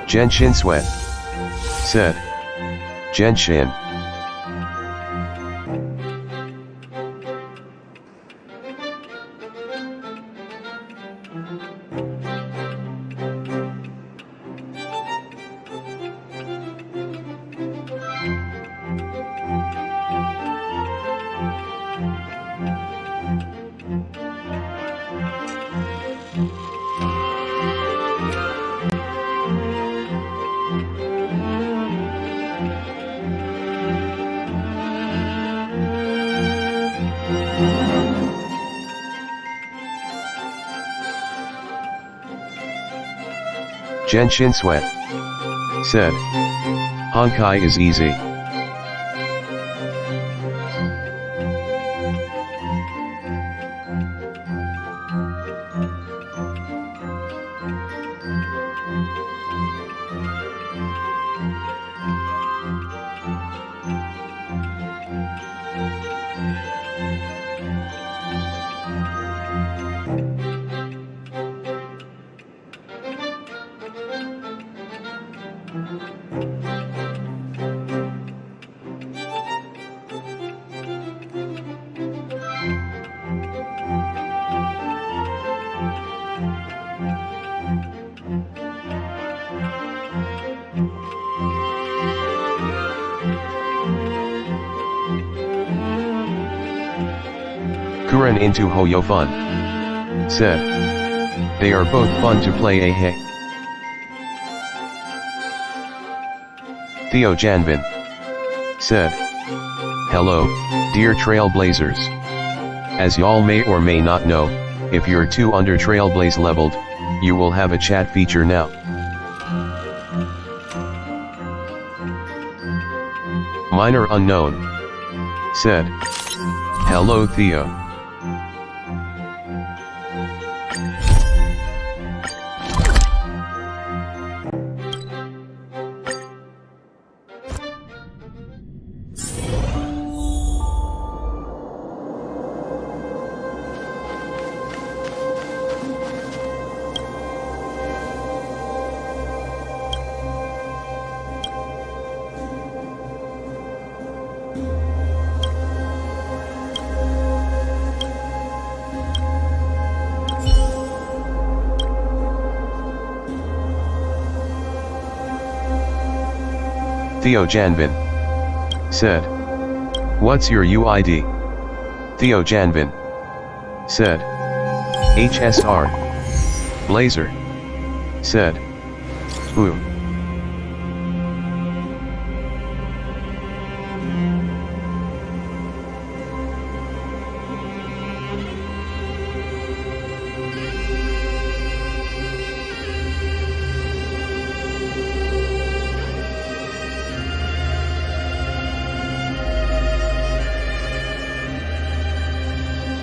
Genshin Sweat said, "Genshin." Genshin Sweat said, "Honkai is easy." Kuren into Hoyo Fun said, "They are both fun to play hey." Theo Janvin said, "Hello, dear Trailblazers. As y'all may or may not know, if you're 2 under Trailblaze leveled, you will have a chat feature now." Minor Unknown said, "Hello Theo." Theo Janvin said, "What's your UID?" Theo Janvin said, "HSR." Blazer said, "Ooh."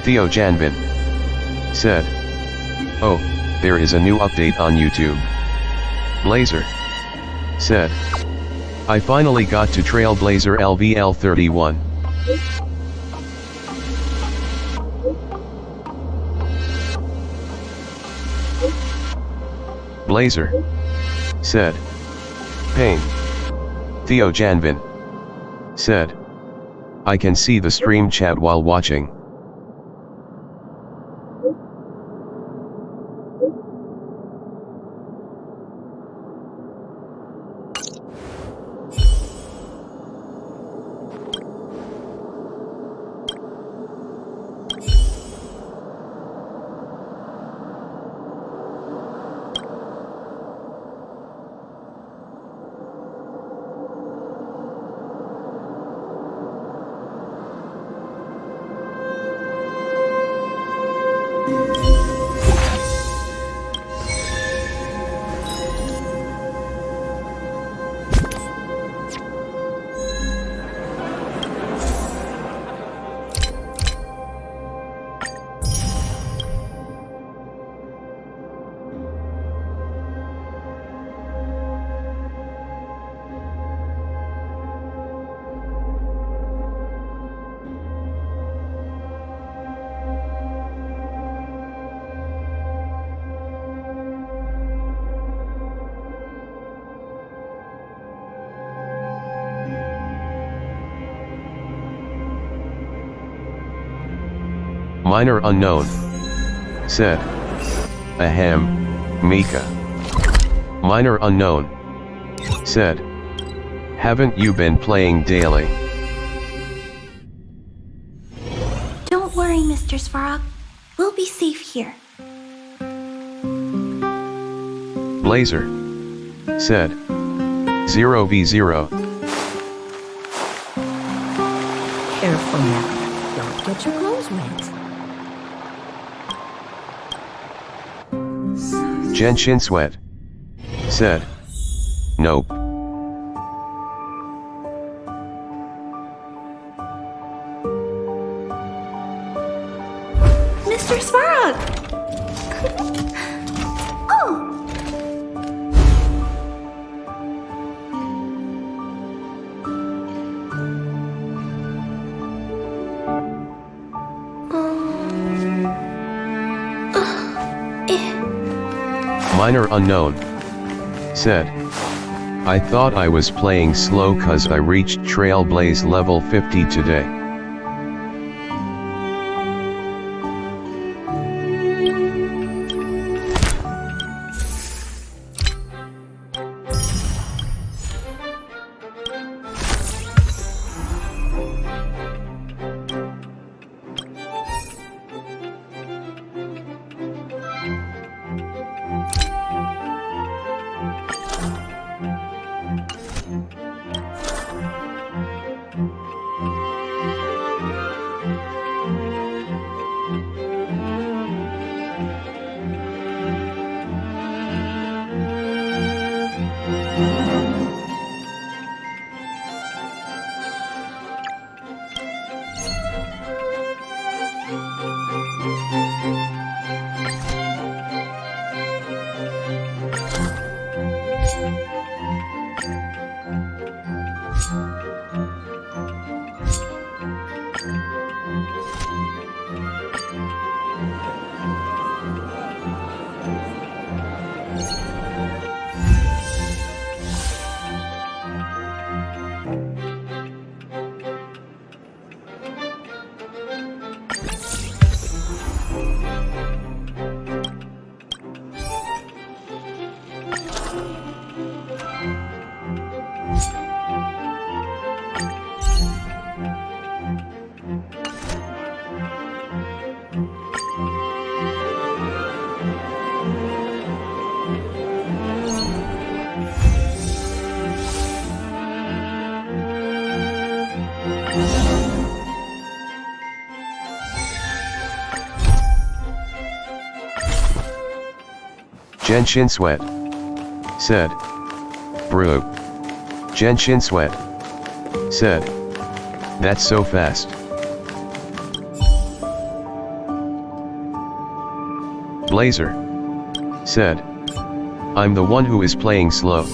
Theo Janvin said, "Oh, there is a new update on YouTube." Blazer said, "I finally got to Trailblazer LVL 31. Blazer said. Pain. Theo Janvin said. I can see the stream chat while watching. Minor unknown said. Ahem, Mika. Minor unknown said. Haven't you been playing daily? Don't worry, Mr. Svarog. We'll be safe here. Blazer said. 0v0. Careful now. Don't get your clothes wet. Genshin Sweat said. Nope. Mr. Svarog! Oh! Minor unknown said. I thought I was playing slow cause I reached Trailblaze level 50 today. Genshin Sweat said. Bro. Genshin Sweat said. That's so fast. Blazer said. I'm the one who is playing slow.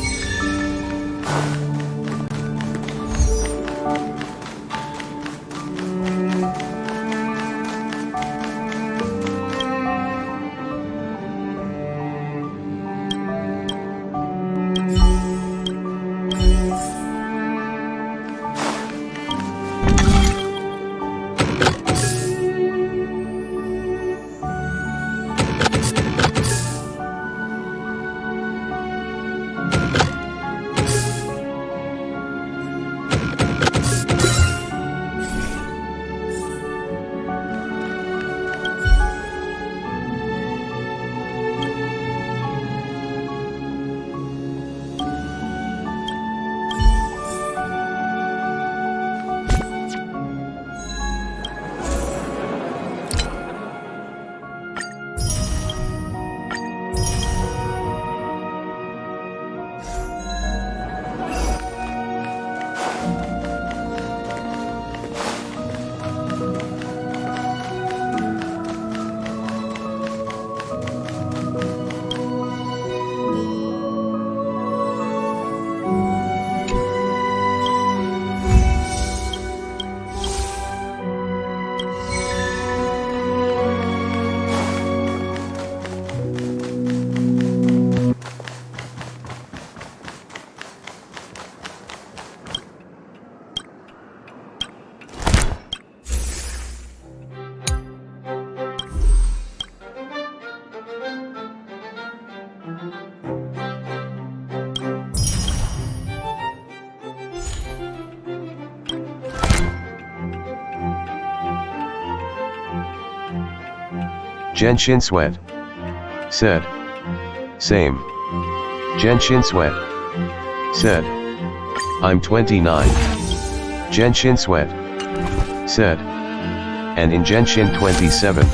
Genshin Sweat. Said. Same. Genshin Sweat. Said. I'm 29. Genshin Sweat. Said. And in Genshin 27.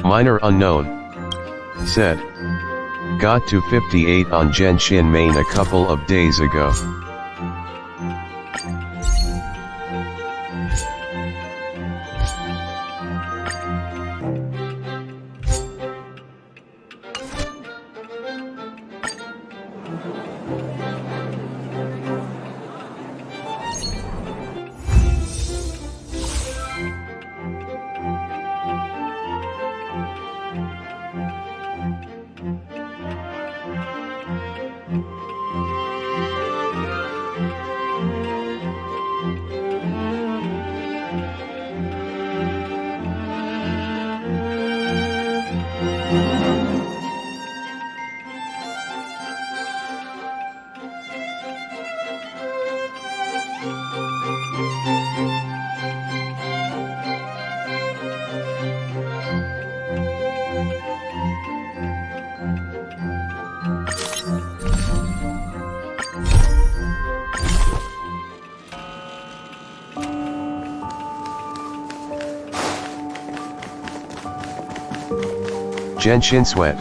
Minor unknown. Said. Got to 58 on Genshin main a couple of days ago. Genshin Sweat.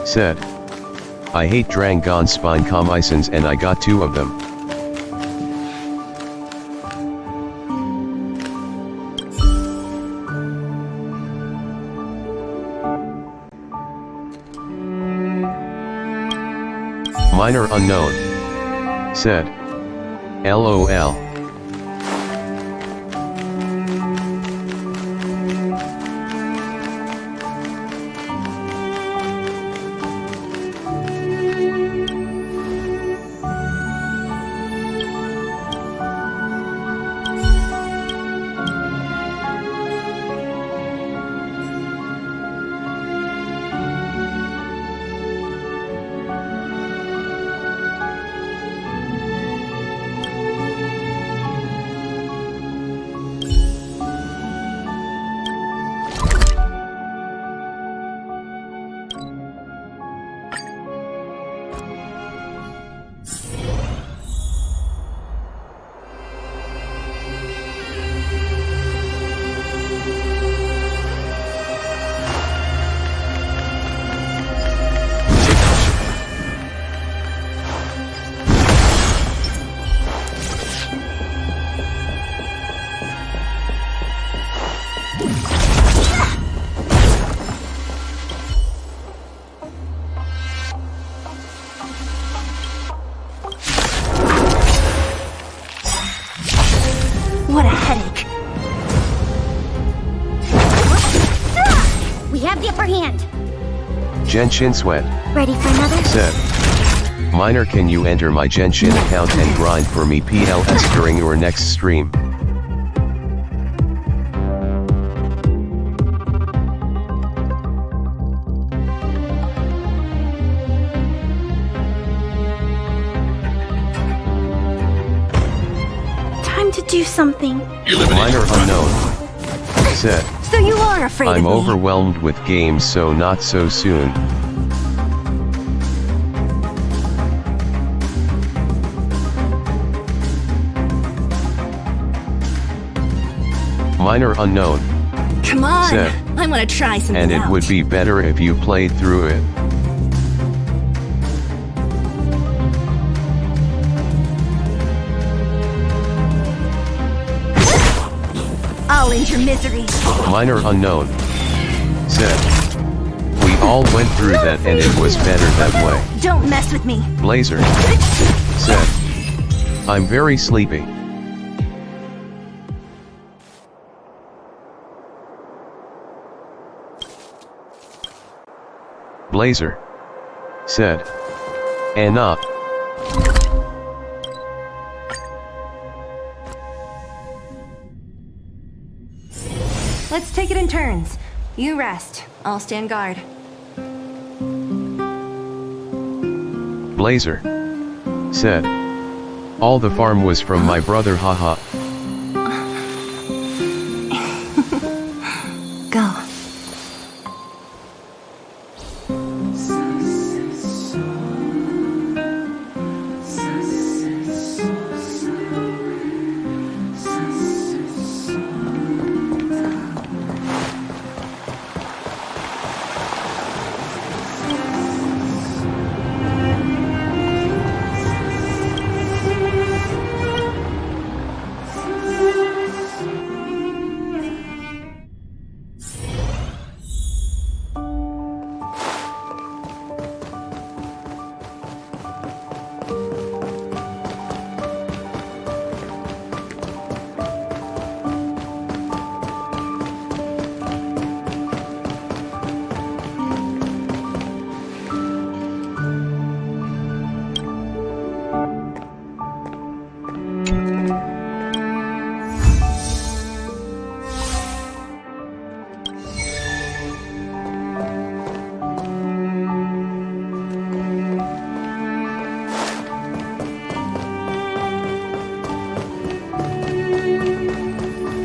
Said. I hate Drangon Spine Commisons and I got 2 of them. Minor unknown. Said. LOL. What a headache. We have the upper hand. Genshin Sweat. Ready for another? Said. Minor, can you enter my Genshin account and grind for me PLS during your next stream? time to do something. Minor unknown. Said. So you are afraid I'm of me. overwhelmed with games, so not so soon. Minor unknown. Come on, Said. I want to try something And it out. would be better if you played through it. I'll end your misery. Minor unknown. Said. We all went through that and it was better that way. Don't mess with me. Blazer. Said. I'm very sleepy. Blazer. Said. Enough. Let's take it in turns. You rest. I'll stand guard. Blazer. Said. All the farm was from my brother, haha. Go.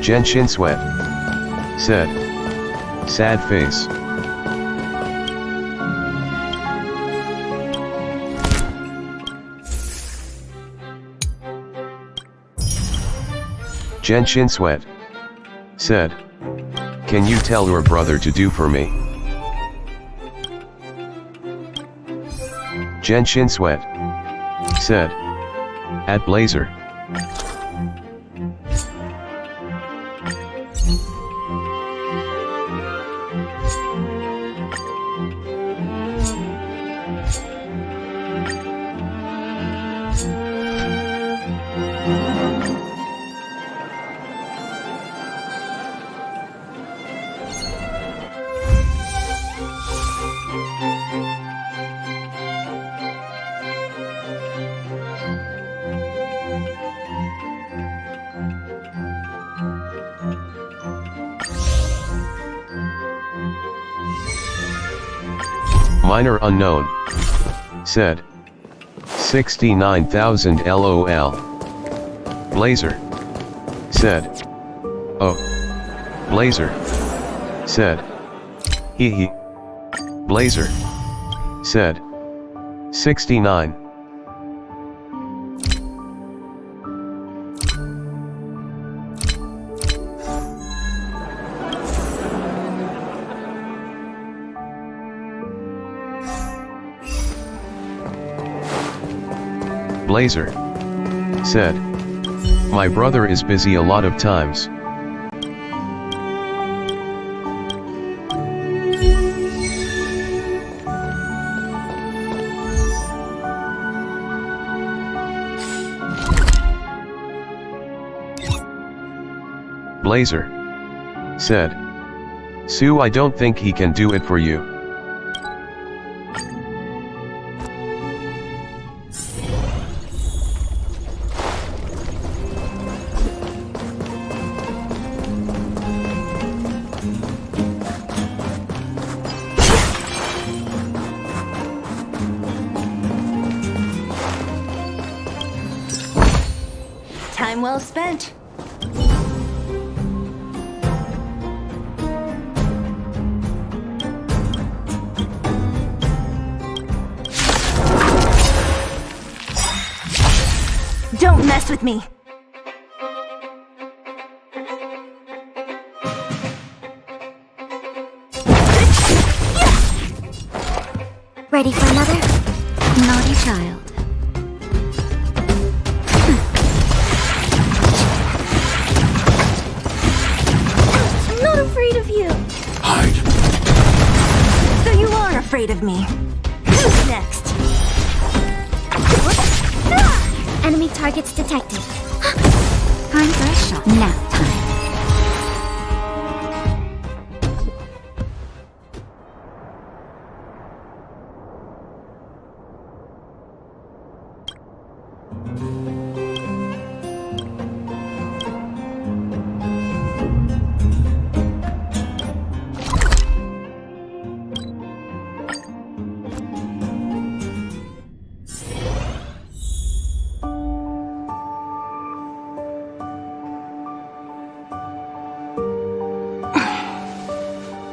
Genshin Sweat. Said. Sad face. Genshin Sweat. Said. Can you tell your brother to do for me? Genshin Sweat. Said. At Blazer. Minor unknown. Said. 69,000 LOL. Blazer. Said. Oh. Blazer. Said. Hee hee. Blazer. Said. 69. Blazer. Said. My brother is busy a lot of times. Blazer. Said. Sue, I don't think he can do it for you. Time well spent. Don't mess with me. Ready for another? Naughty child. I'm not afraid of you. Hide. So you are afraid of me. Who's next? Enemy targets detected. Time for a shot. Nap time.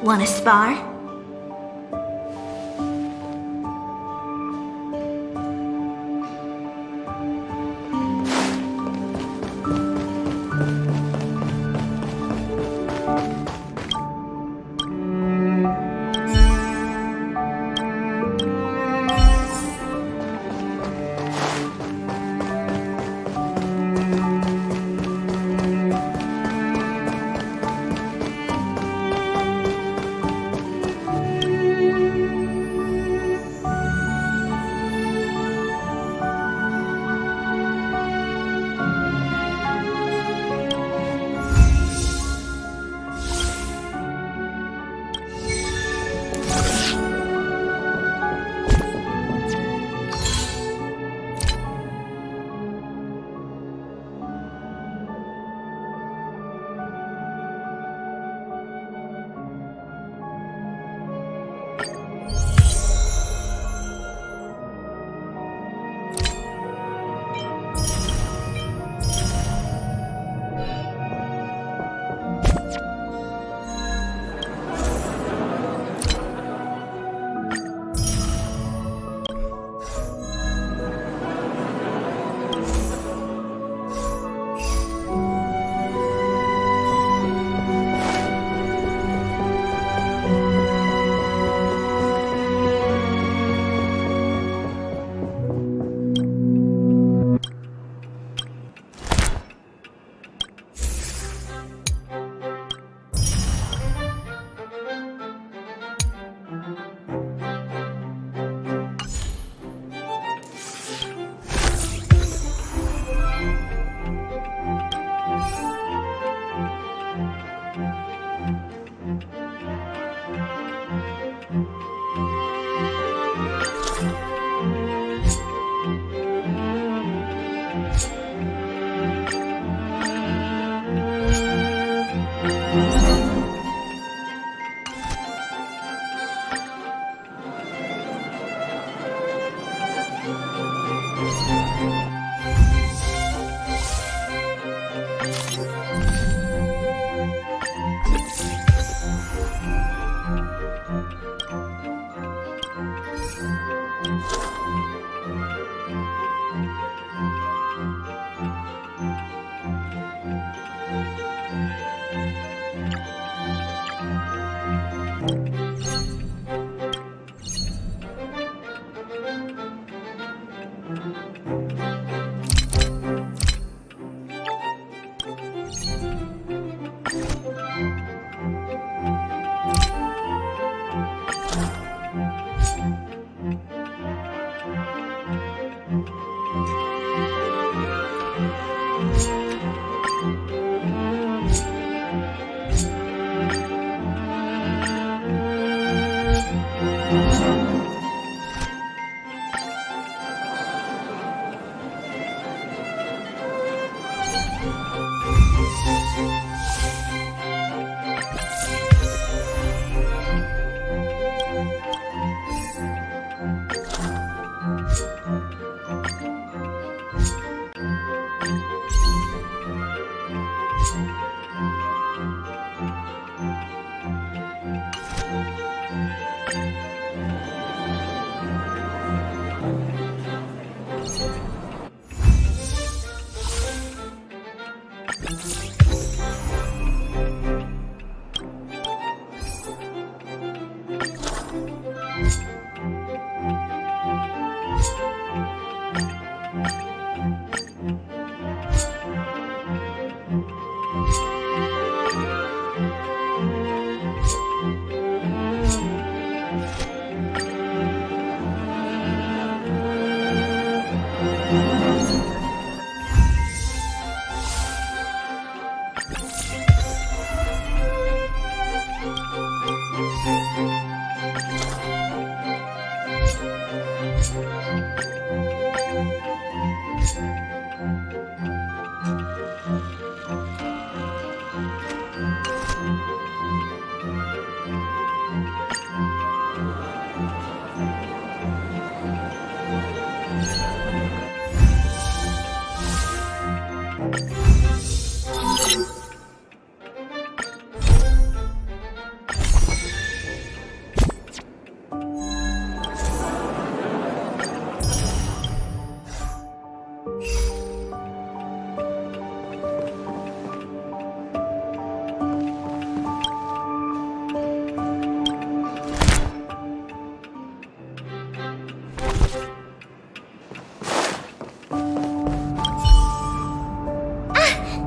Want to spar?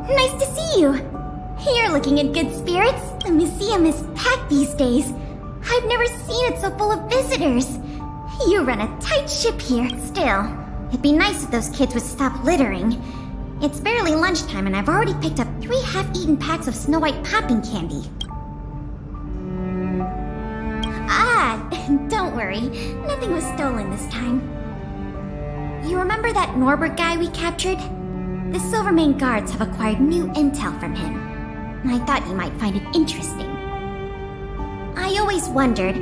Nice to see you. You're looking in good spirits. The museum is packed these days. I've never seen it so full of visitors. You run a tight ship here. Still, it'd be nice if those kids would stop littering. It's barely lunchtime and I've already picked up 3 half-eaten packs of Snow White popping candy. Ah, don't worry. Nothing was stolen this time. You remember that Norbert guy we captured? The Silvermane guards have acquired new intel from him. I thought you might find it interesting. I always wondered,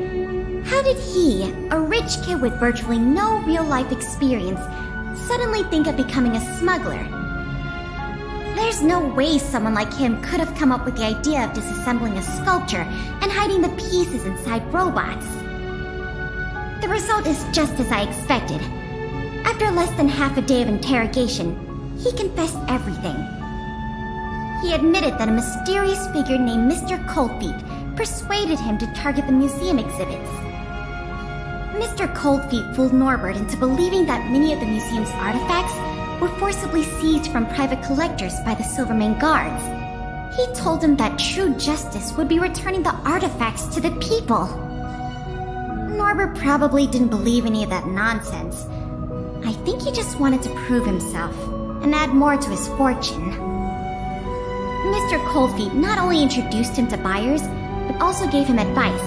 how did he, a rich kid with virtually no real-life experience, suddenly think of becoming a smuggler? There's no way someone like him could have come up with the idea of disassembling a sculpture and hiding the pieces inside robots. The result is just as I expected. After less than half a day of interrogation, he confessed everything. He admitted that a mysterious figure named Mr. Coldfeet persuaded him to target the museum exhibits. Mr. Coldfeet fooled Norbert into believing that many of the museum's artifacts were forcibly seized from private collectors by the Silvermane guards. He told him that true justice would be returning the artifacts to the people. Norbert probably didn't believe any of that nonsense. I think he just wanted to prove himself and add more to his fortune. Mr. Coldfeet not only introduced him to buyers, but also gave him advice,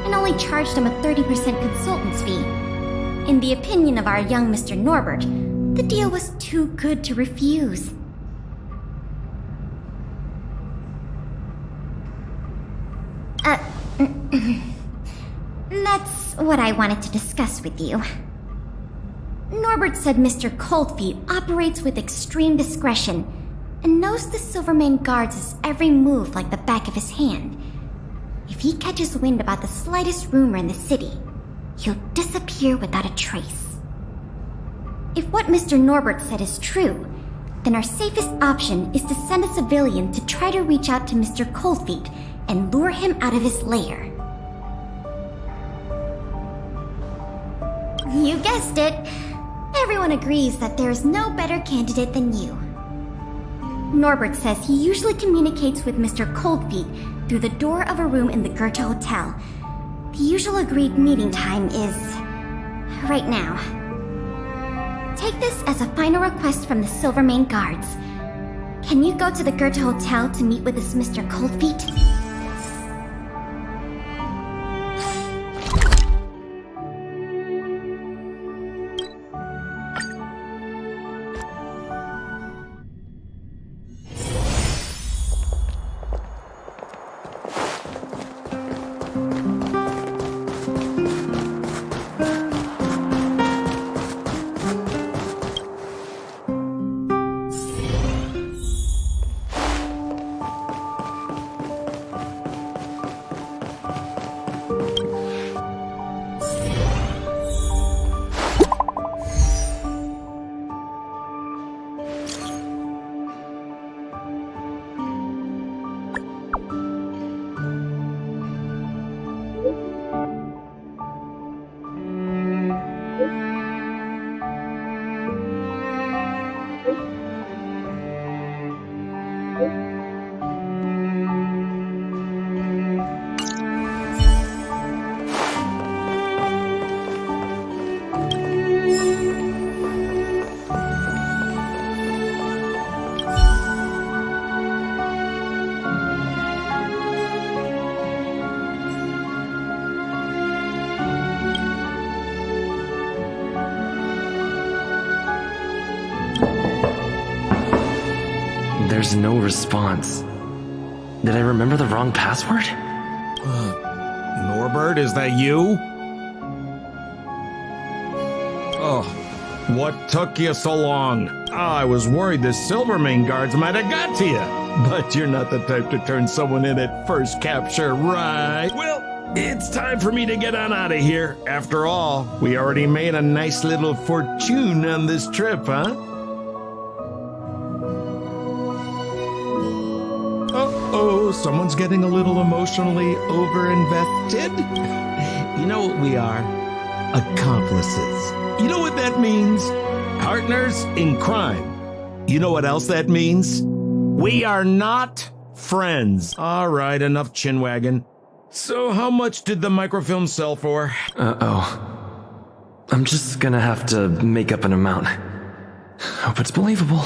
and only charged him a 30% consultant's fee. In the opinion of our young Mr. Norbert, the deal was too good to refuse. That's what I wanted to discuss with you. Norbert said Mr. Coldfeet operates with extreme discretion and knows the Silvermane guards' every move like the back of his hand. If he catches wind about the slightest rumor in the city, he'll disappear without a trace. If what Mr. Norbert said is true, then our safest option is to send a civilian to try to reach out to Mr. Coldfeet and lure him out of his lair. You guessed it. Everyone agrees that there is no better candidate than you. Norbert says he usually communicates with Mr. Coldfeet through the door of a room in the Goethe Hotel. The usual agreed meeting time is right now. Take this as a final request from the Silvermane guards. Can you go to the Goethe Hotel to meet with this Mr. Coldfeet? There's no response. Did I remember the wrong password? Norbert, is that you? Oh, what took you so long? I was worried the Silvermane guards might have got to you. But you're not the type to turn someone in at first capture, right? Well, it's time for me to get on out of here. After all, we already made a nice little fortune on this trip, huh? Uh-oh, someone's getting a little emotionally overinvested. You know what we are? Accomplices. You know what that means? Partners in crime. You know what else that means? We are not friends. All right, enough chinwagging. So how much did the microfilm sell for? Uh-oh. I'm just gonna have to make up an amount. Hope it's believable.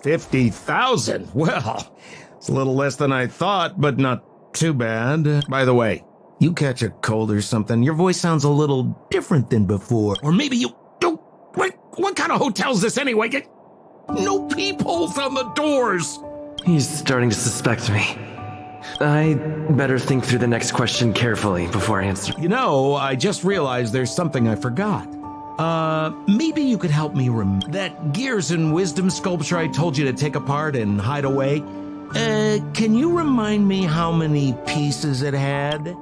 $50,000? Well, it's a little less than I thought, but not too bad. By the way, you catch a cold or something, your voice sounds a little different than before. Or maybe you don't. What kind of hotel's this anyway? No peepholes on the doors. He's starting to suspect me. I better think through the next question carefully before I answer. You know, I just realized there's something I forgot. Maybe you could help me remember that Gears and Wisdom sculpture I told you to take apart and hide away. Can you remind me how many pieces it had?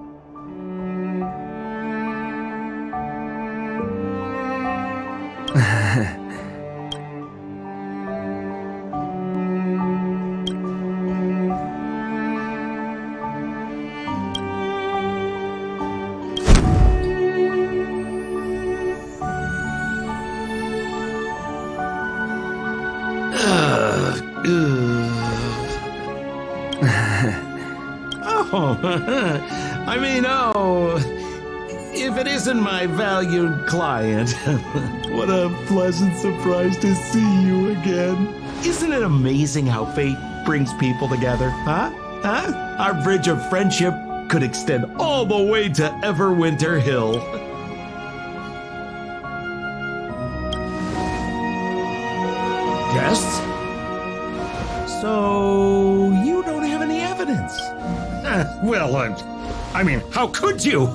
If it isn't my valued client. What a pleasant surprise to see you again. Isn't it amazing how fate brings people together, huh? Our bridge of friendship could extend all the way to Everwinter Hill. Guests? So, you don't have any evidence? Well, I mean, how could you?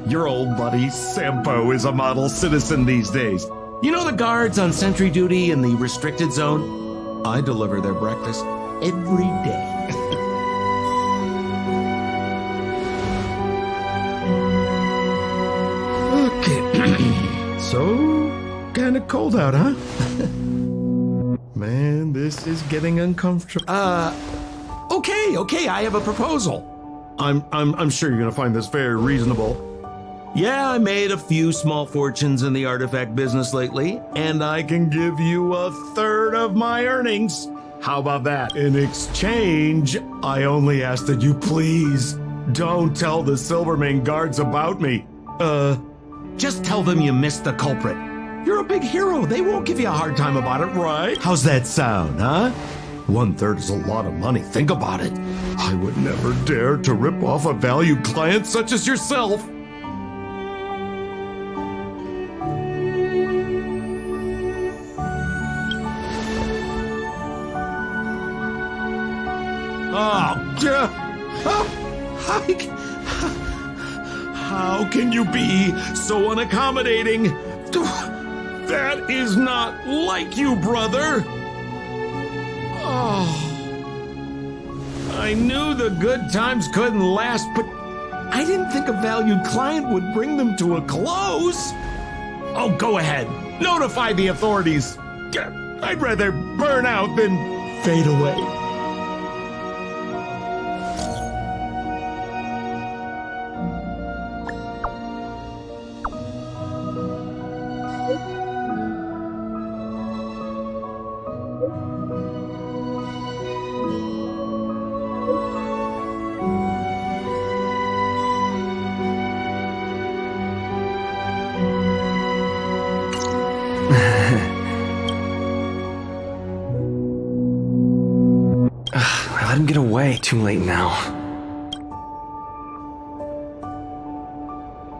Your old buddy Sampo is a model citizen these days. You know the guards on sentry duty in the restricted zone? I deliver their breakfast every day. Okay. So, kinda cold out, huh? Man, this is getting uncomfortable. Okay, I have a proposal. I'm sure you're gonna find this very reasonable. Yeah, I made a few small fortunes in the artifact business lately, and I can give you 1/3 of my earnings. How about that? In exchange, I only ask that you please don't tell the Silvermane guards about me. Just tell them you missed the culprit. You're a big hero. They won't give you a hard time about it, right? How's that sound, huh? 1/3 is a lot of money. Think about it. I would never dare to rip off a valued client such as yourself. How can you be so unaccommodating? That is not like you, brother. Oh, I knew the good times couldn't last, but I didn't think a valued client would bring them to a close. Oh, go ahead. Notify the authorities. I'd rather burn out than fade away. way too late now.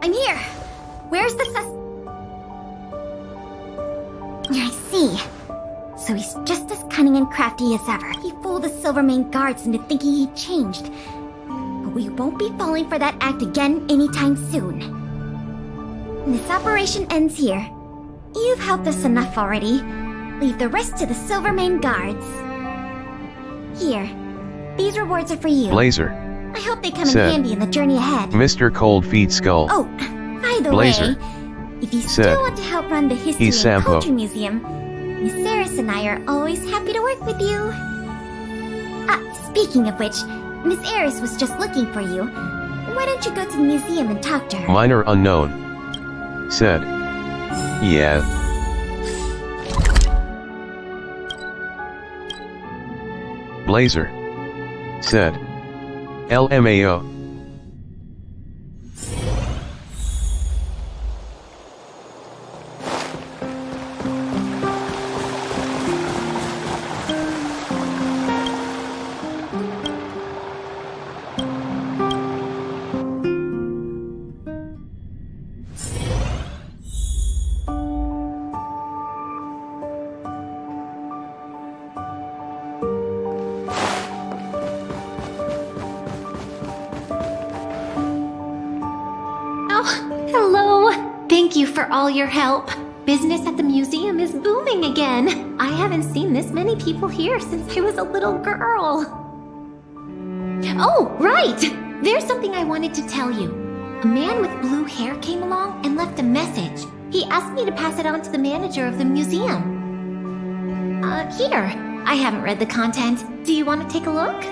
I'm here. Where's the I see. So he's just as cunning and crafty as ever. He fooled the Silvermane guards into thinking he'd changed. But we won't be falling for that act again anytime soon. This operation ends here. You've helped us enough already. Leave the rest to the Silvermane guards. Here. These rewards are for you. Blazer. I hope they come in Said. handy in the journey ahead. Mr. Cold Feet Skull. Oh, by the Blazer. way, if you Said. still want to help run the History and Sampo. Culture Museum, Miss Eris and I are always happy to work with you. Speaking of which, Miss Eris was just looking for you. Why don't you go to the museum and talk to her? Minor unknown. Said. Yeah. Blazer. Said. LMAO. Hello! Thank you for all your help. Business at the museum is booming again. I haven't seen this many people here since I was a little girl. Oh, right! There's something I wanted to tell you. A man with blue hair came along and left a message. He asked me to pass it on to the manager of the museum. Here. I haven't read the content. Do you want to take a look?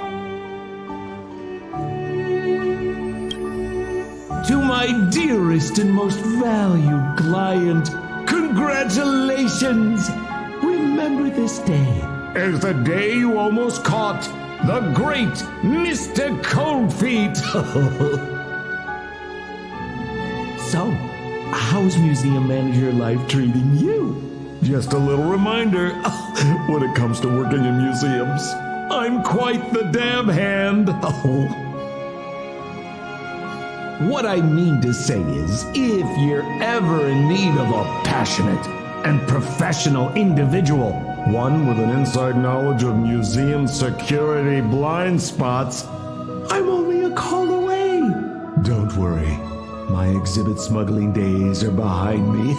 To my dearest and most valued client, congratulations! Remember this day as the day you almost caught the great Mr. Coldfeet. So, how's museum manager life treating you? Just a little reminder, when it comes to working in museums, I'm quite the dab hand. What I mean to say is, if you're ever in need of a passionate and professional individual, one with an inside knowledge of museum security blind spots, I'm only a call away. Don't worry, my exhibit smuggling days are behind me.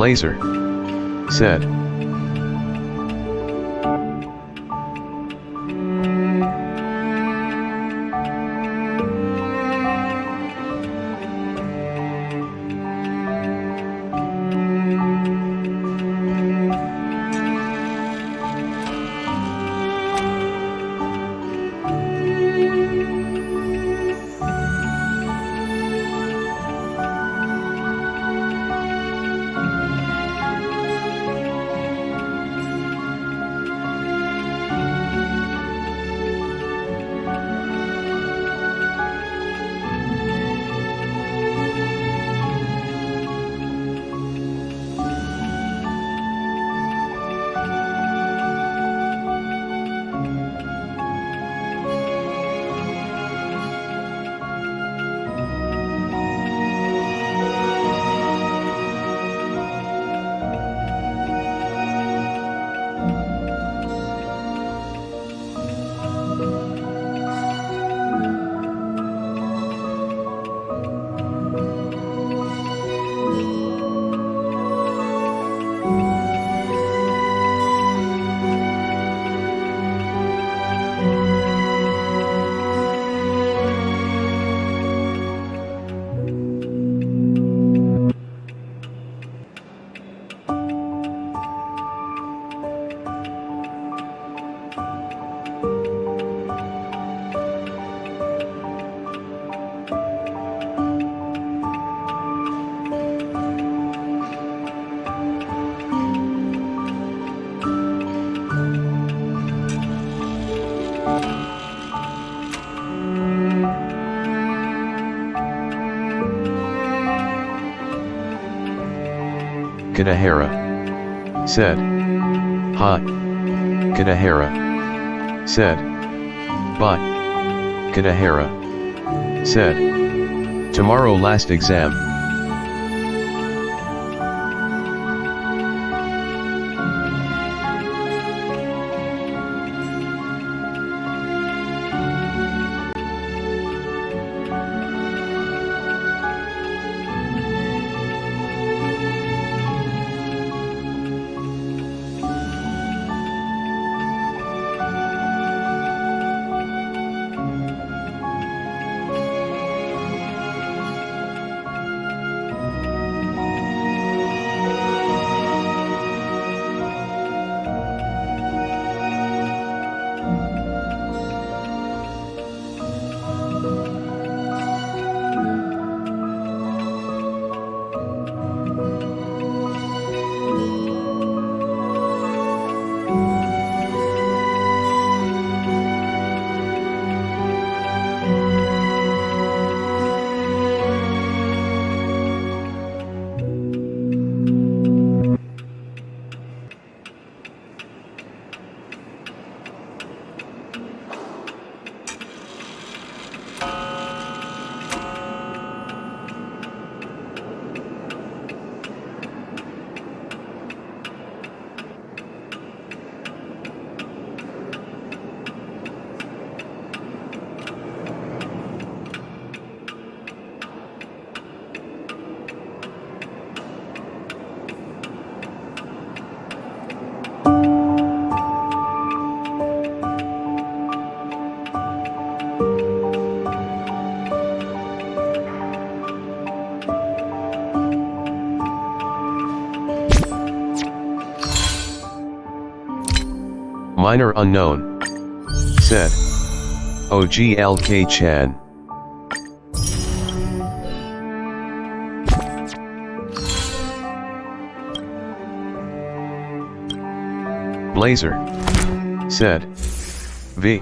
Blazer said. Kanahara said. Hi. Kanahara said. Bye. Kanahara said. Tomorrow last exam. Minor unknown said. OGLK-chan. Blazer said. V.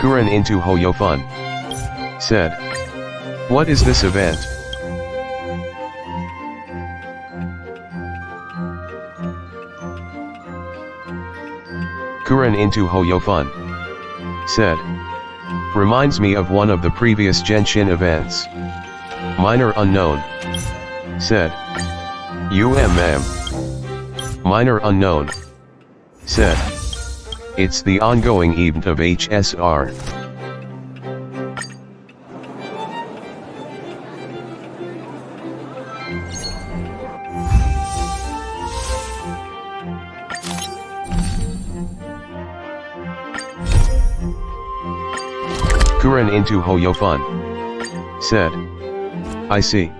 Kuren into Hoyofun. Said. What is this event? Kuren into Hoyofun. Said. Reminds me of one of the previous Genshin events. Minor unknown. Said. Minor unknown. Said. It's the ongoing event of HSR. Kuren into Hoyofun. Said. I see.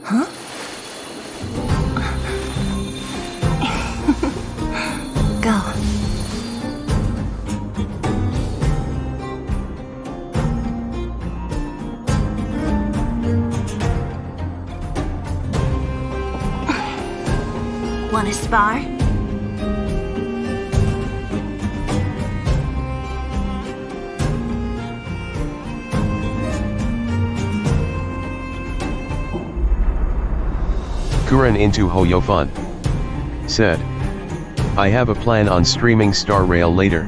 Huh? Go. Want to spar? Kuren into Hoyofun. Said. I have a plan on streaming Star Rail later.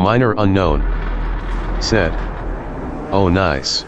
Minor unknown. Said. Oh nice.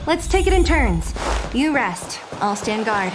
Let's take it in turns. You rest. I'll stand guard.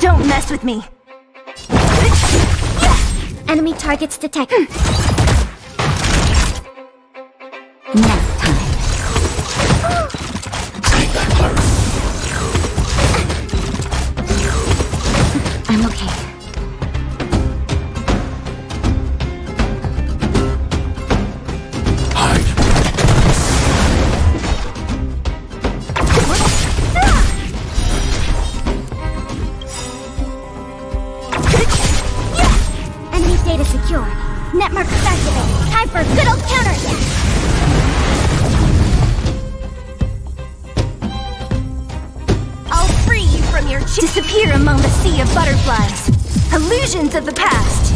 Don't mess with me. Enemy targets detected. Nap time. I'm okay. Enemy data secure. Net markers activated. Time for a good old counterattack. I'll free you from your disappear among the sea of butterflies. Illusions of the past.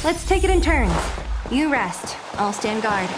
Let's take it in turns. You rest. I'll stand guard.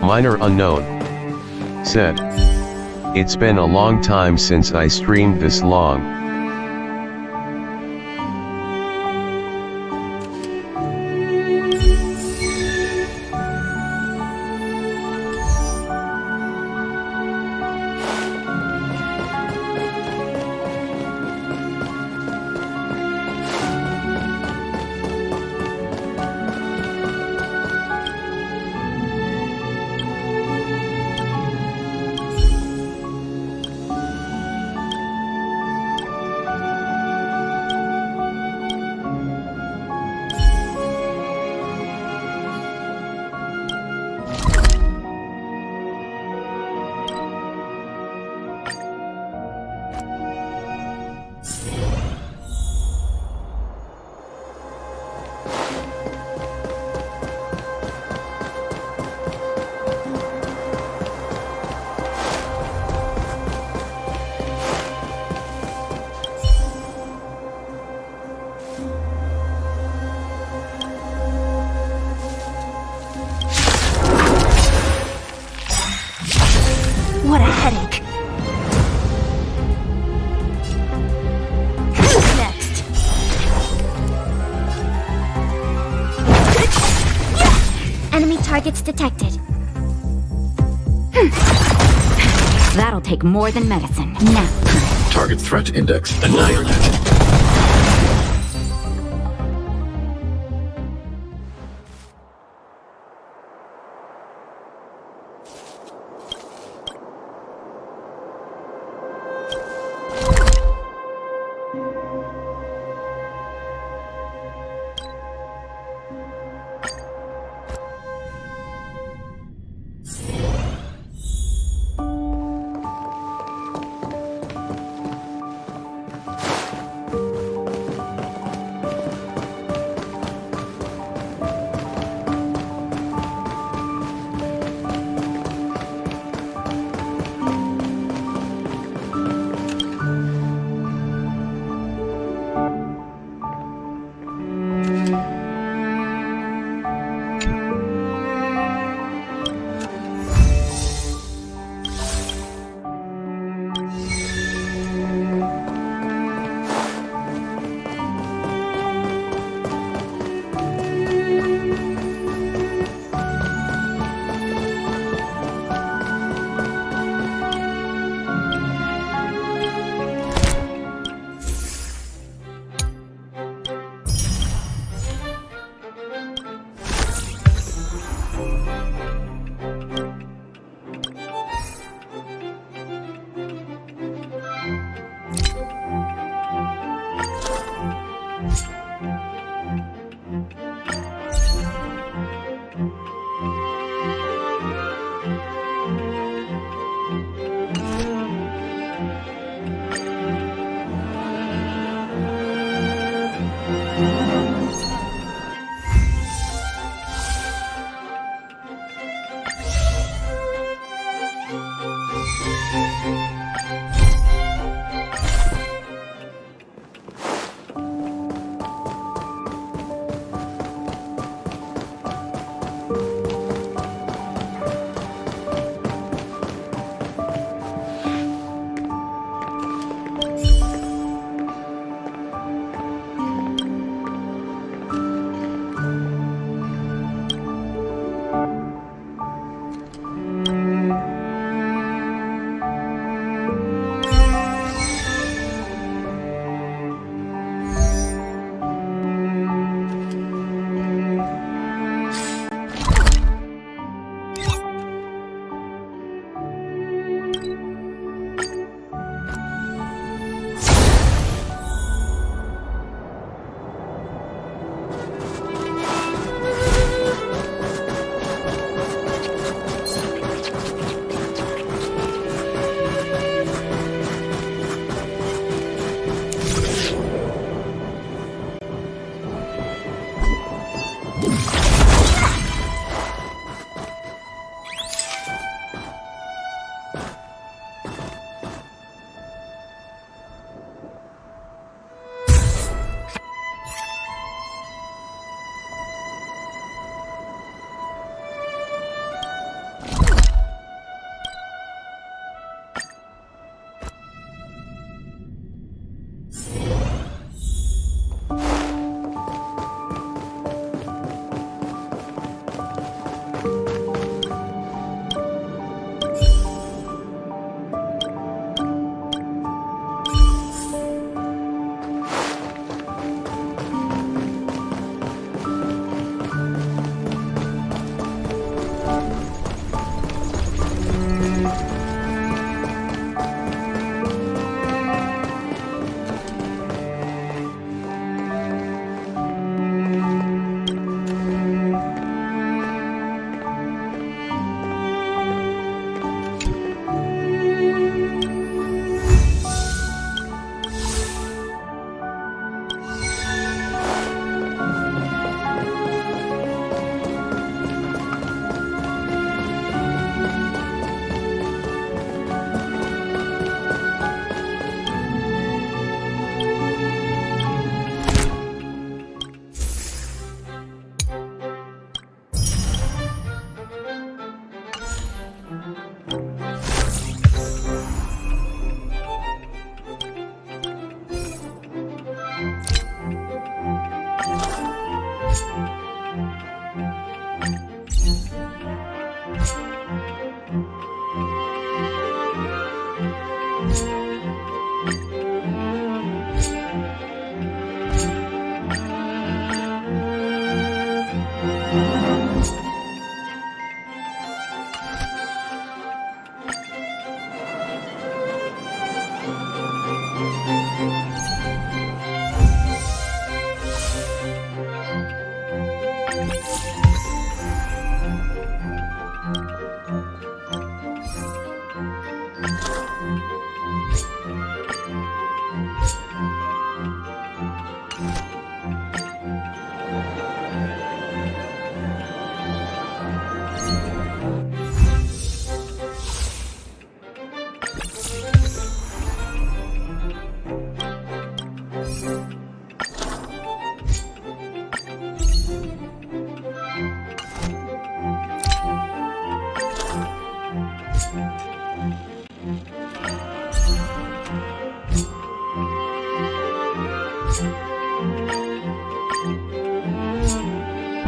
Minor unknown said, "It's been a long time since I streamed this long. What a headache. Who's next? Enemy targets detected. That'll take more than medicine. Now. Target threat index annihilated.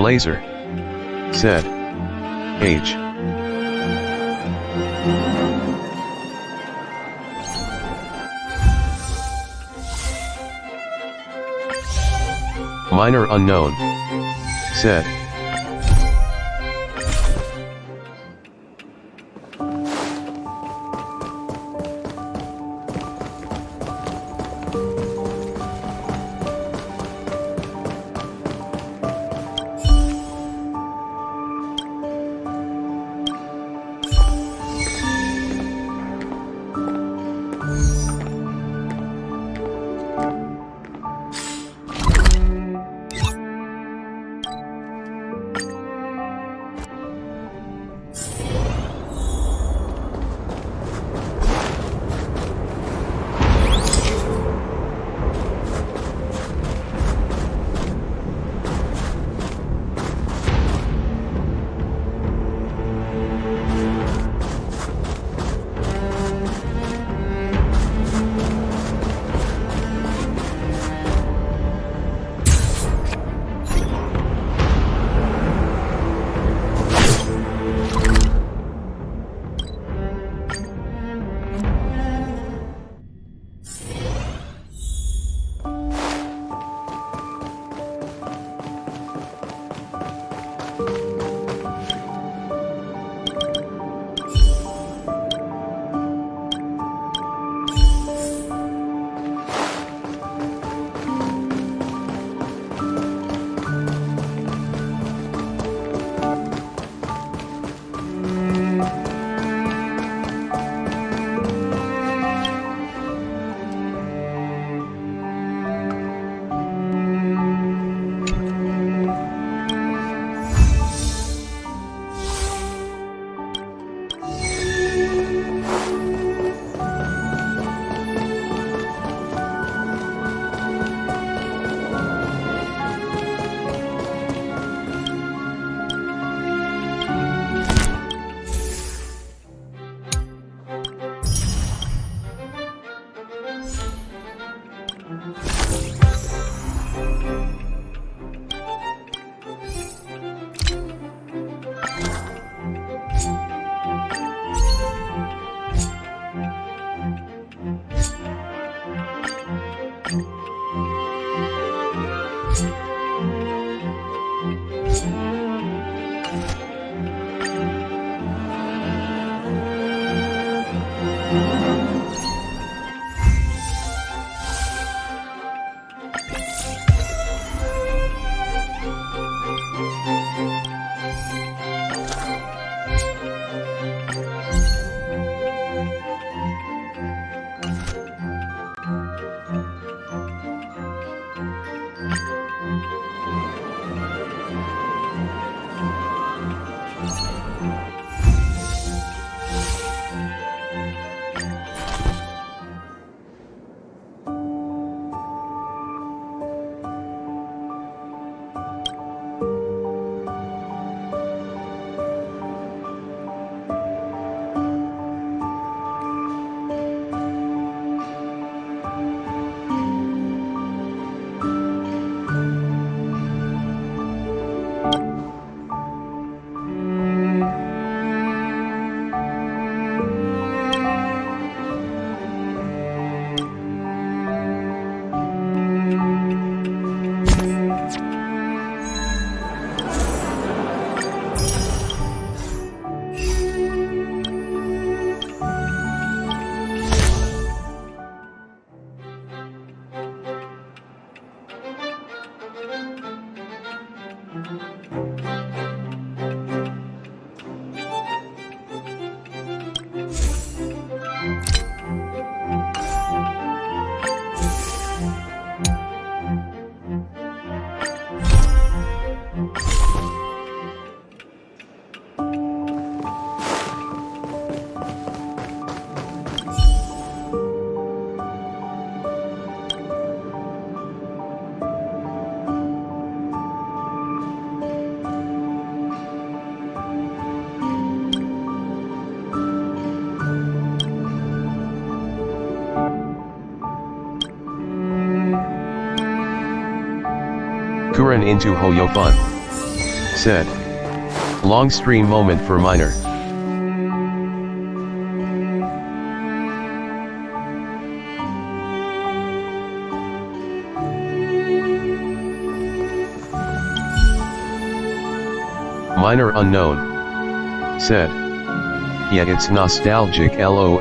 Laser said, H. Minor unknown said, Kuren into Hoyofun said. Long stream moment for Minor. Minor unknown. Said. Yeah, it's nostalgic, lol.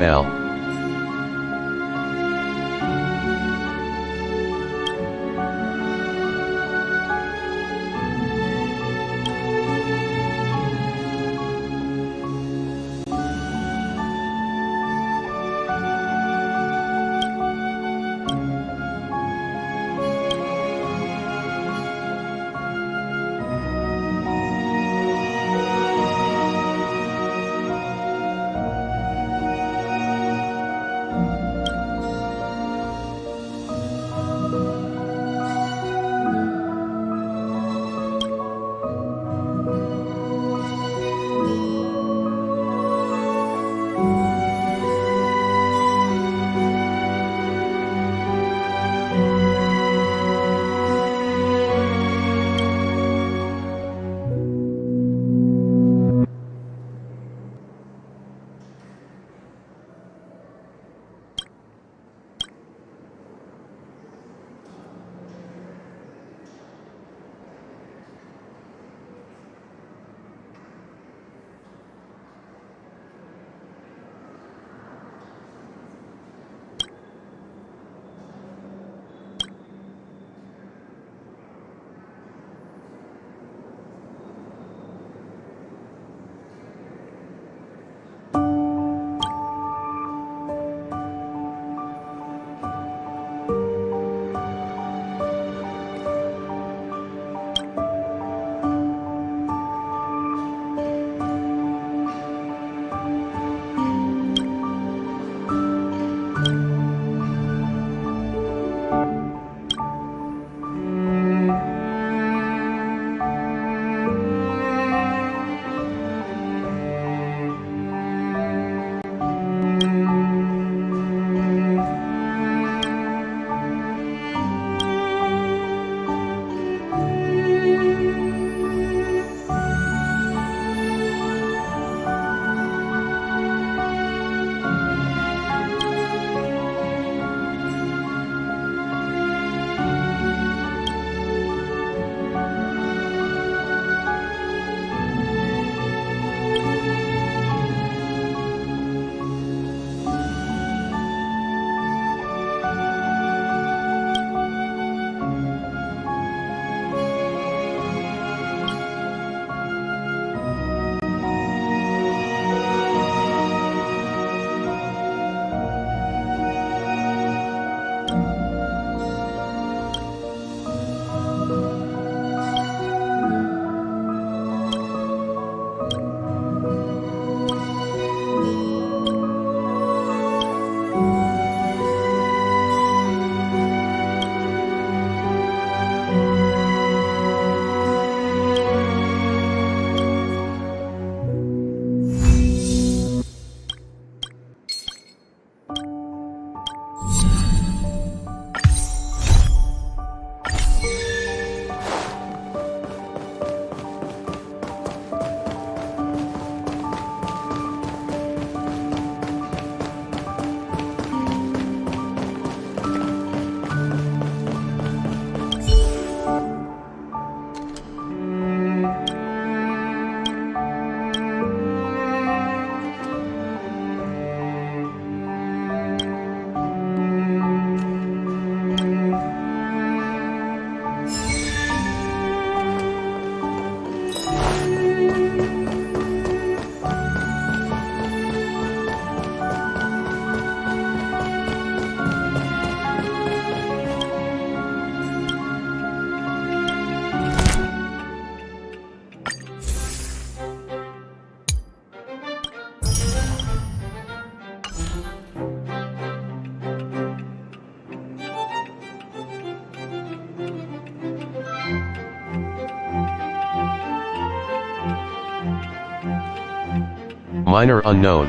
Minor unknown.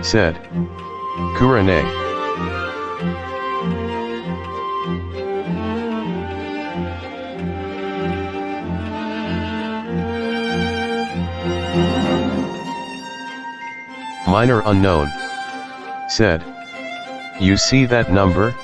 Said. Kurane. Minor unknown said, "You see that number?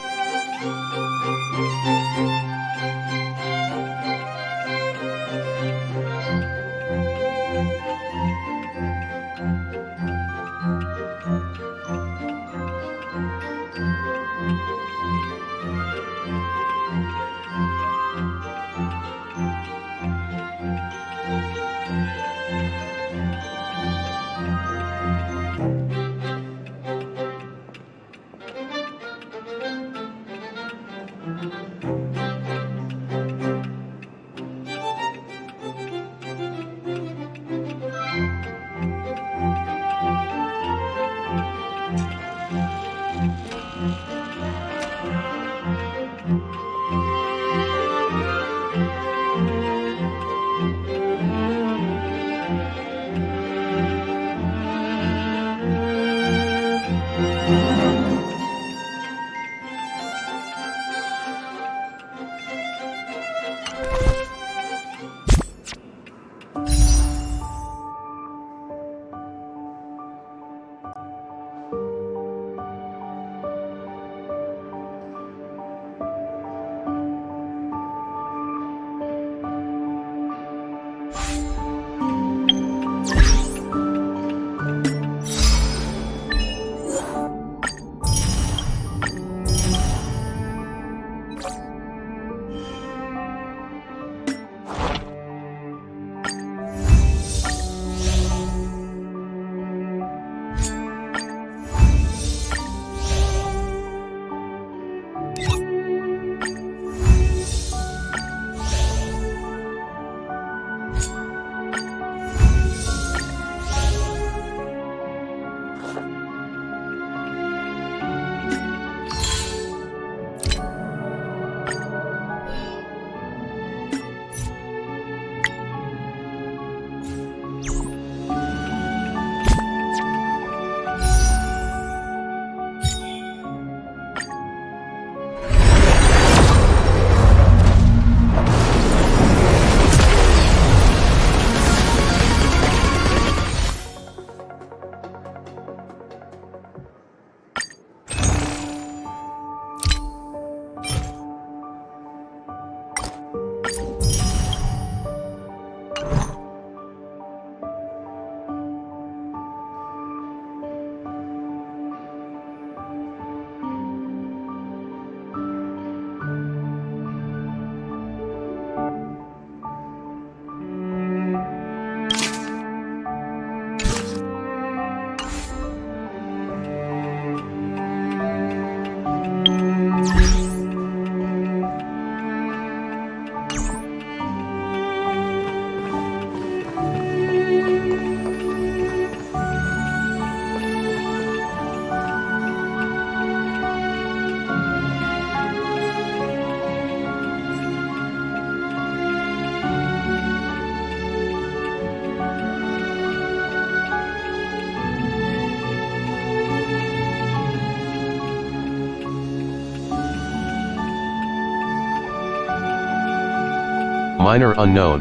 Minor unknown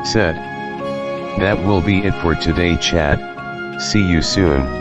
said, "That will be it for today, chat. See you soon."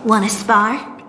Wanna spar?